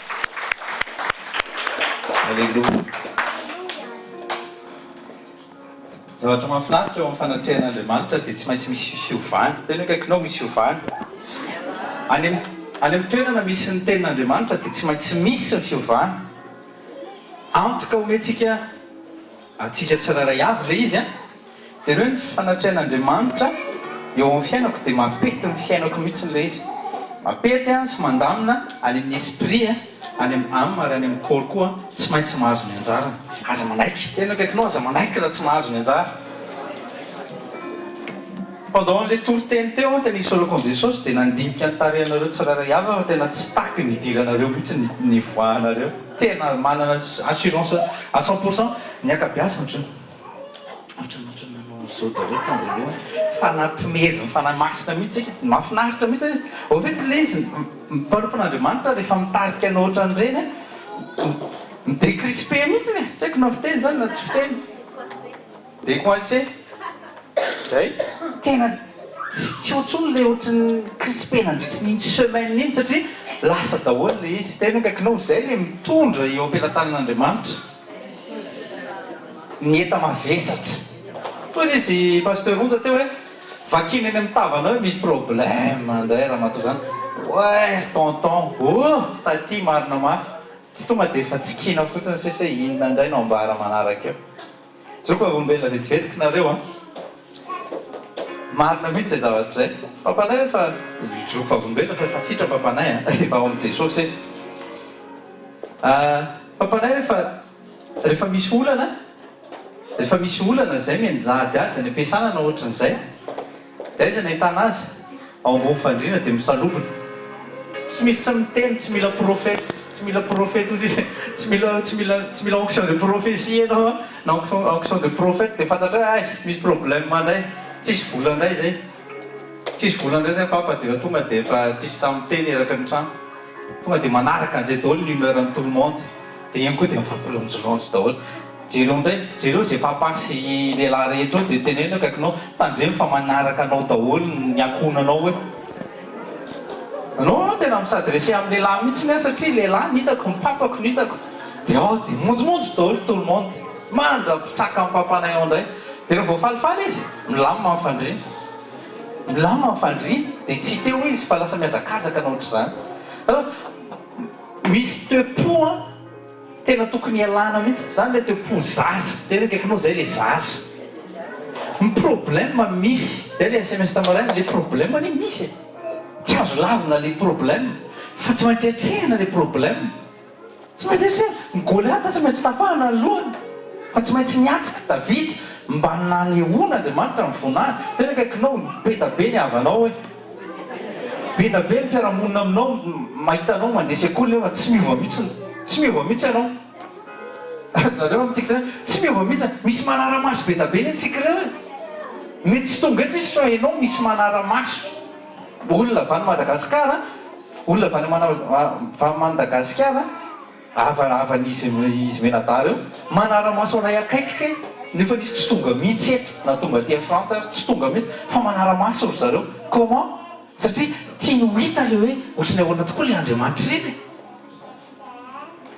alleluia zavatra mahafinaritra eo amin'ny fanatrehan'Andriamanitra dia tsy maintsy misy fiovana tena akaikinao misy fiovana any amin'ny toerana misy ny tenin'Andriamanitra dia tsy maintsy misy ny fiovana antoka omentsika atsika tsiraray avy le izy dia hoe ny fanatrehan'Andriamanitra eo amin'ny fiainako dia mapety ny fiainako mihitsy le izy mapety sy mandamina any amin'ny esprit any amin'ny âme ary any amin'ny corps koa tsy maintsy mahazo ny anjarany aza manaiky tena akaikinao aza manaiky raha tsy mahazo ny anjara pendant le tour teny teo tena isolako an' Jesosy dia nandinika ny tarehanareo tsiraray avy fa tena tsy taky ny idiranareo mihitsy ny voahanareo tena manana assurance à 100% ny akabiasa ohatran'ny nanao zao dareo tandreo fanampimeziny fanamasina mihitsy mahafinaritra mihitsy izy au fait le izy mpanopon'Andriamanitra rehefa mitarika anao ohatran'ireny midécrispe mihitsy tsy haiko na fiteny zany na tsy fiteny décoincé zay tena tsy ohatsony le ohatrany crispe nandritsy n'iny semaine iny satria lasa daholo le izy tena akaikinao zay le mitondra eo ampelantanan'Andriamanitra ny eta mavesatra toy izy pasteur Onja teo hoe vakiny eny amin'ny tavanao misy problème andray raha mahatao zany ouais tonton taty marina mafy tsy tonga dia efa tsy kina fotsiny sisa inona indray no ambara manaraka eo zao koa olombelona vetivetiky nareo marina mihitsy zay zavatra zay pampanay rehefa zoka olombelona fa efa sitra pampanay efa ao amin'ny Jesosy izy pampanay rehefa misy olana zay mianjady azy any ampiasana na ohatran'izay dia izy nahitana azy ao ambony fandriana dia misalobona tsy misy tsy miteny tsy mila profeta tsy mila profeta izy tsy mila onction de prophétie ianao na onction de prophète dia fantatra azy misy problème mandray tsisy vola indray zay tsisy vola indray zay papa dia tonga dia efa tsisy samiteny eraka ny trano tonga dia manaraka an'izay daholo numéro ny tout le monde dia igny koa dia mifampilonjolonjo daholo jereo ndray jereo zay papasy lehilahy rehetra ao dia tenena akaikinao tandremy fa manaraka anao daholo ny akonanao hoe anao tena misadresse amin'ny lehilahy mihitsy ny satria lehilahy nitako mipapako nitako dia dia monjomonjo daholo tout le monde mandrapitraka amin'ny papanay ao indray dia rehefa voafalifaly izy milamina mifandria milamina mifandria dia tsy teo izy fa lasa miazakazaka na ohatr'izany alors misy tepo a tena tokony ialana mihitsy zany le tepo zaza tena kaikinao zay le zaza ny problème misy dia le sms tamarainy le problème anie misy tsy azo lavina le problème fa tsy maintsy atrehana le problème tsy maintsy atrehana ny goliata tsy maintsy tapahana ny lohany fa tsy maintsy niatrika davida mba nanehoana andriamanitra ny vonahany tena kaikinao betabe ny havanao hoe betabe ny mpiaramonina aminao mahitanao mandeha sekoly nefa tsy miova mihitsy ianao azonareo amtika tsy miova mihitsy misy manaramaso betabe ny antsika reo mety tsy tonga eto izy fa ianao misy manaramaso olona avy any Madagasikara olona avy Madagasikara avan'izy menadara eo manaramaso anay akaikika nefa nisy tsy tonga mihitsy eto na tonga aty Frantsa tsy tonga mihitsy fa manaramaso ry zareo comment satria tia no hita le hoe ohatrany ahoana tokoa le Andriamanitra reny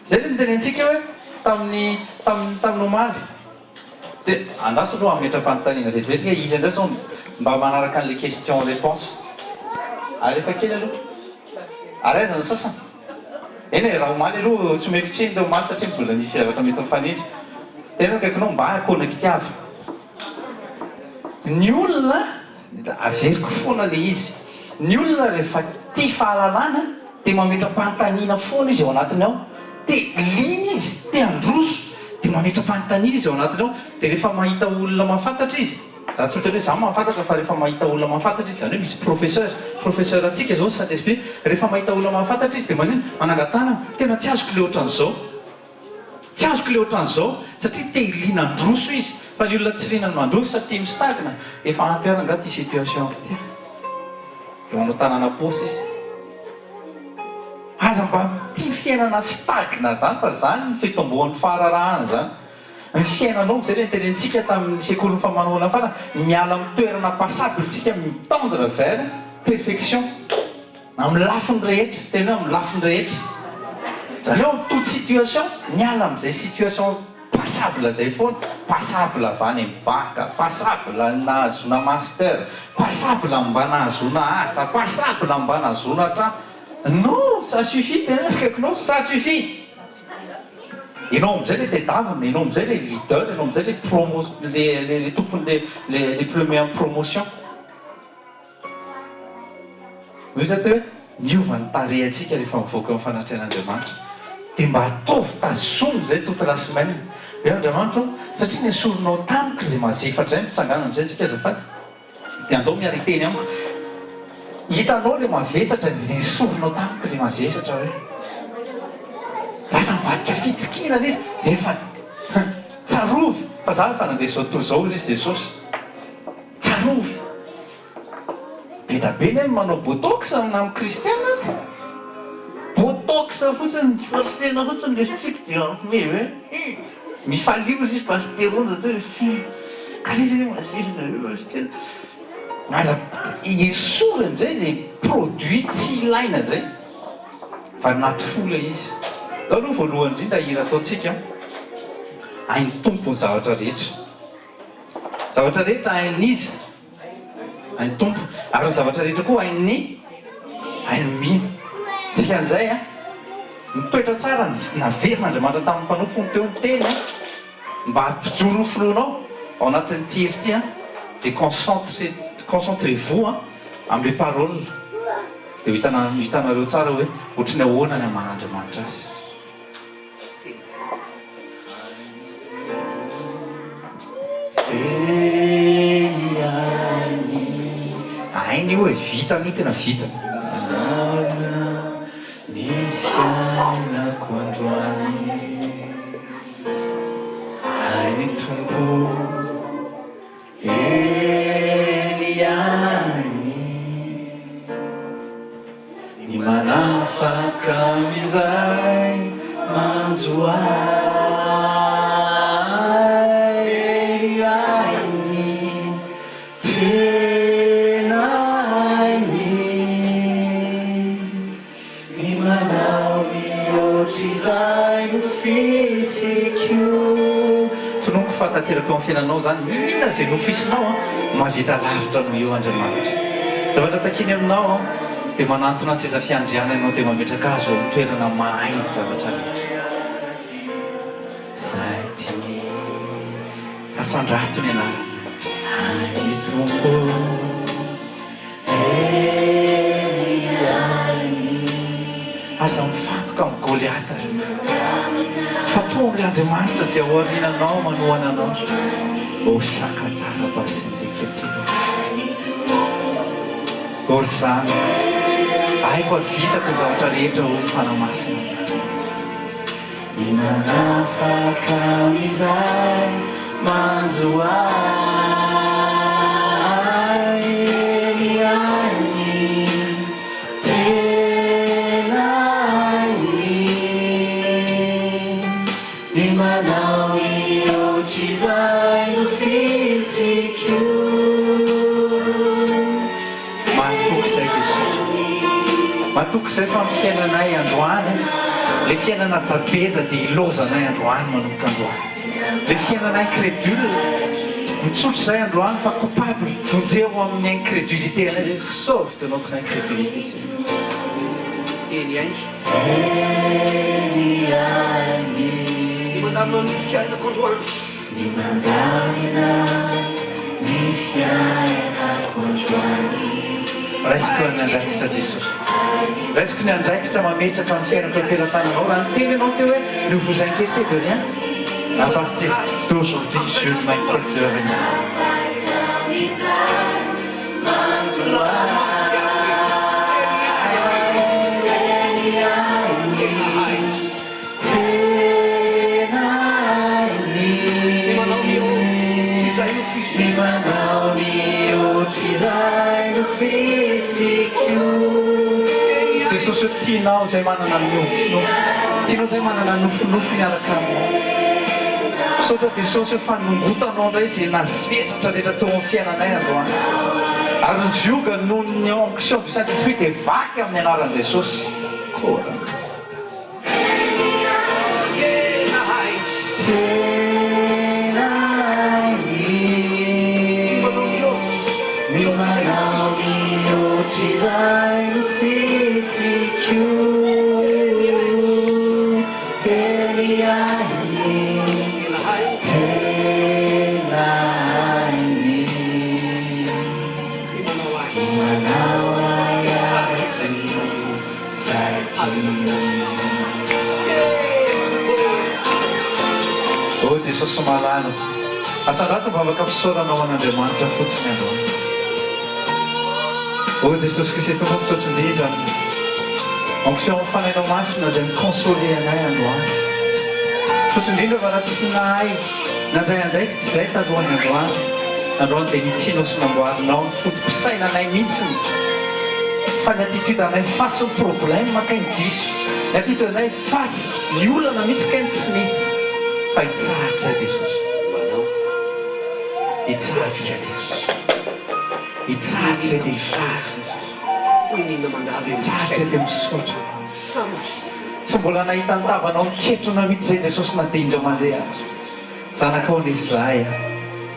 zay le nitenentsika hoe tamin'ny omaly dia andaso aloha ametram-panontaniana vetivetika izy indray zao mba manaraka an'le question réponse ary efa kely aloha ary aizany sasany eny raha omaly aloha tsy omeko tsiny le omaly satria mbola nisy zavatra mety mifanindry tena kaikinao mba akona kitiava ny olona averiko foana le izy ny olona rehefa tia fahalalana dia mametram-panontaniana foana izy ao anatiny ao dia liny izy tia androso dia mametram-panontaniana izy ao anatiny ao dia rehefa mahita olona mahafantatra izy za tsy ohatra hoe za mahafantatra fa rehefa mahita olona mahafantatra izy zany hoe misy professeur atsika zao saint esprit rehefa mahita olona mahafantatra izy dia manino manangatana tena tsy azoko le ohatran'izao tsy azoko le ohatran'izao satria te ilina androso izy fa ny olona tsy lina mandroso sa tia mistagna efa ampiaranga ty situation ty eo manao tanana posy izy aza mba tia fiainana stagna zany fa zany ny fitombohan'ny fahararahana zany ny fiainanao zay le nitenentsika tamin'ny sekoly famanoana fana miala amin'ny toerana passablentsika mitendre vers perfection amin'ny lafiny rehetra tena hoe amin'ny lafiny rehetra zany hoe toute situation miala amin'izay situation passable zay foana passable avy any amin'ny baka passable nahazona master passable mba nahazona asa passable mba nahazona trano non ça suffit tena kaikinao ça suffit ianao amizay le tedavina ianao amizay le leader ianao amizay le tompony le premier promotion io zay te hoe miova ny tarehantsika rehefa mivoaka amin'ny fanatrehan'Andriamanitra dia mba ataovy tazomy zay toute la semaine hoe Andriamanitra satria ny asoronao tamiko izay mazefatra zay mitsangana amizay tsika azafady dia andao miary teny amiko hitanao le mavesatra ny soronao tamiko le mazesatra hoe lasa mivadika fitsikina izy efa tsarovy fa za fa nandresao toy zao izy Jesosy tsarovy betabe ny manao botox amina amin'ny kristiana botox fotsiny forsena fotsiny le fitsika dia me hoe mifalio izy pasterona to kalizy masifina aza esorany amizay zay produit tsy ilaina zay fa naty fola izy aloha voalohany indrindra hira ataontsika hainy tompo ny zavatra rehetra hain'izy hainy tompo ary ny zavatra rehetra koa hainy mino dikan'izay mitoetra tsara naverin'Andriamanitra tamin'ny mpanompo ny teo ny teny mba hampijoro nofinonao ao anatin'ny tiry ty dia concentrez-vous amin'le parole dia hitanareo tsara hoe ohatrany ahoana ny aman'Andriamanitra azy hainy io hoe vita an'io tena vita Ai ny tompo eny any ny manafaka amizay manjo ay eny any tenainy ny manao mihoatry izay no fisikio. Tonoko fataterako amin'ny fiainanao zany minona zay nofisinao mahavita lavitra no eo Andriamanitra. Zavatra takiny aminao dia manantona seza fiandriana ianao dia mametraka azy amin'ny toerana mahay zavatra rehetra. Zay ty asandrato ny anara any tompo eny any aza mifantoka amin'ny Goliata fa tonga Andriamanitra zay ao aoriananao manohana anao o sakatarabasindiketilo ory zany aiko avitako ny zavatra rehetra ho fanamasina ny manafaka amizay manjo ay eny any tenainy ny manao mihoatry izay no fisikio. Mahatoky izay Jesosy, mahatoky izay fa amin'ny fiainanay androany le fiainana jabeza dia ilozanay androany manomboka androany. Le fiainanay incrédule mitsotra izay androany fa coupable vonjeo amin'ny incrédulité anay zay sauve de notre incrédulité. Eny any ny mandamina ny fiainako androany ny mandamina ny fiainako androany. Raisiko ny andraikitra Jesosy, raisiko ny andraikitra mametraka amin'ny fiainako ampelantananao raha niteny ianao teo hoe ne vous inquiétez de rien. À partir d'aujourd'hui, je ne m'inquiète de rien. Jesosy tianao izay manana nofo, tianao izay manana nofonofo miaraka aminao. Saotra Jesosy hoe fanongotanao indray izay nazesatra rehetra tao amin'ny fiainanay androany. Ary ny zioga noho ny onction du Saint-Esprit dia vaky amin'ny anaran'i Jesosy. O Jesosy malala, asandrato mba afaka fisaoranao an'Andriamanitra fotsiny androany. O Jesosy Kristy tompoko misaotra indrindra onction fanainao masina izay mikonsole anay androany. Misaotra indrindra fa raha tsy nahay nandray andraikitra izay talohany androany, androany dia nitsinao sy namboarinao ny fotom-pisainanay mihitsiny. Fa ny attitude anay face ny problème makainy diso, ny attitude anay face ny olana mihitsy kainy tsy mety. Fa hitsaritra Jesosy, hitsaritra Jesosy, hitsaritra dia hifary Jesosy, hitsaritra dia misaotra. Tsy mbola nahita ny tavanao miketrona mihitsy izay Jesosy na dia indray mandeha azy. Zanakao nefa izahay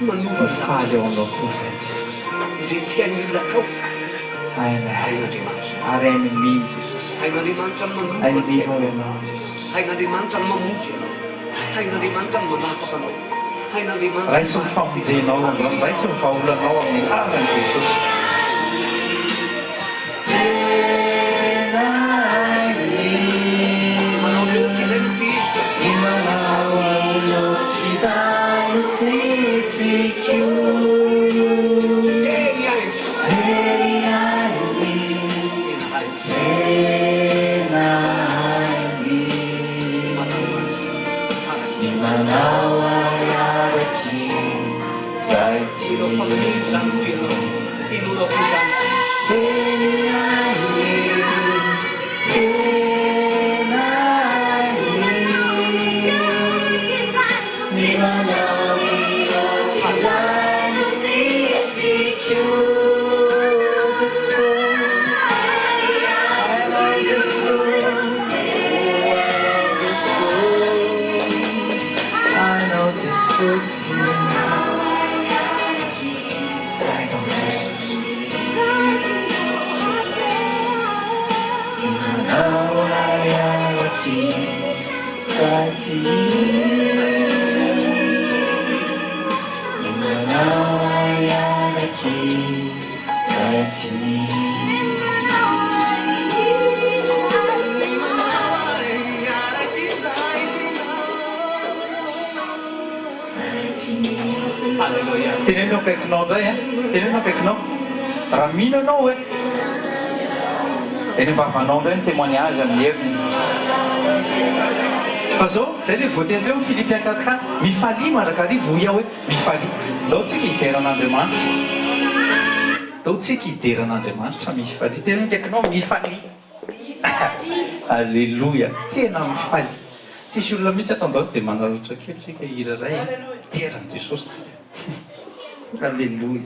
mifaly ao anao koa izay Jesosy. Ary hainy mino Jesosy, hainy mino ianao Jesosy. Raisy ny famonjenao androany, raisy ny vaholanao amin'ny anaran'i Jesosy. tenenao akaikinao indray a tenenao akaikinao raha mino anao hoe eny mbavanao indray ny témoignage amin'ny heviny fa zao zay le voateny teo Philippe 4:4 mifalia mandrakarivo ia hoe mifalia ndao tsika hideran'Andriamanitra ndao tsika hideran'Andriamanitra mifalia tena akaikinao mifalia alleloia tena mifalia tsisy olona mihitsy atao-ndao dia manarotra kely tsika hira ray teran' Jesosy tsika alleloia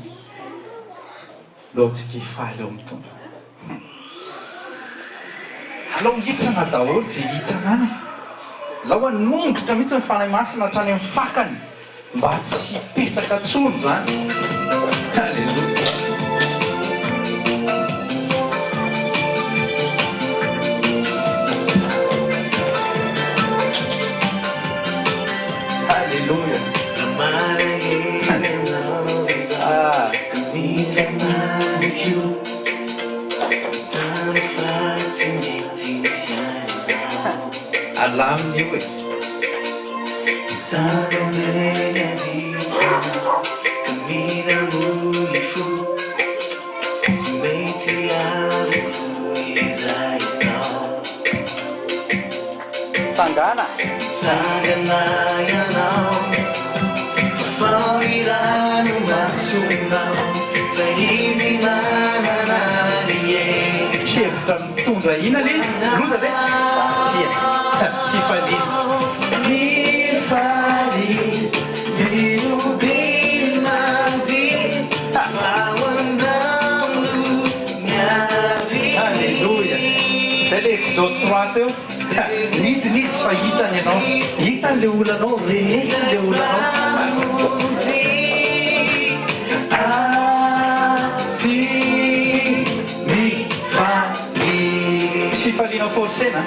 ndao tsika hifaly ao amin'ny tompo alao hitsana daholo zay hitsana any lao anondrotra mihitsy ny fanahy masina hatrany amin'ny fakany mba tsy hipetraka tsony zany alleloia alleluia alaminy io e tsangana ianao fafaoirano masonao fa izy manana ny hevitra mitondra ina le izy loza ve tsia fifaliana mifali mirobe mandy faoandamno miavy alleluia zay le exode 3 teo nidinizy fa hitany ianao hitany le olanao resy le olanao tsy fifaliana fosena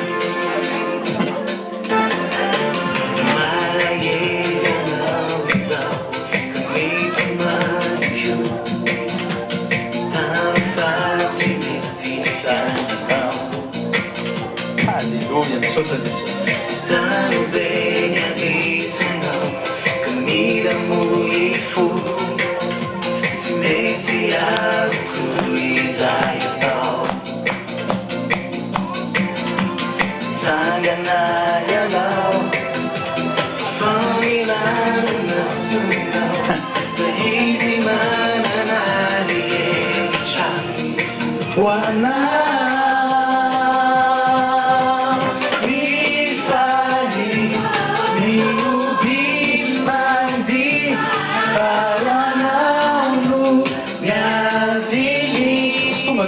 alleluia misaotra Jesosy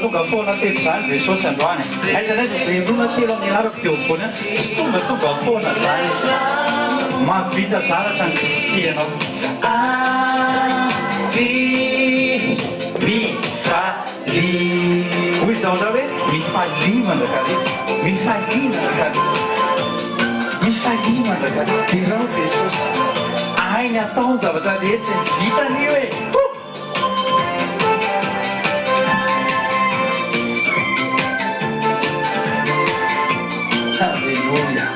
tonga foana telo zany Jesosy androany aiza naiza vendrona telo amin'ny anarako teo foany tsy tonga foana zany izy mahavita zaratra ny Kristy ianao mifaly hoy izao ndra hoe mifalia mandrakarivo mifalia mandrakarivo mifalia mandrakarivo dia rao Jesosy ainy atao ny zavatra rehetra ny vitany io e alleluia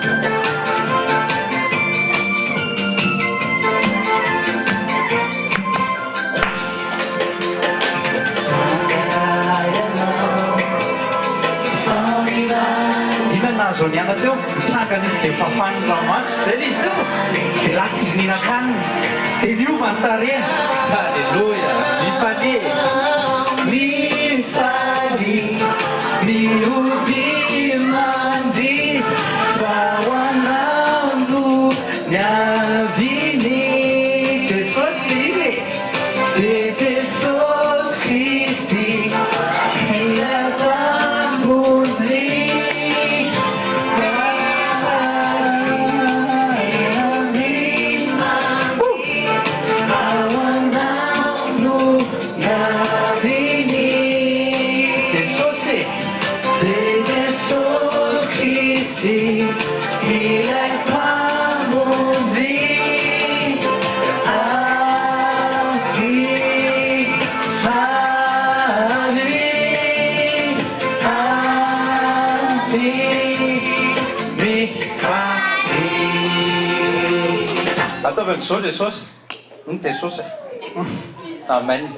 inanazo niana teo mitsanga manakana izy dia mifafany ranomasoko zay le izy teo dia lasa izy ninan-kanina dia niova ny tarehany halleloia mifaly mioby mandy fa ho anao ny aviny Jesosy izy dia Jesosy Kristy ilampamonjy ataovy zao Jesosy Jesosy amen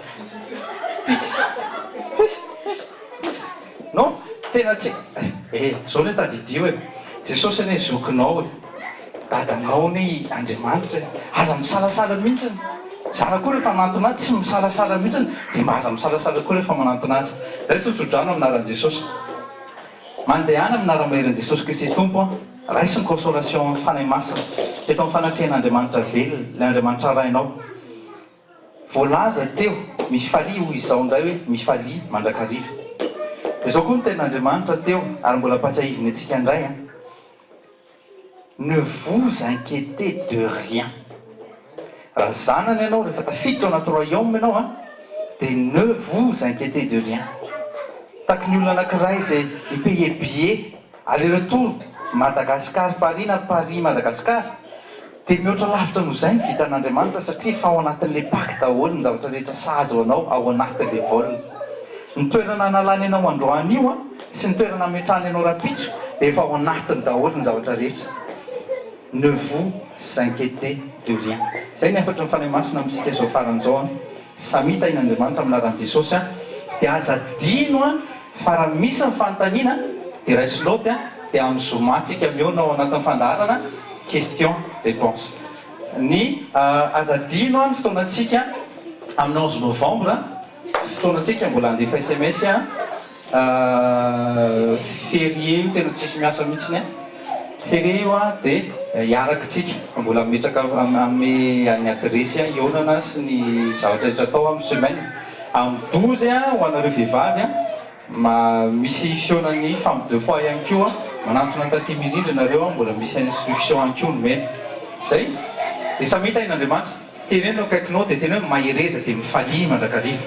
non tena tsy zao le tadidio e Jesosy ane zokinao e dadanao ny Andriamanitra aza misalasala mihitsiny zana koa rehefa manantona azy tsy misalasala mihitsiny dia mba aza misalasala koa rehefa manantona azy zay sotsodrano aminaran'i Jesosy mandehana aminara-maherin' Jesosy Kristy tompo raisy ny consolation fanay masina eto amin'ny fanatrehan'Andriamanitra velona ilay Andriamanitra rainao voalaza teo misy falia hoy izao indray hoe misy falia mandrakariva dia zao koa ny ten'Andriamanitra teo ary mbola ampatsahiviny antsika indray ne vous inquiétez de rien raha zanany ianao rehefa tafiditra ao anaty royaume ianao dia ne vous inquiétez de rien taky ny olona anankiray izay ipaye billet aller retour Madagasikara Paris na Paris Madagasikara dia mihoatra lavitra noho izay ny vitan'Andriamanitra satria efa ao anatin'ilay paky daholo ny zavatra rehetra sahaza anao ao anatin'ilay vol ny toerana analany ianao androany io sy ny toerana ametrahany ianao rapitso dia efa ao anatiny daholo ny zavatra rehetra ne vous inquiétez de rien zay ny efatra ny fanay masina amintsika izao faran'izao samita in'Andriamanitra aminaran'i Jesosy dia aza dino fa raha misy ny fanontaniana dia raisy loty dia amin'ny zomatsika miona ao anatin'ny fandaharana question réponse ny azadino ny fotoanantsika amin'ny 11 novembre fotoanantsika mbola andefa SMS férié io tena tsisy miasa mihitsiny férié io dia hiarakitsika mbola mimetraka amin'ny adresy ionana sy ny zavatra rehetra atao amin'ny semaine amin'ny 12 ho anareo vehivavy misy fionan'ny femme deux fois ihany koa manantona taty mirindry nareo mbola misy instruction ihany koa nomena zay dia samita in'Andriamanitra teneno akaikinao dia teneno mahereza dia mifalia mandrakariva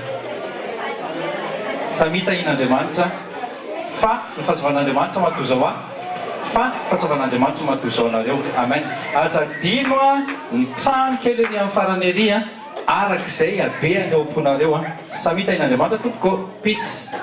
samita in'Andriamanitra fa ny fahazavan'Andriamanitra matozao fa fahazavan'Andriamanitra matozao nareo amen azadino ny trano kely ery amin'ny farany ery arak'izay abe any ao am-ponareo samita in'Andriamanitra tompoko peace